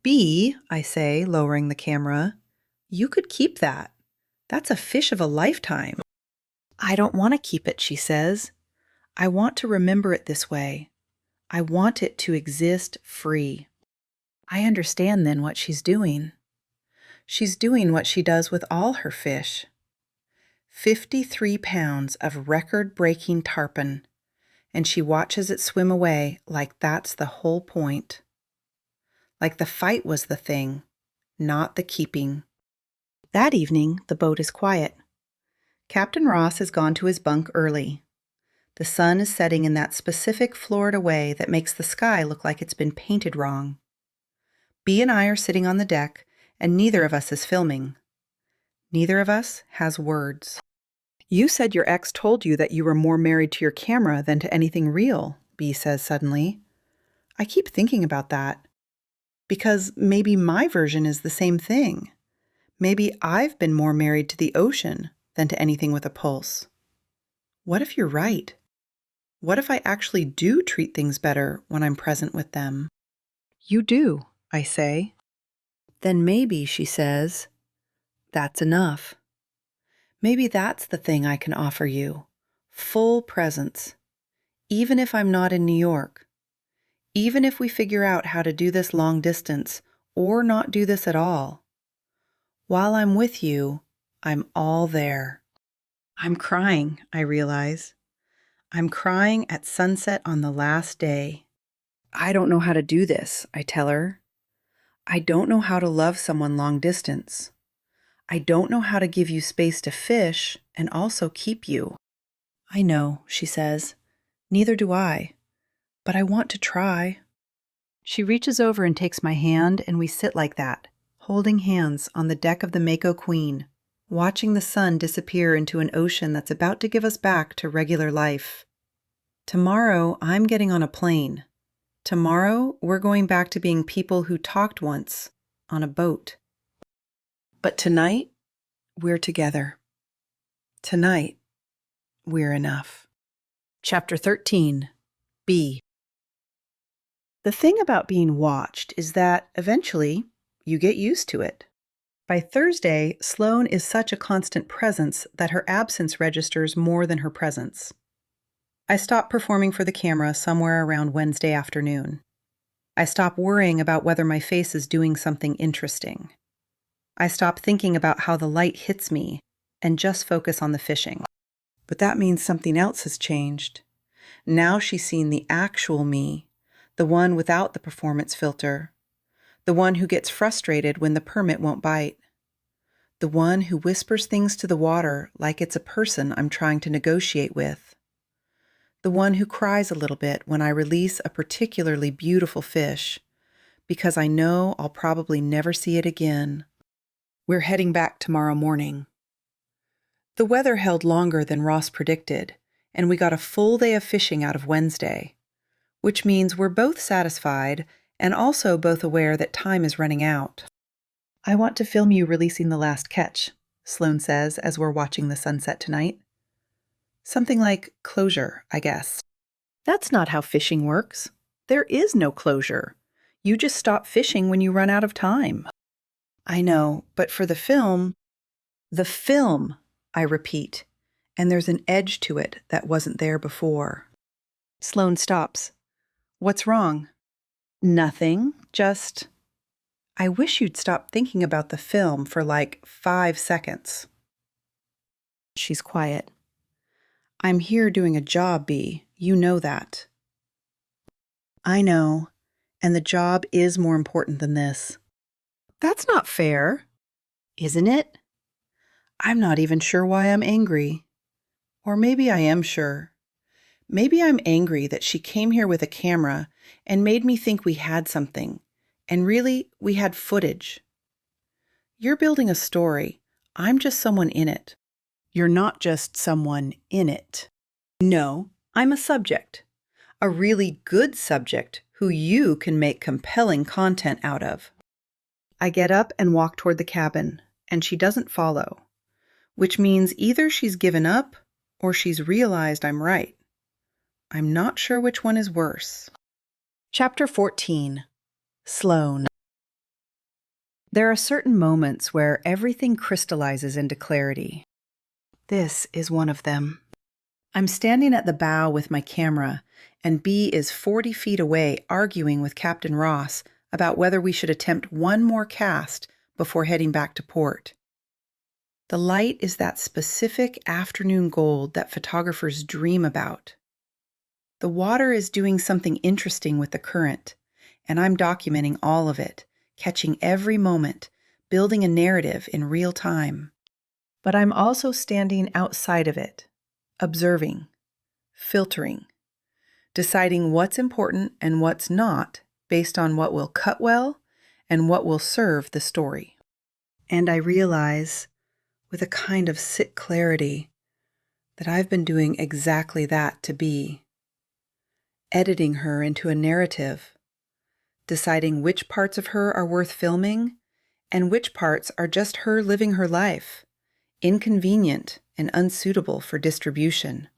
"Bea," I say, lowering the camera, "you could keep that. That's a fish of a lifetime." "I don't want to keep it," she says. "I want to remember it this way. I want it to exist free." I understand then what she's doing. She's doing what she does with all her fish. 53 pounds of record-breaking tarpon, and she watches it swim away like that's the whole point. Like the fight was the thing, not the keeping. That evening, the boat is quiet. Captain Ross has gone to his bunk early. The sun is setting in that specific Florida way that makes the sky look like it's been painted wrong. Bea and I are sitting on the deck, and neither of us is filming. Neither of us has words. "You said your ex told you that you were more married to your camera than to anything real," Bea says suddenly. I keep thinking about that. Because maybe my version is the same thing. Maybe I've been more married to the ocean than to anything with a pulse. What if you're right? What if I actually do treat things better when I'm present with them? "You do," I say. "Then maybe," she says, "that's enough. Maybe that's the thing I can offer you. Full presence. Even if I'm not in New York. Even if we figure out how to do this long distance or not do this at all. While I'm with you, I'm all there." I'm crying, I realize. I'm crying at sunset on the last day. "I don't know how to do this," I tell her. "I don't know how to love someone long distance. I don't know how to give you space to fish and also keep you." "I know," she says. "Neither do I. But I want to try." She reaches over and takes my hand, and we sit like that, holding hands on the deck of the Mako Queen, watching the sun disappear into an ocean that's about to give us back to regular life. Tomorrow, I'm getting on a plane. Tomorrow, we're going back to being people who talked once on a boat. But tonight, we're together. Tonight, we're enough. Chapter 13. Bea. The thing about being watched is that, eventually, you get used to it. By Thursday, Sloane is such a constant presence that her absence registers more than her presence. I stop performing for the camera somewhere around Wednesday afternoon. I stop worrying about whether my face is doing something interesting. I stop thinking about how the light hits me and just focus on the fishing. But that means something else has changed. Now she's seen the actual me, the one without the performance filter, the one who gets frustrated when the permit won't bite, The one who whispers things to the water like it's a person I'm trying to negotiate with. The one who cries a little bit when I release a particularly beautiful fish, because I know I'll probably never see it again. We're heading back tomorrow morning. The weather held longer than Ross predicted, and we got a full day of fishing out of Wednesday, which means we're both satisfied and also both aware that time is running out. I want to film you releasing the last catch, Sloane says as we're watching the sunset tonight. Something like closure, I guess. That's not how fishing works. There is no closure. You just stop fishing when you run out of time. I know, but for the film, I repeat, and there's an edge to it that wasn't there before. Sloane stops. What's wrong? Nothing, just... I wish you'd stop thinking about the film for like 5 seconds. She's quiet. I'm here doing a job, Bea. You know that. I know, and the job is more important than this. That's not fair, isn't it? I'm not even sure why I'm angry. Or maybe I am sure. Maybe I'm angry that she came here with a camera and made me think we had something, and really, we had footage. You're building a story. I'm just someone in it. You're not just someone in it. No, I'm a subject. A really good subject who you can make compelling content out of. I get up and walk toward the cabin, and she doesn't follow, which means either she's given up or she's realized I'm right. I'm not sure which one is worse. Chapter 14. Sloane. There are certain moments where everything crystallizes into clarity. This is one of them. I'm standing at the bow with my camera, and Bea is 40 feet away arguing with Captain Ross about whether we should attempt one more cast before heading back to port. The light is that specific afternoon gold that photographers dream about. The water is doing something interesting with the current, and I'm documenting all of it, catching every moment, building a narrative in real time. But I'm also standing outside of it, observing, filtering, deciding what's important and what's not based on what will cut well and what will serve the story. And I realize, with a kind of sick clarity, that I've been doing exactly that to Bea. Editing her into a narrative, deciding which parts of her are worth filming and which parts are just her living her life, inconvenient and unsuitable for distribution.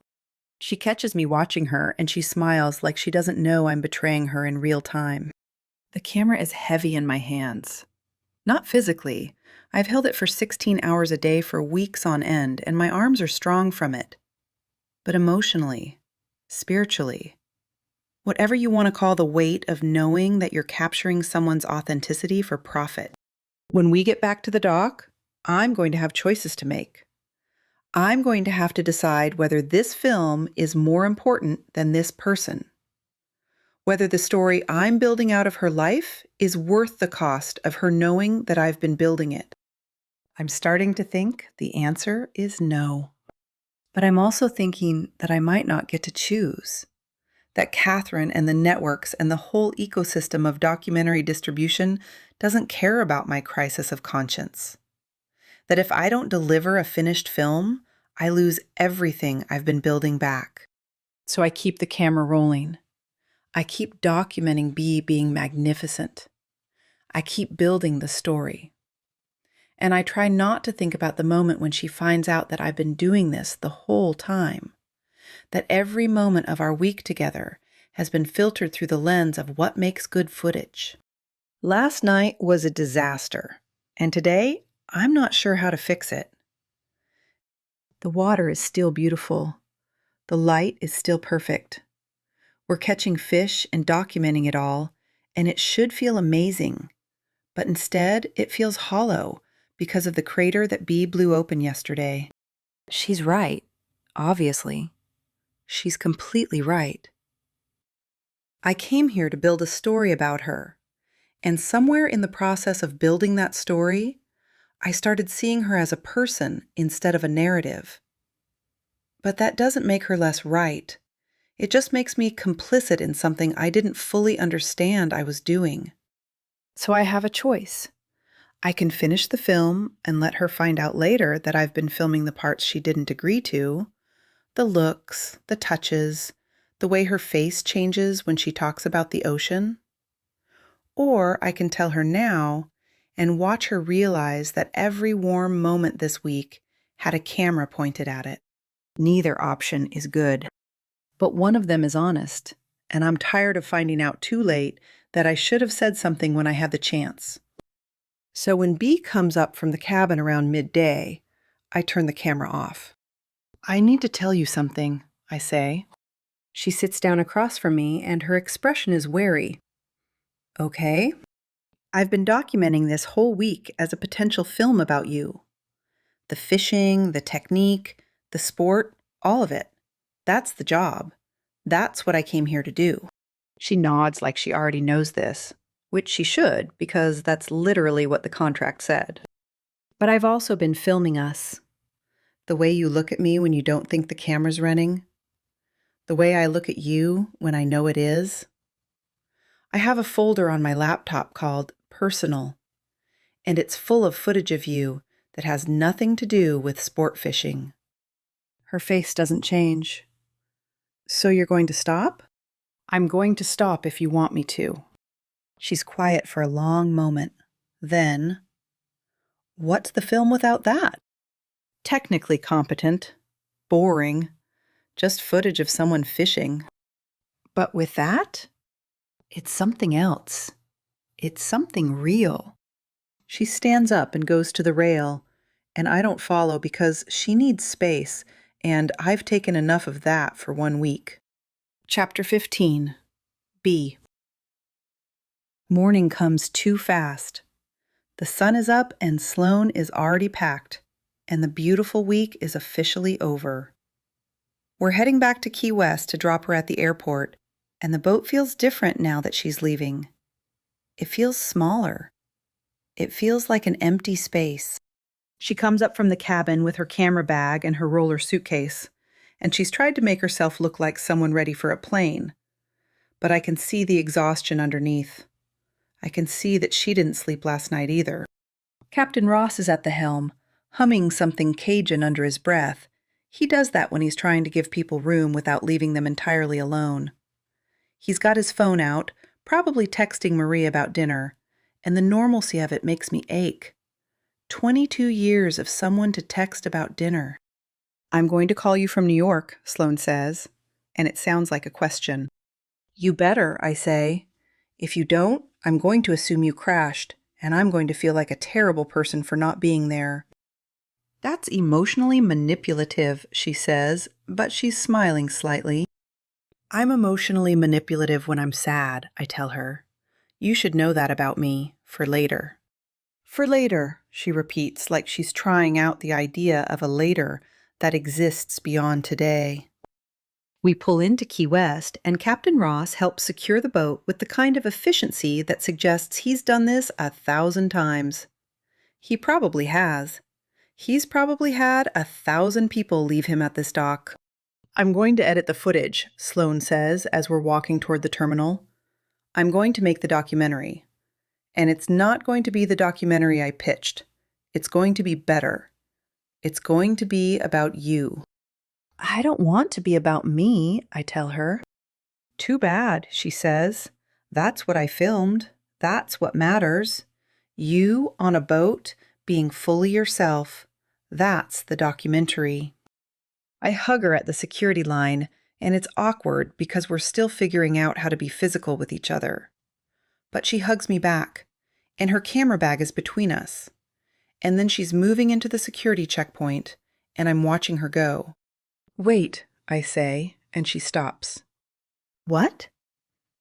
She catches me watching her and she smiles like she doesn't know I'm betraying her in real time. The camera is heavy in my hands. Not physically. I've held it for 16 hours a day for weeks on end, and my arms are strong from it. But emotionally, spiritually, whatever you want to call the weight of knowing that you're capturing someone's authenticity for profit. When we get back to the dock, I'm going to have choices to make. I'm going to have to decide whether this film is more important than this person. Whether the story I'm building out of her life is worth the cost of her knowing that I've been building it. I'm starting to think the answer is no. But I'm also thinking that I might not get to choose. That Catherine and the networks and the whole ecosystem of documentary distribution doesn't care about my crisis of conscience. That if I don't deliver a finished film, I lose everything I've been building back. So I keep the camera rolling. I keep documenting Bea being magnificent. I keep building the story. And I try not to think about the moment when she finds out that I've been doing this the whole time. That every moment of our week together has been filtered through the lens of what makes good footage. Last night was a disaster, and today I'm not sure how to fix it. The water is still beautiful. The light is still perfect. We're catching fish and documenting it all, and it should feel amazing. But instead, it feels hollow because of the crater that Bea blew open yesterday. She's right, obviously. She's completely right. I came here to build a story about her, and somewhere in the process of building that story, I started seeing her as a person instead of a narrative. But that doesn't make her less right. It just makes me complicit in something I didn't fully understand I was doing. So I have a choice. I can finish the film and let her find out later that I've been filming the parts she didn't agree to, the looks, the touches, the way her face changes when she talks about the ocean. Or I can tell her now and watch her realize that every warm moment this week had a camera pointed at it. Neither option is good. But one of them is honest, and I'm tired of finding out too late that I should have said something when I had the chance. So when Bea comes up from the cabin around midday, I turn the camera off. "I need to tell you something," I say. She sits down across from me, and her expression is wary. "Okay." "I've been documenting this whole week as a potential film about you. The fishing, the technique, the sport, all of it. That's the job. That's what I came here to do." She nods like she already knows this, which she should, because that's literally what the contract said. "But I've also been filming us. The way you look at me when you don't think the camera's running. The way I look at you when I know it is. I have a folder on my laptop called Personal, and it's full of footage of you that has nothing to do with sport fishing." Her face doesn't change. "So you're going to stop?" "I'm going to stop if you want me to." She's quiet for a long moment. Then, "What's the film without that?" "Technically competent. Boring. Just footage of someone fishing. But with that, it's something else. It's something real." She stands up and goes to the rail, and I don't follow because she needs space, and I've taken enough of that for 1 week. Chapter 15. Bea. Morning comes too fast. The sun is up and Sloane is already packed, and the beautiful week is officially over. We're heading back to Key West to drop her at the airport, and the boat feels different now that she's leaving. It feels smaller. It feels like an empty space. She comes up from the cabin with her camera bag and her roller suitcase, and she's tried to make herself look like someone ready for a plane. But I can see the exhaustion underneath. I can see that she didn't sleep last night either. Captain Ross is at the helm, humming something Cajun under his breath. He does that when he's trying to give people room without leaving them entirely alone. He's got his phone out, probably texting Marie about dinner, and the normalcy of it makes me ache. 22 years of someone to text about dinner. "I'm going to call you from New York," Sloane says, and it sounds like a question. "You better," I say. "If you don't, I'm going to assume you crashed, and I'm going to feel like a terrible person for not being there." "That's emotionally manipulative," she says, but she's smiling slightly. "I'm emotionally manipulative when I'm sad," I tell her. "You should know that about me, for later." "For later," she repeats like she's trying out the idea of a later that exists beyond today. We pull into Key West, and Captain Ross helps secure the boat with the kind of efficiency that suggests he's done this 1,000 times. He probably has. He's probably had 1,000 people leave him at this dock. "I'm going to edit the footage," Sloane says as we're walking toward the terminal. "I'm going to make the documentary. And it's not going to be the documentary I pitched. It's going to be better. It's going to be about you." "I don't want to be about me," I tell her. "Too bad," she says. "That's what I filmed. That's what matters. You on a boat, being fully yourself. That's the documentary." I hug her at the security line, and it's awkward because we're still figuring out how to be physical with each other. But she hugs me back, and her camera bag is between us. And then she's moving into the security checkpoint, and I'm watching her go. "Wait," I say, and she stops. "What?"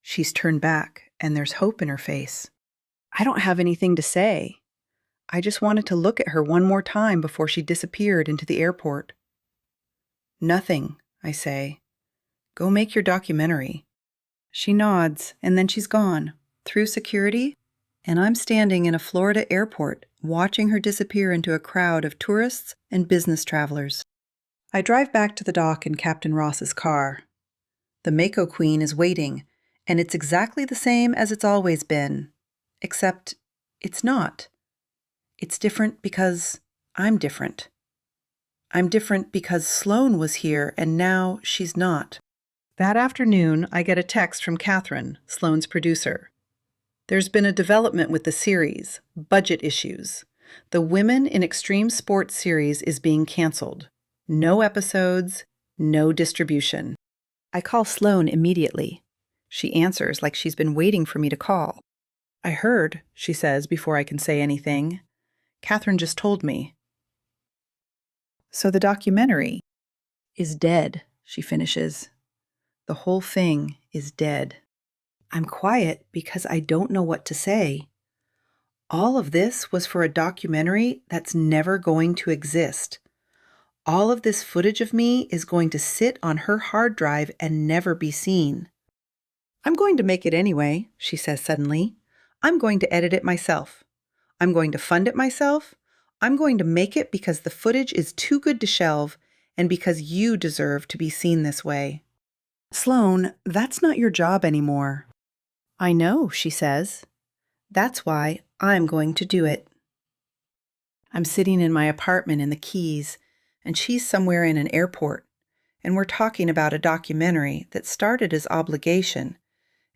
She's turned back, and there's hope in her face. I don't have anything to say. I just wanted to look at her one more time before she disappeared into the airport. "Nothing," I say. "Go make your documentary." She nods, and then she's gone. Through security, and I'm standing in a Florida airport watching her disappear into a crowd of tourists and business travelers. I drive back to the dock in Captain Ross's car. The Mako Queen is waiting, and it's exactly the same as it's always been, except it's not. It's different because I'm different. I'm different because Sloane was here and now she's not. That afternoon, I get a text from Catherine, Sloane's producer. There's been a development with the series, budget issues. The Women in Extreme Sports series is being canceled. No episodes, no distribution. I call Sloane immediately. She answers like she's been waiting for me to call. I heard, she says before I can say anything. Catherine just told me. So the documentary is dead, she finishes. The whole thing is dead. I'm quiet because I don't know what to say. All of this was for a documentary that's never going to exist. All of this footage of me is going to sit on her hard drive and never be seen. I'm going to make it anyway, she says suddenly. I'm going to edit it myself. I'm going to fund it myself. I'm going to make it because the footage is too good to shelve and because you deserve to be seen this way. Sloane, that's not your job anymore. I know, she says. That's why I'm going to do it. I'm sitting in my apartment in the Keys, and she's somewhere in an airport, and we're talking about a documentary that started as obligation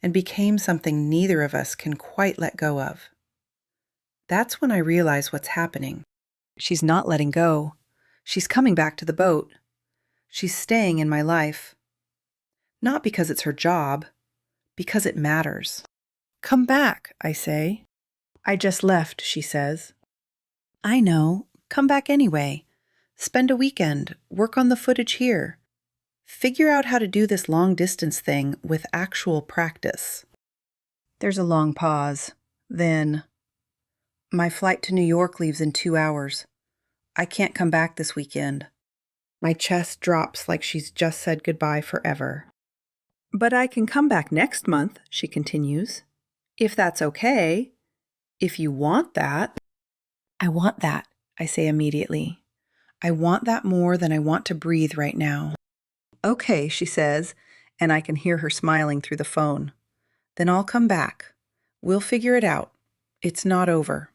and became something neither of us can quite let go of. That's when I realize what's happening. She's not letting go. She's coming back to the boat. She's staying in my life. Not because it's her job, because it matters. Come back, I say. I just left, she says. I know. Come back anyway. Spend a weekend. Work on the footage here. Figure out how to do this long-distance thing with actual practice. There's a long pause. Then, my flight to New York leaves in 2 hours. I can't come back this weekend. My chest drops like she's just said goodbye forever. But I can come back next month, she continues. If that's okay. If you want that. I want that, I say immediately. I want that more than I want to breathe right now. Okay, she says, and I can hear her smiling through the phone. Then I'll come back. We'll figure it out. It's not over.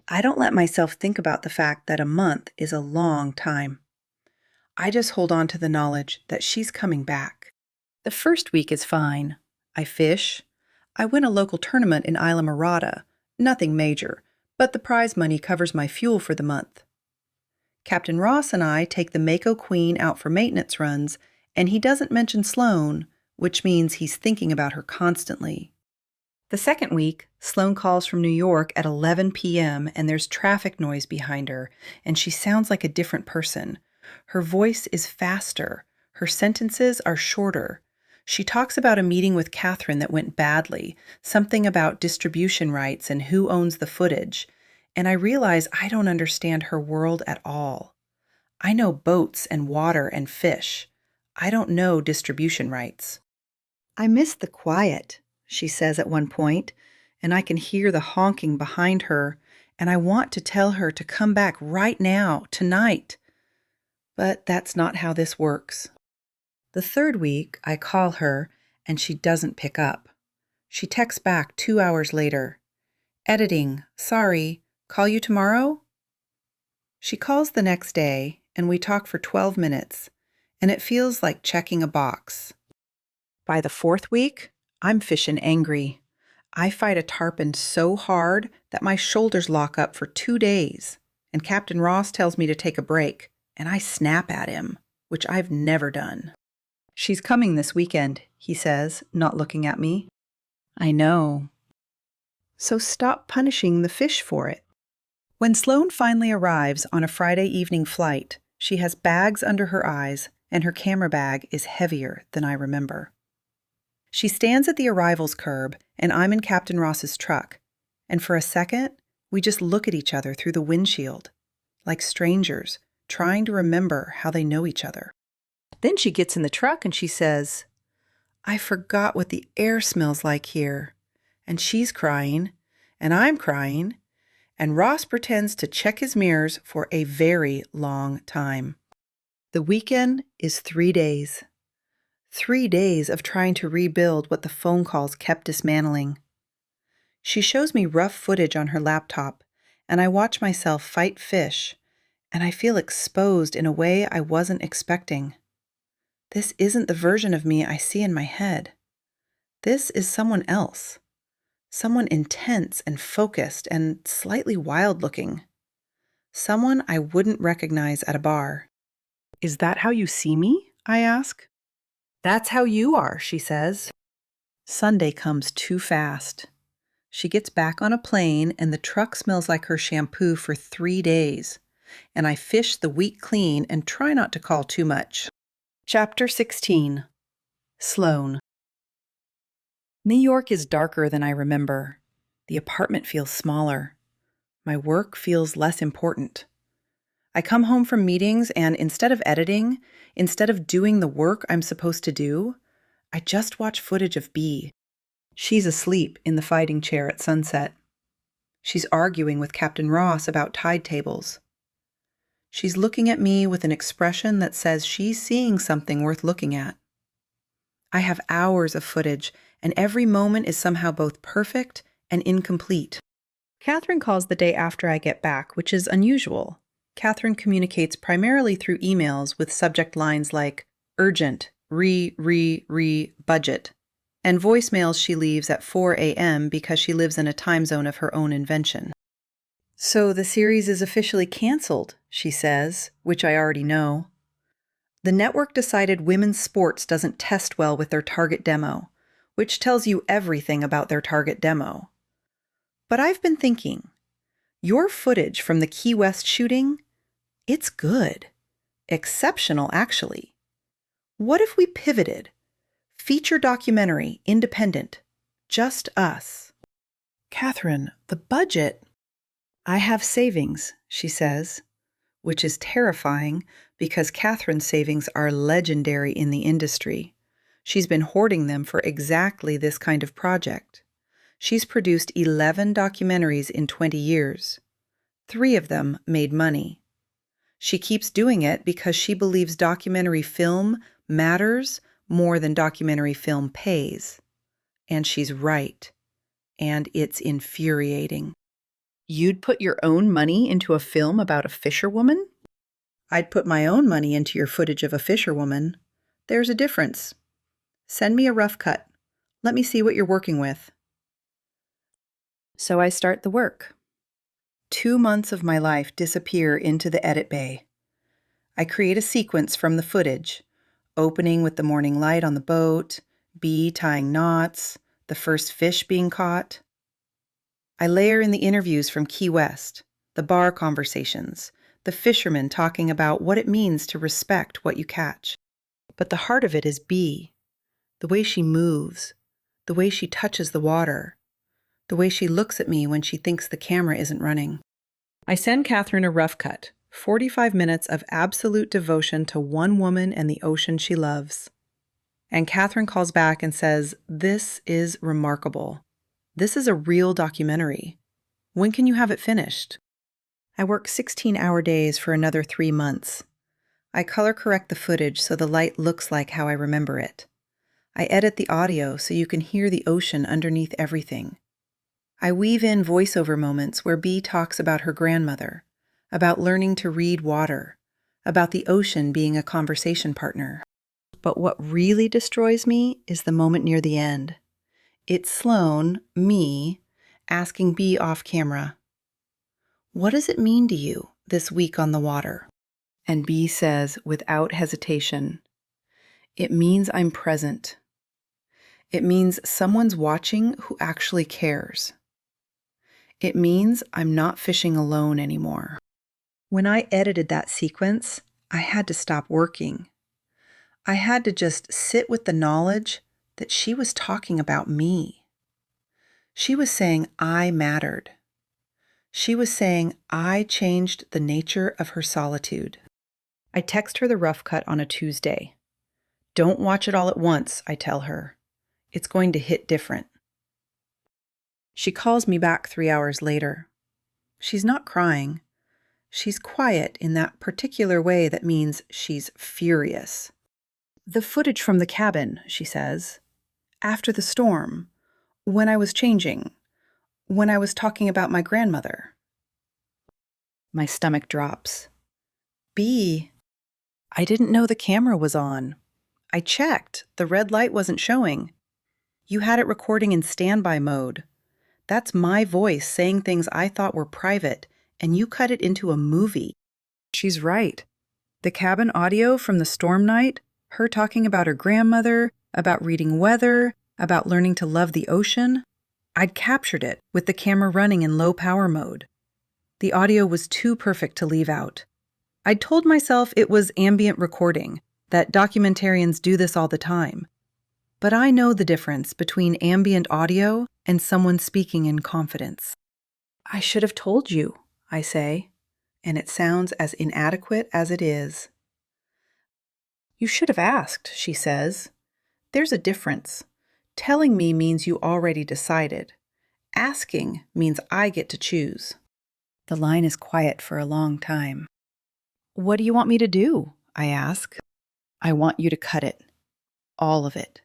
I don't let myself think about the fact that a month is a long time. I just hold on to the knowledge that she's coming back. The first week is fine. I fish. I win a local tournament in Isla Mirada. Nothing major, but the prize money covers my fuel for the month. Captain Ross and I take the Mako Queen out for maintenance runs, and he doesn't mention Sloane, which means he's thinking about her constantly. The second week, Sloane calls from New York at 11 p.m. and there's traffic noise behind her, and she sounds like a different person. Her voice is faster. Her sentences are shorter. She talks about a meeting with Catherine that went badly, something about distribution rights and who owns the footage, and I realize I don't understand her world at all. I know boats and water and fish. I don't know distribution rights. I miss the quiet, she says at one point, and I can hear the honking behind her, and I want to tell her to come back right now, tonight. But that's not how this works. The third week, I call her, and she doesn't pick up. She texts back 2 hours later. Editing, sorry, call you tomorrow? She calls the next day, and we talk for 12 minutes, and it feels like checking a box. By the fourth week, I'm fishing angry. I fight a tarpon so hard that my shoulders lock up for 2 days, and Captain Ross tells me to take a break, and I snap at him, which I've never done. She's coming this weekend, he says, not looking at me. I know. So stop punishing the fish for it. When Sloane finally arrives on a Friday evening flight, she has bags under her eyes, and her camera bag is heavier than I remember. She stands at the arrivals curb, and I'm in Captain Ross's truck, and for a second, we just look at each other through the windshield, like strangers, trying to remember how they know each other. Then she gets in the truck and she says, I forgot what the air smells like here. And she's crying, and I'm crying, and Ross pretends to check his mirrors for a very long time. The weekend is 3 days. 3 days of trying to rebuild what the phone calls kept dismantling. She shows me rough footage on her laptop, and I watch myself fight fish, and I feel exposed in a way I wasn't expecting. This isn't the version of me I see in my head. This is someone else. Someone intense and focused and slightly wild-looking. Someone I wouldn't recognize at a bar. "Is that how you see me?" I ask. "That's how you are," she says. Sunday comes too fast. She gets back on a plane and the truck smells like her shampoo for 3 days. And I fish the week clean and try not to call too much. Chapter 16. Sloane. New York is darker than I remember. The apartment feels smaller. My work feels less important. I come home from meetings and instead of editing, instead of doing the work I'm supposed to do, I just watch footage of Bea. She's asleep in the fighting chair at sunset. She's arguing with Captain Ross about tide tables. She's looking at me with an expression that says she's seeing something worth looking at. I have hours of footage, and every moment is somehow both perfect and incomplete. Catherine calls the day after I get back, which is unusual. Catherine communicates primarily through emails with subject lines like urgent, budget, and voicemails she leaves at 4 a.m. because she lives in a time zone of her own invention. "So the series is officially canceled," she says, which I already know. "The network decided women's sports doesn't test well with their target demo, which tells you everything about their target demo. But I've been thinking, your footage from the Key West shooting, it's good. Exceptional, actually. What if we pivoted? Feature documentary, independent. Just us." "Catherine, the budget—" "I have savings," she says, which is terrifying because Catherine's savings are legendary in the industry. She's been hoarding them for exactly this kind of project. She's produced 11 documentaries in 20 years. 3 of them made money. She keeps doing it because she believes documentary film matters more than documentary film pays. And she's right. And it's infuriating. "You'd put your own money into a film about a fisherwoman?" "I'd put my own money into your footage of a fisherwoman. There's a difference. Send me a rough cut. Let me see what you're working with." So I start the work. 2 months of my life disappear into the edit bay. I create a sequence from the footage, opening with the morning light on the boat, Bea tying knots, the first fish being caught. I layer in the interviews from Key West, the bar conversations, the fishermen talking about what it means to respect what you catch. But the heart of it is Bea, the way she moves, the way she touches the water, the way she looks at me when she thinks the camera isn't running. I send Catherine a rough cut, 45 minutes of absolute devotion to one woman and the ocean she loves. And Catherine calls back and says, "This is remarkable. This is a real documentary. When can you have it finished?" I work 16-hour days for another 3 months. I color correct the footage so the light looks like how I remember it. I edit the audio so you can hear the ocean underneath everything. I weave in voiceover moments where Bea talks about her grandmother, about learning to read water, about the ocean being a conversation partner. But what really destroys me is the moment near the end. It's Sloane, me, asking Bea off camera, "What does it mean to you, this week on the water?" And Bea says, without hesitation, "It means I'm present. It means someone's watching who actually cares. It means I'm not fishing alone anymore." When I edited that sequence, I had to stop working. I had to just sit with the knowledge that she was talking about me. She was saying I mattered. She was saying I changed the nature of her solitude. I text her the rough cut on a Tuesday. "Don't watch it all at once," I tell her. "It's going to hit different." She calls me back 3 hours later. She's not crying. She's quiet in that particular way that means she's furious. The footage from the cabin, she says. After the storm. When I was changing. When I was talking about my grandmother. My stomach drops. Bea, I didn't know the camera was on. I checked. The red light wasn't showing. You had it recording in standby mode. That's my voice saying things I thought were private, and you cut it into a movie. She's right. The cabin audio from the storm night, her talking about her grandmother, about reading weather, about learning to love the ocean, I'd captured it with the camera running in low power mode. The audio was too perfect to leave out. I'd told myself it was ambient recording, that documentarians do this all the time. But I know the difference between ambient audio and someone speaking in confidence. I should have told you, I say, and it sounds as inadequate as it is. You should have asked, she says. There's a difference. Telling me means you already decided. Asking means I get to choose. The line is quiet for a long time. What do you want me to do? I ask. I want you to cut it. All of it.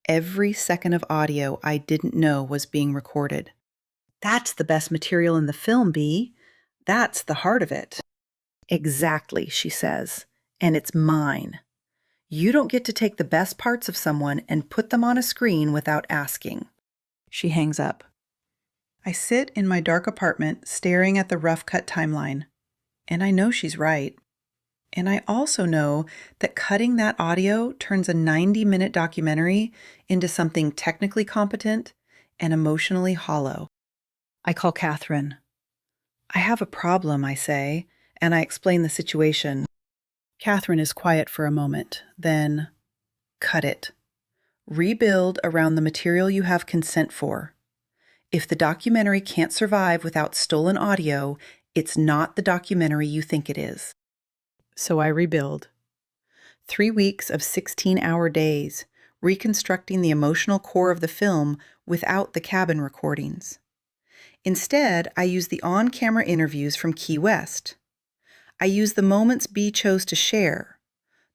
Every second of audio I didn't know was being recorded. That's the best material in the film, Bea. That's the heart of it. Exactly, she says. And it's mine. You don't get to take the best parts of someone and put them on a screen without asking. She hangs up. I sit in my dark apartment staring at the rough-cut timeline. And I know she's right. And I also know that cutting that audio turns a 90-minute documentary into something technically competent and emotionally hollow. I call Catherine. I have a problem, I say, and I explain the situation. Catherine is quiet for a moment, then, cut it. Rebuild around the material you have consent for. If the documentary can't survive without stolen audio, it's not the documentary you think it is. So I rebuild. 3 weeks of 16-hour days, reconstructing the emotional core of the film without the cabin recordings. Instead, I use the on-camera interviews from Key West. I use the moments Bea chose to share,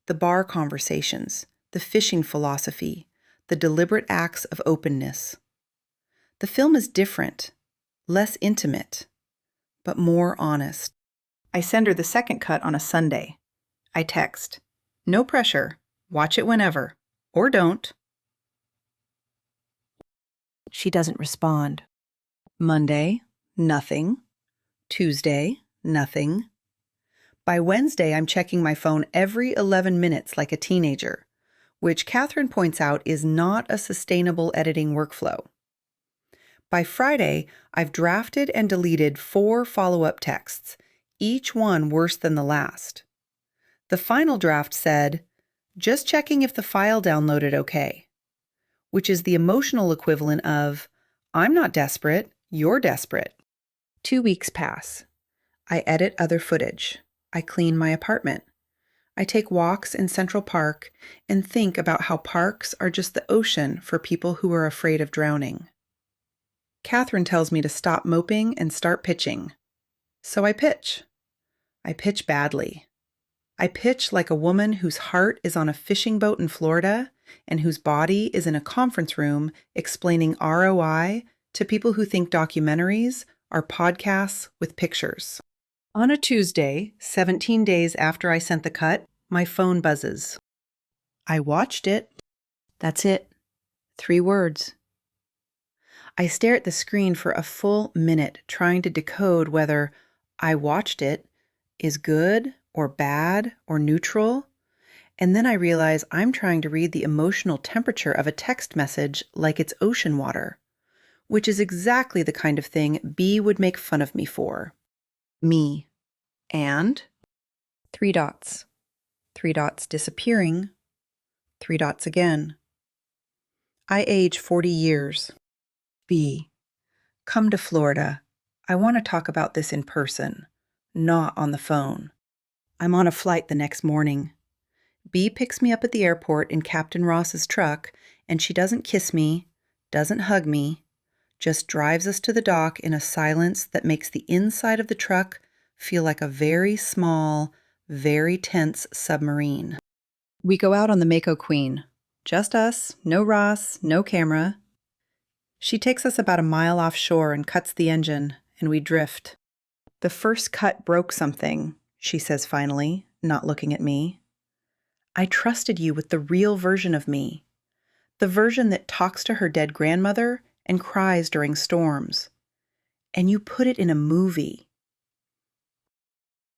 the bar conversations, the fishing philosophy, the deliberate acts of openness. The film is different, less intimate, but more honest. I send her the second cut on a Sunday. I text, no pressure, watch it whenever, or don't. She doesn't respond. Monday, nothing. Tuesday, nothing. By Wednesday, I'm checking my phone every 11 minutes like a teenager, which Catherine points out is not a sustainable editing workflow. By Friday, I've drafted and deleted 4 follow-up texts, each one worse than the last. The final draft said, just checking if the file downloaded okay, which is the emotional equivalent of, I'm not desperate, you're desperate. 2 weeks pass. I edit other footage. I clean my apartment. I take walks in Central Park and think about how parks are just the ocean for people who are afraid of drowning. Catherine tells me to stop moping and start pitching. So I pitch. I pitch badly. I pitch like a woman whose heart is on a fishing boat in Florida and whose body is in a conference room explaining ROI to people who think documentaries are podcasts with pictures. On a Tuesday, 17 days after I sent the cut, my phone buzzes. I watched it. That's it. 3 words. I stare at the screen for a full minute trying to decode whether I watched it is good or bad or neutral, and then I realize I'm trying to read the emotional temperature of a text message like it's ocean water, which is exactly the kind of thing Bea would make fun of me for. Me. And 3 dots. 3 dots disappearing. 3 dots again. I age 40 years. Bea, come to Florida. I want to talk about this in person, not on the phone. I'm on a flight the next morning. Bea picks me up at the airport in Captain Ross's truck, and she doesn't kiss me, doesn't hug me, just drives us to the dock in a silence that makes the inside of the truck feel like a very small, very tense submarine. We go out on the Mako Queen. Just us, no Ross, no camera. She takes us about a mile offshore and cuts the engine, and we drift. "The first cut broke something," she says finally, not looking at me. "I trusted you with the real version of me. The version that talks to her dead grandmother and cries during storms. And you put it in a movie."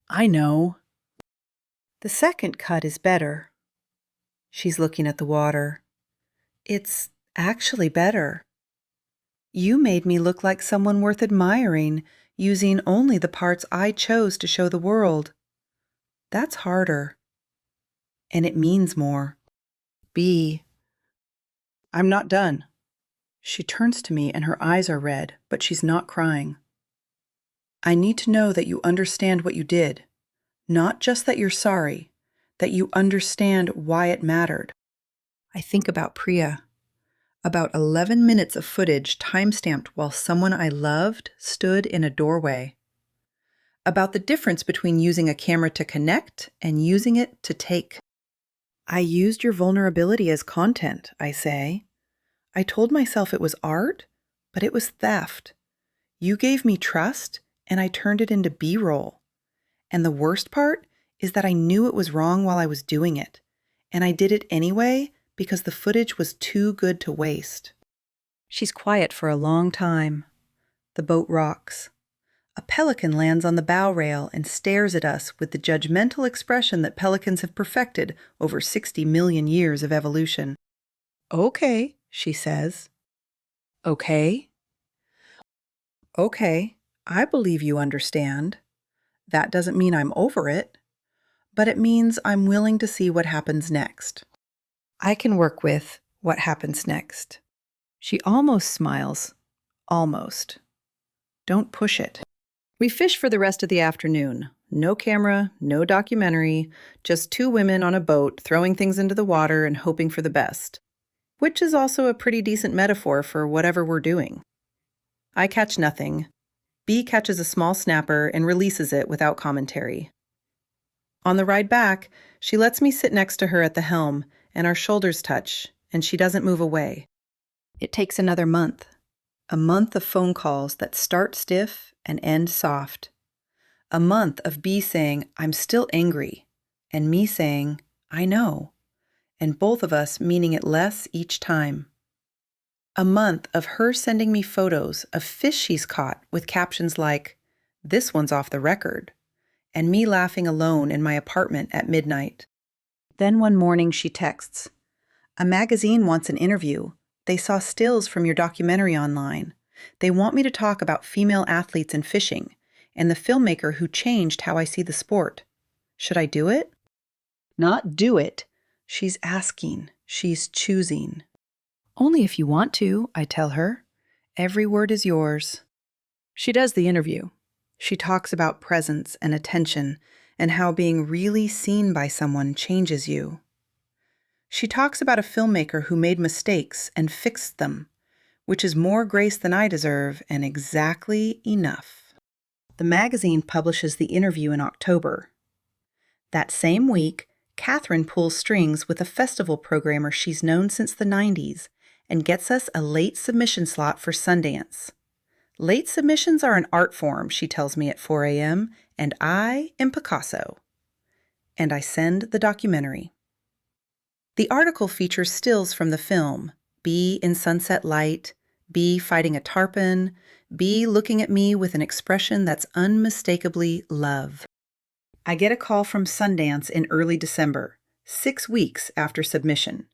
"I know." "The second cut is better." She's looking at the water. "It's actually better. You made me look like someone worth admiring, using only the parts I chose to show the world. That's harder. And it means more." "Bea." "I'm not done." She turns to me and her eyes are red, but she's not crying. "I need to know that you understand what you did. Not just that you're sorry, that you understand why it mattered." I think about Priya. About 11 minutes of footage timestamped while someone I loved stood in a doorway. About the difference between using a camera to connect and using it to take. "I used your vulnerability as content," I say. "I told myself it was art, but it was theft. You gave me trust, and I turned it into B-roll. And the worst part is that I knew it was wrong while I was doing it, and I did it anyway because the footage was too good to waste." She's quiet for a long time. The boat rocks. A pelican lands on the bow rail and stares at us with the judgmental expression that pelicans have perfected over 60 million years of evolution. "Okay," she says. "Okay?" "Okay, I believe you understand. That doesn't mean I'm over it, but it means I'm willing to see what happens next. I can work with what happens next." She almost smiles. Almost. "Don't push it." We fish for the rest of the afternoon. No camera, no documentary, just two women on a boat throwing things into the water and hoping for the best. Which is also a pretty decent metaphor for whatever we're doing. I catch nothing. Bea catches a small snapper and releases it without commentary. On the ride back, she lets me sit next to her at the helm, and our shoulders touch, and she doesn't move away. It takes another month. A month of phone calls that start stiff and end soft. A month of Bea saying, "I'm still angry," and me saying, "I know," and both of us meaning it less each time. A month of her sending me photos of fish she's caught with captions like, "This one's off the record," and me laughing alone in my apartment at midnight. Then one morning she texts, "A magazine wants an interview. They saw stills from your documentary online. They want me to talk about female athletes in fishing and the filmmaker who changed how I see the sport. Should I do it?" Not do it. She's asking. She's choosing. "Only if you want to," I tell her. "Every word is yours." She does the interview. She talks about presence and attention and how being really seen by someone changes you. She talks about a filmmaker who made mistakes and fixed them, which is more grace than I deserve and exactly enough. The magazine publishes the interview in October. That same week, Catherine pulls strings with a festival programmer she's known since the 90s and gets us a late submission slot for Sundance. Late submissions are an art form, she tells me at 4 a.m., and I am Picasso. And I send the documentary. The article features stills from the film, Bea in sunset light, Bea fighting a tarpon, Bea looking at me with an expression that's unmistakably love. I get a call from Sundance in early December, 6 weeks after submission.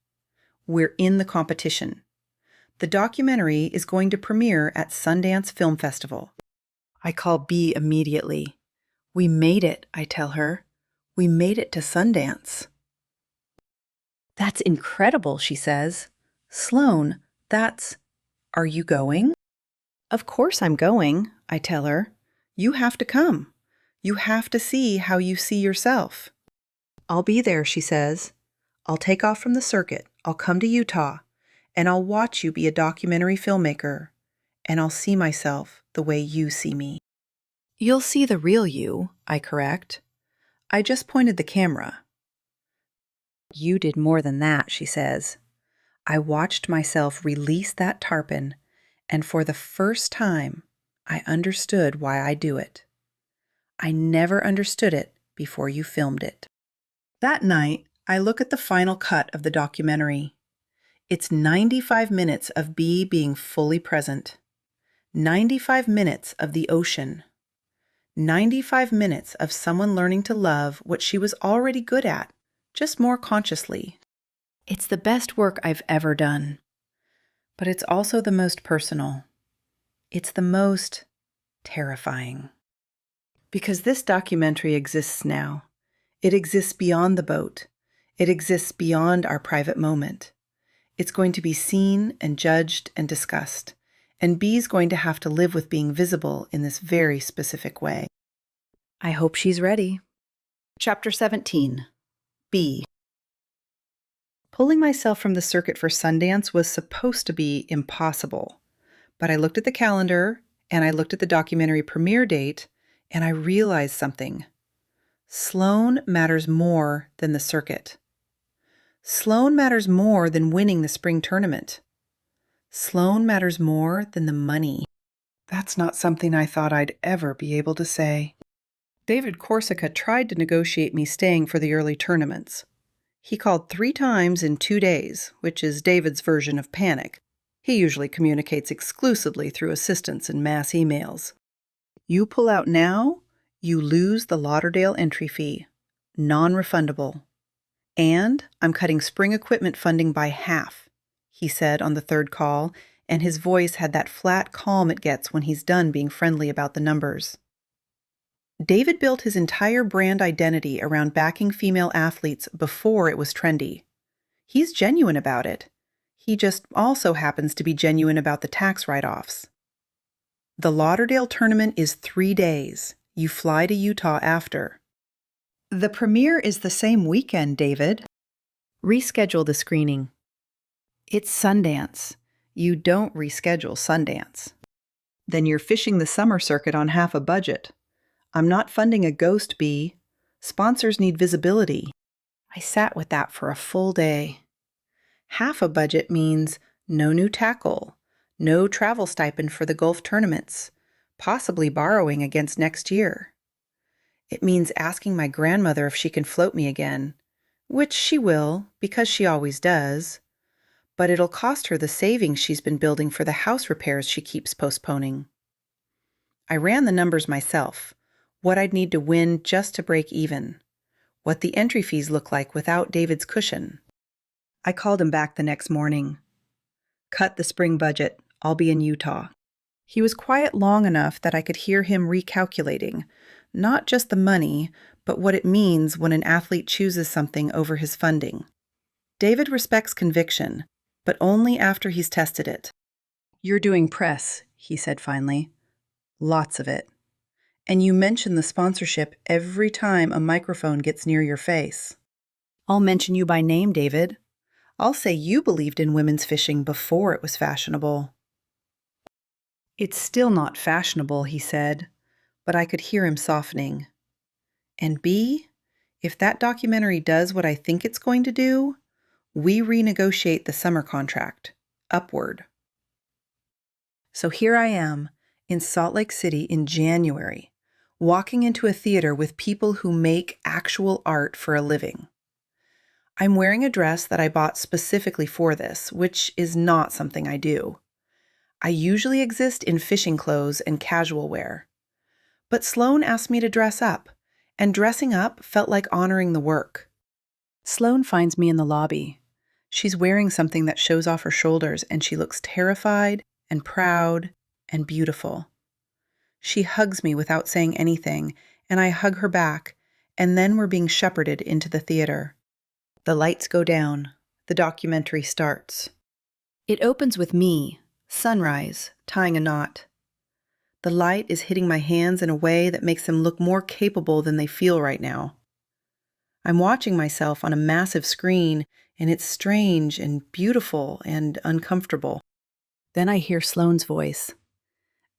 We're in the competition. The documentary is going to premiere at Sundance Film Festival. I call Bea immediately. "We made it," I tell her. "We made it to Sundance." "That's incredible," she says. "Sloane, are you going?" "Of course I'm going," I tell her. "You have to come. You have to see how you see yourself." "I'll be there," she says. "I'll take off from the circuit. I'll come to Utah, and I'll watch you be a documentary filmmaker. and I'll see myself the way you see me. You'll see the real you, I correct. I just pointed the camera. You did more than that, she says. I watched myself release that tarpon, and for the first time, I understood why I do it. I never understood it before you filmed it. That night, I look at the final cut of the documentary. It's 95 minutes of Bea being fully present. 95 minutes of the ocean. 95 minutes of someone learning to love what she was already good at, just more consciously. It's the best work I've ever done. But it's also the most personal. It's the most terrifying. Because this documentary exists now. It exists beyond the boat. It exists beyond our private moment. It's going to be seen and judged and discussed. And Bea's going to have to live with being visible in this very specific way. I hope she's ready. Chapter 17. Bea. Pulling myself from the circuit for Sundance was supposed to be impossible. But I looked at the calendar, and I looked at the documentary premiere date, and I realized something. Sloane matters more than the circuit. Sloane matters more than winning the spring tournament. Sloane matters more than the money. That's not something I thought I'd ever be able to say. David Corsica tried to negotiate me staying for the early tournaments. He called 3 times in 2 days, which is David's version of panic. He usually communicates exclusively through assistants and mass emails. You pull out now, you lose the Lauderdale entry fee. Non-refundable. And I'm cutting spring equipment funding by half, he said on the 3rd call, and his voice had that flat calm it gets when he's done being friendly about the numbers. David built his entire brand identity around backing female athletes before it was trendy. He's genuine about it. He just also happens to be genuine about the tax write-offs. The Lauderdale tournament is 3 days. You fly to Utah after. The premiere is the same weekend, David. Reschedule the screening. It's Sundance. You don't reschedule Sundance. Then you're fishing the summer circuit on half a budget. I'm not funding a ghost, Bea. Sponsors need visibility. I sat with that for a full day. Half a budget means no new tackle, no travel stipend for the Gulf tournaments, possibly borrowing against next year. It means asking my grandmother if she can float me again, which she will, because she always does. But it'll cost her the savings she's been building for the house repairs she keeps postponing. I ran the numbers myself, what I'd need to win just to break even, what the entry fees look like without David's cushion. I called him back the next morning. Cut the spring budget. I'll be in Utah. He was quiet long enough that I could hear him recalculating, not just the money, but what it means when an athlete chooses something over his funding. David respects conviction, but only after he's tested it. You're doing press, he said finally. Lots of it. And you mention the sponsorship every time a microphone gets near your face. I'll mention you by name, David. I'll say you believed in women's fishing before it was fashionable. It's still not fashionable, he said, but I could hear him softening. And Bea, if that documentary does what I think it's going to do, we renegotiate the summer contract, upward. So here I am, in Salt Lake City in January, walking into a theater with people who make actual art for a living. I'm wearing a dress that I bought specifically for this, which is not something I do. I usually exist in fishing clothes and casual wear. But Sloane asked me to dress up, and dressing up felt like honoring the work. Sloane finds me in the lobby. She's wearing something that shows off her shoulders, and she looks terrified and proud and beautiful. She hugs me without saying anything, and I hug her back, and then we're being shepherded into the theater. The lights go down. The documentary starts. It opens with me, sunrise, tying a knot. The light is hitting my hands in a way that makes them look more capable than they feel right now. I'm watching myself on a massive screen, and it's strange and beautiful and uncomfortable. Then I hear Sloane's voice.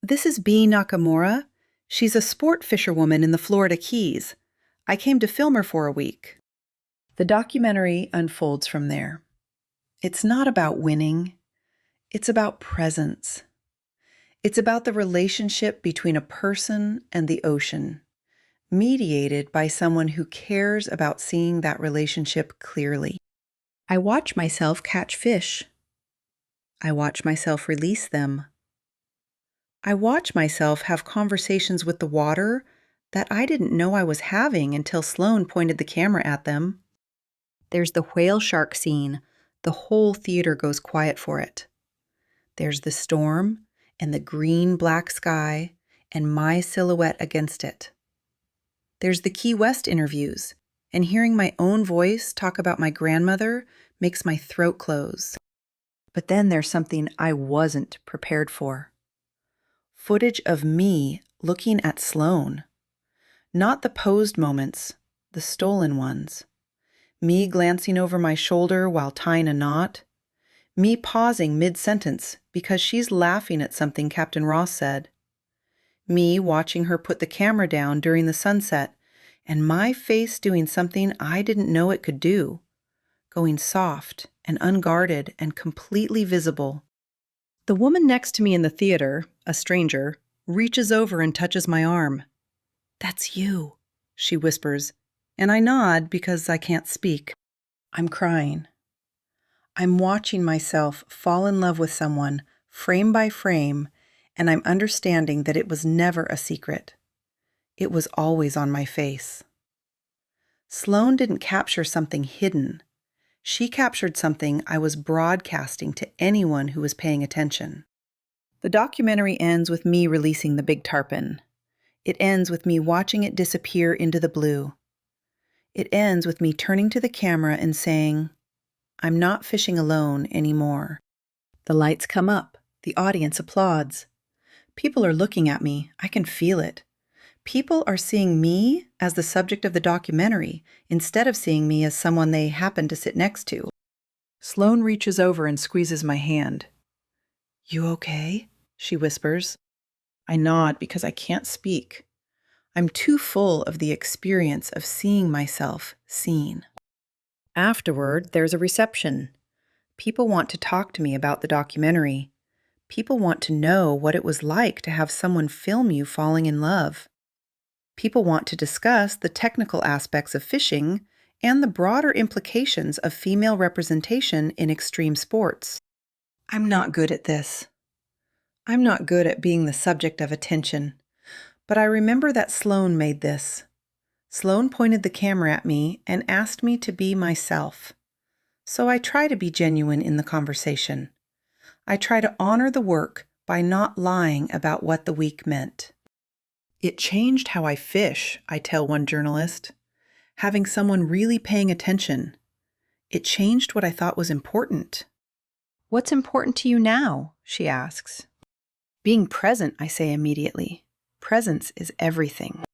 This is Bea Nakamura. She's a sport fisherwoman in the Florida Keys. I came to film her for a week. The documentary unfolds from there. It's not about winning. It's about presence. It's about the relationship between a person and the ocean, mediated by someone who cares about seeing that relationship clearly. I watch myself catch fish. I watch myself release them. I watch myself have conversations with the water that I didn't know I was having until Sloane pointed the camera at them. There's the whale shark scene. The whole theater goes quiet for it. There's the storm and the green-black sky and my silhouette against it. There's the Key West interviews, and hearing my own voice talk about my grandmother makes my throat close. But then there's something I wasn't prepared for. Footage of me looking at Sloane. Not the posed moments, the stolen ones. Me glancing over my shoulder while tying a knot. Me pausing mid-sentence because she's laughing at something Captain Ross said. Me watching her put the camera down during the sunset, and my face doing something I didn't know it could do. Going soft and unguarded and completely visible. The woman next to me in the theater, a stranger, reaches over and touches my arm. "That's you," she whispers, and I nod because I can't speak. I'm crying. I'm watching myself fall in love with someone, frame by frame, and I'm understanding that it was never a secret. It was always on my face. Sloane didn't capture something hidden. She captured something I was broadcasting to anyone who was paying attention. The documentary ends with me releasing the big tarpon. It ends with me watching it disappear into the blue. It ends with me turning to the camera and saying, "I'm not fishing alone anymore." The lights come up. The audience applauds. People are looking at me. I can feel it. People are seeing me as the subject of the documentary instead of seeing me as someone they happen to sit next to. Sloane reaches over and squeezes my hand. "You okay?" she whispers. I nod because I can't speak. I'm too full of the experience of seeing myself seen. Afterward, there's a reception. People want to talk to me about the documentary. People want to know what it was like to have someone film you falling in love. People want to discuss the technical aspects of fishing and the broader implications of female representation in extreme sports. I'm not good at this. I'm not good at being the subject of attention. But I remember that Sloane made this. Sloane pointed the camera at me and asked me to be myself. So I try to be genuine in the conversation. I try to honor the work by not lying about what the week meant. "It changed how I fish," I tell one journalist. "Having someone really paying attention. It changed what I thought was important." "What's important to you now?" she asks. "Being present," I say immediately. Presence is everything.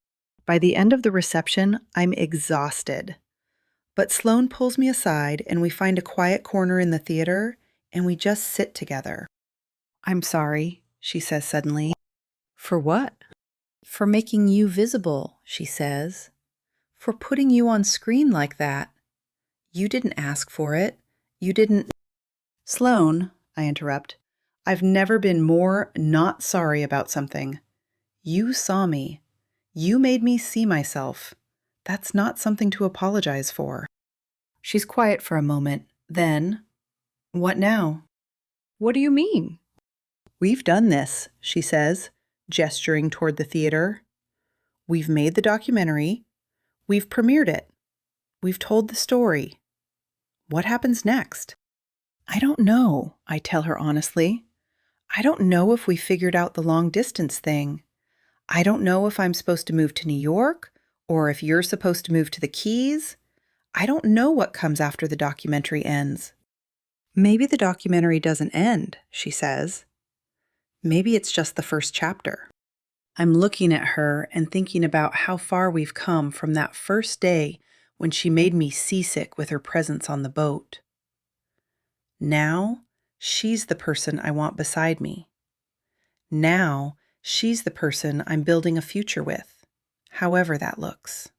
By the end of the reception, I'm exhausted. But Sloane pulls me aside and we find a quiet corner in the theater and we just sit together. "I'm sorry," she says suddenly. "For what?" "For making you visible," she says. "For putting you on screen like that. You didn't ask for it. You didn't—" "Sloane," I interrupt, "I've never been more not sorry about something. You saw me. You made me see myself. That's not something to apologize for." She's quiet for a moment. Then, "What now?" "What do you mean?" "We've done this," she says, gesturing toward the theater. "We've made the documentary. We've premiered it. We've told the story. What happens next?" "I don't know," I tell her honestly. "I don't know if we figured out the long-distance thing. I don't know if I'm supposed to move to New York or if you're supposed to move to the Keys. I don't know what comes after the documentary ends." "Maybe the documentary doesn't end," she says. "Maybe it's just the first chapter." I'm looking at her and thinking about how far we've come from that first day when she made me seasick with her presence on the boat. Now, she's the person I want beside me. Now, She's the person I'm building a future with, however that looks.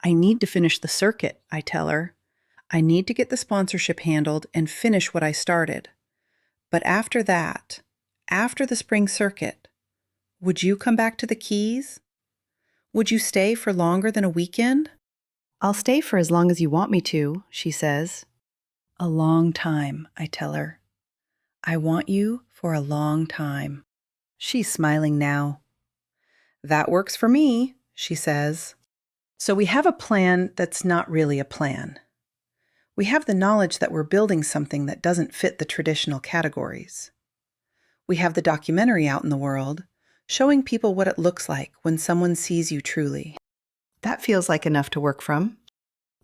I need to finish the circuit, I tell her. I need to get the sponsorship handled and finish what I started. But after that, after the spring circuit, would you come back to the Keys? Would you stay for longer than a weekend? I'll stay for as long as you want me to, she says. A long time, I tell her. I want you for a long time. She's smiling now. That works for me, she says. So we have a plan that's not really a plan. We have the knowledge that we're building something that doesn't fit the traditional categories. We have the documentary out in the world, showing people what it looks like when someone sees you truly. That feels like enough to work from.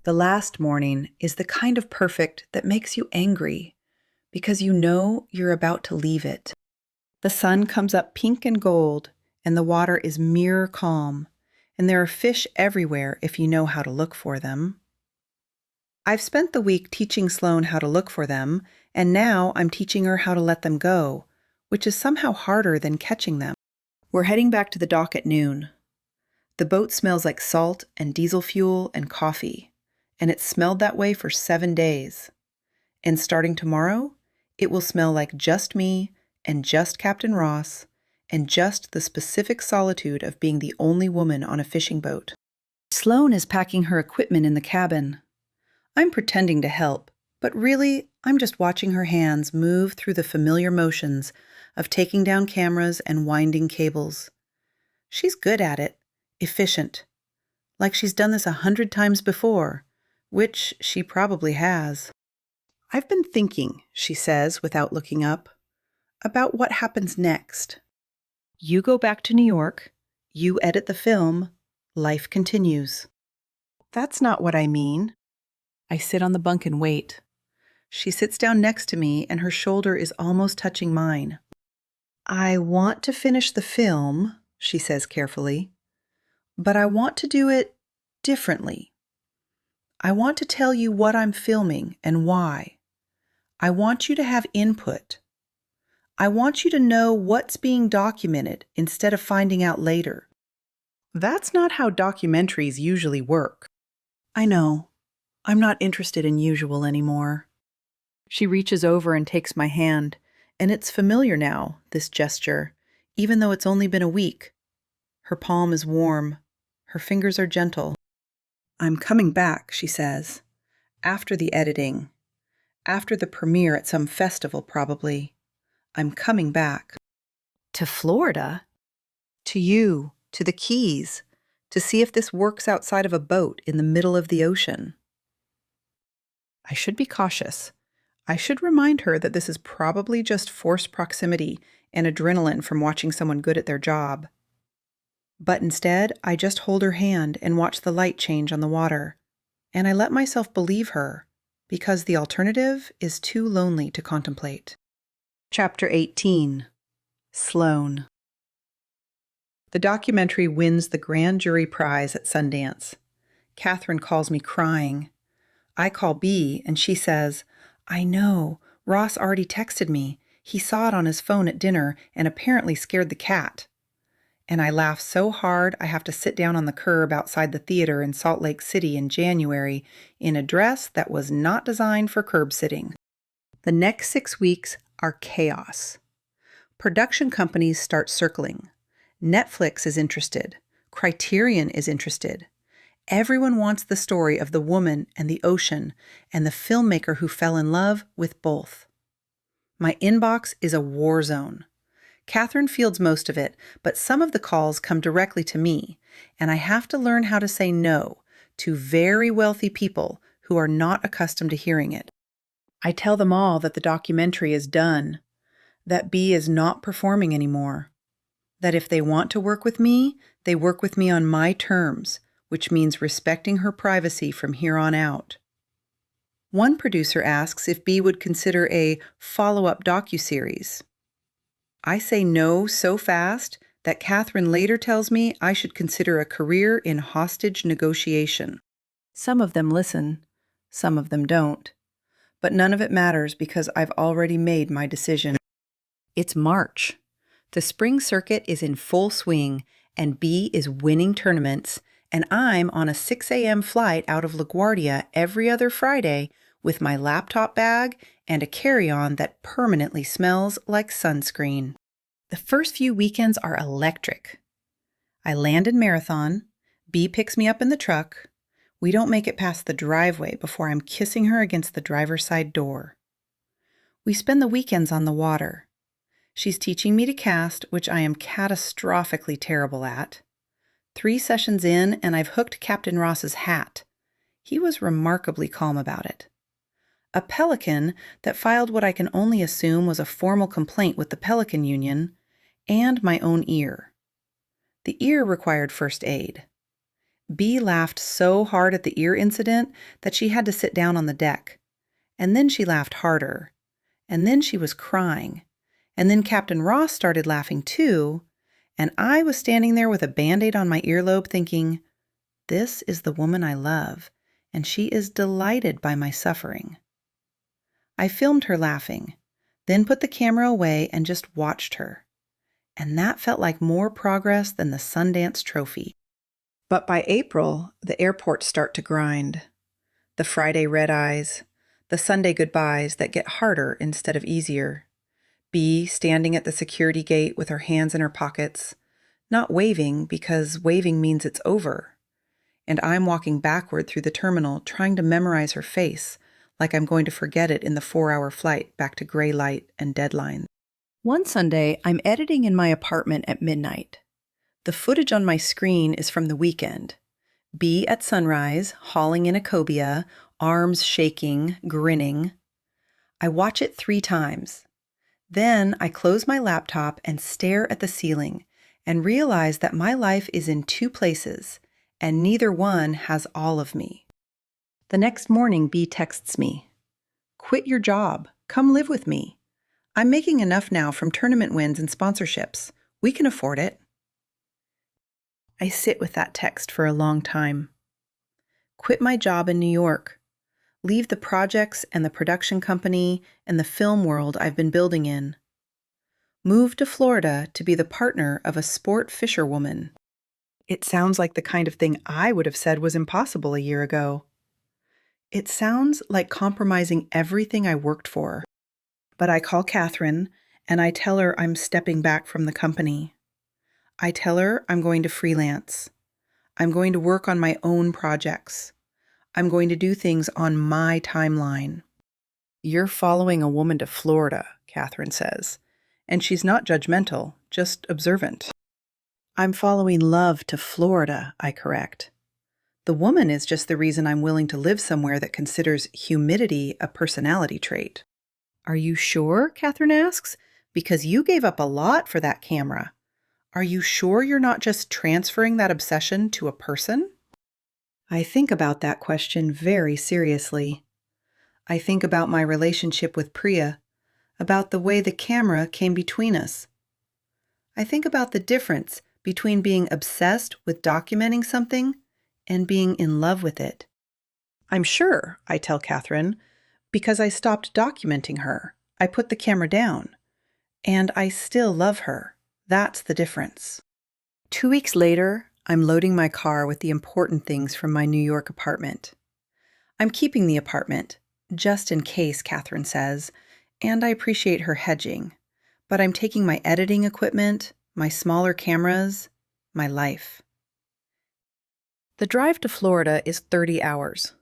The last morning is the kind of perfect that makes you angry because you know you're about to leave it. The sun comes up pink and gold, and the water is mirror calm, and there are fish everywhere if you know how to look for them. I've spent the week teaching Sloane how to look for them, and now I'm teaching her how to let them go, which is somehow harder than catching them. We're heading back to the dock at noon. The boat smells like salt and diesel fuel and coffee, and it's smelled that way for 7 days. And starting tomorrow, it will smell like just me and just Captain Ross and just the specific solitude of being the only woman on a fishing boat. Sloane is packing her equipment in the cabin. I'm pretending to help, but really, I'm just watching her hands move through the familiar motions of taking down cameras and winding cables. She's good at it, efficient, like she's done this 100 times before, which she probably has. I've been thinking, she says without looking up, about what happens next. You go back to New York, you edit the film, life continues. That's not what I mean. I sit on the bunk and wait. She sits down next to me and her shoulder is almost touching mine. I want to finish the film, she says carefully, but I want to do it differently. I want to tell you what I'm filming and why. I want you to have input. I want you to know what's being documented instead of finding out later. That's not how documentaries usually work. I know. I'm not interested in usual anymore. She reaches over and takes my hand, and it's familiar now, this gesture, even though it's only been a week. Her palm is warm. Her fingers are gentle. I'm coming back, she says, after the editing, after the premiere at some festival probably. I'm coming back. To Florida? To you, to the Keys, to see if this works outside of a boat in the middle of the ocean. I should be cautious. I should remind her that this is probably just forced proximity and adrenaline from watching someone good at their job. But instead, I just hold her hand and watch the light change on the water. And I let myself believe her, because the alternative is too lonely to contemplate. Chapter 18. Sloane. The documentary wins the Grand Jury Prize at Sundance. Catherine calls me crying. I call Bea, and she says, I know, Ross already texted me. He saw it on his phone at dinner and apparently scared the cat. And I laugh so hard I have to sit down on the curb outside the theater in Salt Lake City in January in a dress that was not designed for curb sitting. The next 6 weeks are chaos. Production companies start circling. Netflix is interested. Criterion is interested. Everyone wants the story of the woman and the ocean and the filmmaker who fell in love with both. My inbox is a war zone. Catherine fields most of it, but some of the calls come directly to me, and I have to learn how to say no to very wealthy people who are not accustomed to hearing it. I tell them all that the documentary is done, that Bea is not performing anymore, that if they want to work with me, they work with me on my terms, which means respecting her privacy from here on out. One producer asks if Bea would consider a follow-up docuseries. I say no so fast that Catherine later tells me I should consider a career in hostage negotiation. Some of them listen, some of them don't. But none of it matters because I've already made my decision. It's March. The spring circuit is in full swing, and Bea is winning tournaments, and I'm on a 6 a.m. flight out of LaGuardia every other Friday with my laptop bag and a carry-on that permanently smells like sunscreen. The first few weekends are electric. I land in Marathon. Bea picks me up in the truck. We don't make it past the driveway before I'm kissing her against the driver's side door. We spend the weekends on the water. She's teaching me to cast, which I am catastrophically terrible at. 3 sessions in, and I've hooked Captain Ross's hat. He was remarkably calm about it. A pelican that filed what I can only assume was a formal complaint with the Pelican Union, and my own ear. The ear required first aid. Bea laughed so hard at the ear incident that she had to sit down on the deck. And then she laughed harder. And then she was crying. And then Captain Ross started laughing too, and I was standing there with a Band-Aid on my earlobe thinking, this is the woman I love, and she is delighted by my suffering. I filmed her laughing, then put the camera away and just watched her. And that felt like more progress than the Sundance Trophy. But by April, the airports start to grind. The Friday red-eyes, the Sunday goodbyes that get harder instead of easier. Bea standing at the security gate with her hands in her pockets, not waving because waving means it's over. And I'm walking backward through the terminal trying to memorize her face like I'm going to forget it in the 4-hour flight back to gray light and deadlines. One Sunday, I'm editing in my apartment at midnight. The footage on my screen is from the weekend. Bea at sunrise, hauling in a cobia, arms shaking, grinning. I watch it 3 times. Then I close my laptop and stare at the ceiling and realize that my life is in 2 places, and neither one has all of me. The next morning, Bea texts me, "Quit your job. Come live with me. I'm making enough now from tournament wins and sponsorships. We can afford it." I sit with that text for a long time. Quit my job in New York. Leave the projects and the production company and the film world I've been building in. Move to Florida to be the partner of a sport fisherwoman. It sounds like the kind of thing I would have said was impossible a year ago. It sounds like compromising everything I worked for. But I call Catherine and I tell her I'm stepping back from the company. I tell her I'm going to freelance. I'm going to work on my own projects. I'm going to do things on my timeline. You're following a woman to Florida, Catherine says, and she's not judgmental, just observant. I'm following love to Florida, I correct. The woman is just the reason I'm willing to live somewhere that considers humidity a personality trait. Are you sure? Catherine asks. Because you gave up a lot for that camera. Are you sure you're not just transferring that obsession to a person? I think about that question very seriously. I think about my relationship with Priya, about the way the camera came between us. I think about the difference between being obsessed with documenting something and being in love with it. I'm sure, I tell Catherine, because I stopped documenting her. I put the camera down. And I still love her. That's the difference. 2 weeks later, I'm loading my car with the important things from my New York apartment. I'm keeping the apartment, just in case, Catherine says, and I appreciate her hedging. But I'm taking my editing equipment, my smaller cameras, my life. The drive to Florida is 30 hours.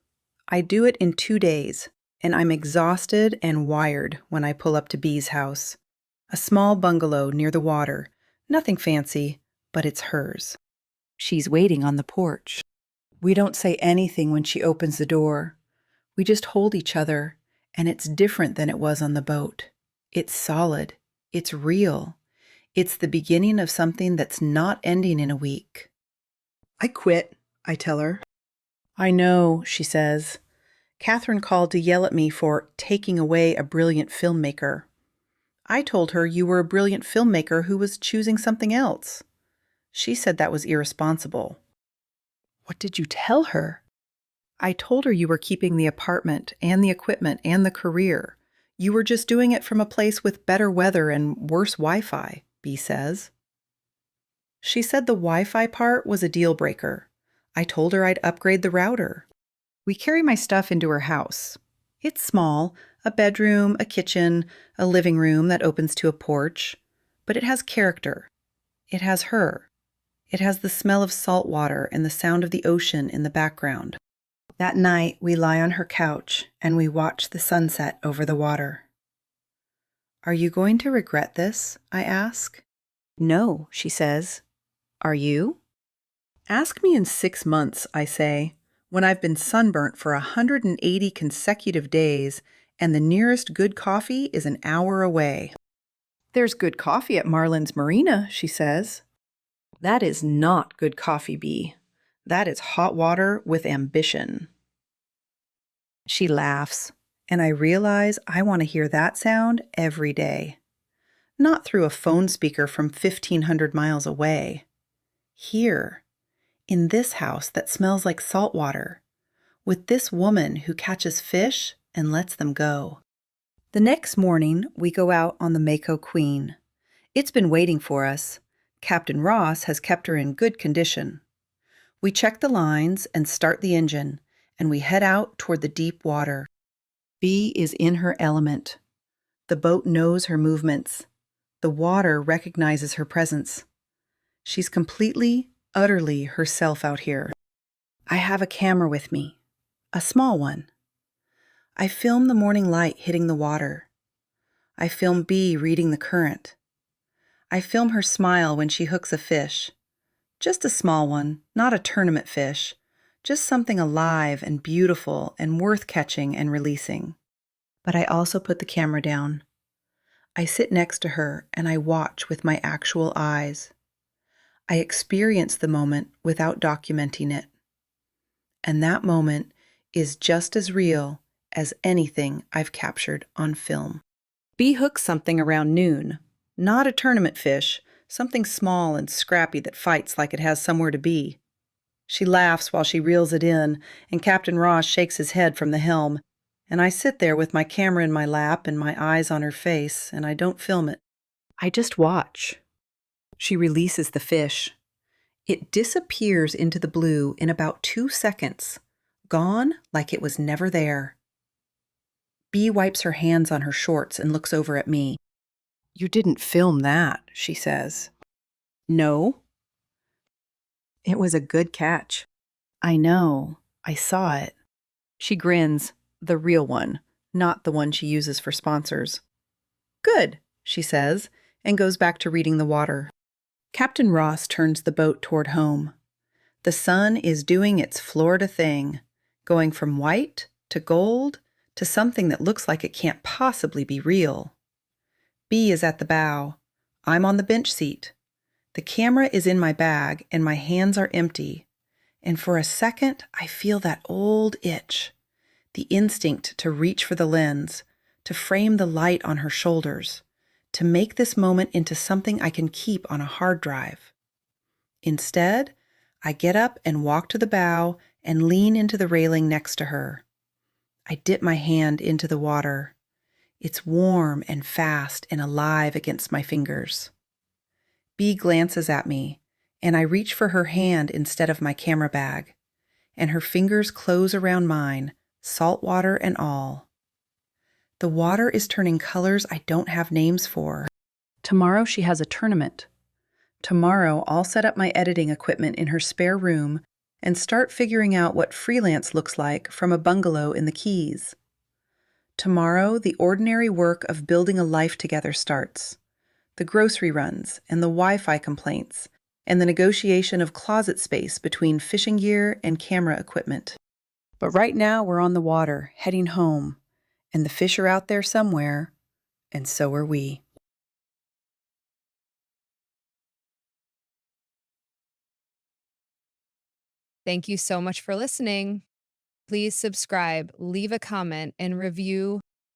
I do it in 2 days, and I'm exhausted and wired when I pull up to Bea's house. A small bungalow near the water. Nothing fancy, but it's hers. She's waiting on the porch. We don't say anything when she opens the door. We just hold each other, and it's different than it was on the boat. It's solid. It's real. It's the beginning of something that's not ending in a week. I quit, I tell her. I know, she says. Catherine called to yell at me for taking away a brilliant filmmaker. I told her you were a brilliant filmmaker who was choosing something else. She said that was irresponsible. What did you tell her? I told her you were keeping the apartment and the equipment and the career. You were just doing it from a place with better weather and worse Wi-Fi Bea says. She said the Wi-Fi part was a deal breaker. I told her I'd upgrade the router. We carry my stuff into her house. It's small, a bedroom, a kitchen, a living room that opens to a porch, but it has character. It has her. It has the smell of salt water and the sound of the ocean in the background. That night, we lie on her couch and we watch the sunset over the water. Are you going to regret this? I ask. No, she says. Are you? Ask me in 6 months, I say, when I've been sunburnt for 180 consecutive days and the nearest good coffee is an hour away. There's good coffee at Marlin's Marina, she says. That is not good coffee, Bea. That is hot water with ambition. She laughs, and I realize I want to hear that sound every day. Not through a phone speaker from 1,500 miles away. Here, in this house that smells like salt water, with this woman who catches fish and lets them go. The next morning, we go out on the Mako Queen. It's been waiting for us. Captain Ross has kept her in good condition. We check the lines and start the engine, and we head out toward the deep water. Bea is in her element. The boat knows her movements. The water recognizes her presence. She's completely, utterly herself out here. I have a camera with me, a small one. I film the morning light hitting the water. I film Bea reading the current. I film her smile when she hooks a fish. Just a small one, not a tournament fish, just something alive and beautiful and worth catching and releasing. But I also put the camera down. I sit next to her and I watch with my actual eyes. I experience the moment without documenting it. And that moment is just as real as anything I've captured on film. Bea hooks something around noon. Not a tournament fish, something small and scrappy that fights like it has somewhere to be. She laughs while she reels it in, and Captain Ross shakes his head from the helm, and I sit there with my camera in my lap and my eyes on her face, and I don't film it. I just watch. She releases the fish. It disappears into the blue in about 2 seconds, gone like it was never there. Bea wipes her hands on her shorts and looks over at me. You didn't film that, she says. No. It was a good catch. I know. I saw it. She grins, the real one, not the one she uses for sponsors. Good, she says, and goes back to reading the water. Captain Ross turns the boat toward home. The sun is doing its Florida thing, going from white to gold to something that looks like it can't possibly be real. Bea is at the bow. I'm on the bench seat. The camera is in my bag and my hands are empty. And for a second, I feel that old itch, the instinct to reach for the lens, to frame the light on her shoulders, to make this moment into something I can keep on a hard drive. Instead, I get up and walk to the bow and lean into the railing next to her. I dip my hand into the water. It's warm and fast and alive against my fingers. Bea glances at me, and I reach for her hand instead of my camera bag, and her fingers close around mine, salt water and all. The water is turning colors I don't have names for. Tomorrow she has a tournament. Tomorrow I'll set up my editing equipment in her spare room and start figuring out what freelance looks like from a bungalow in the Keys. Tomorrow, the ordinary work of building a life together starts. The grocery runs and the Wi-Fi complaints and the negotiation of closet space between fishing gear and camera equipment. But right now we're on the water, heading home, and the fish are out there somewhere, and so are we. Thank you so much for listening. Please subscribe, leave a comment, and review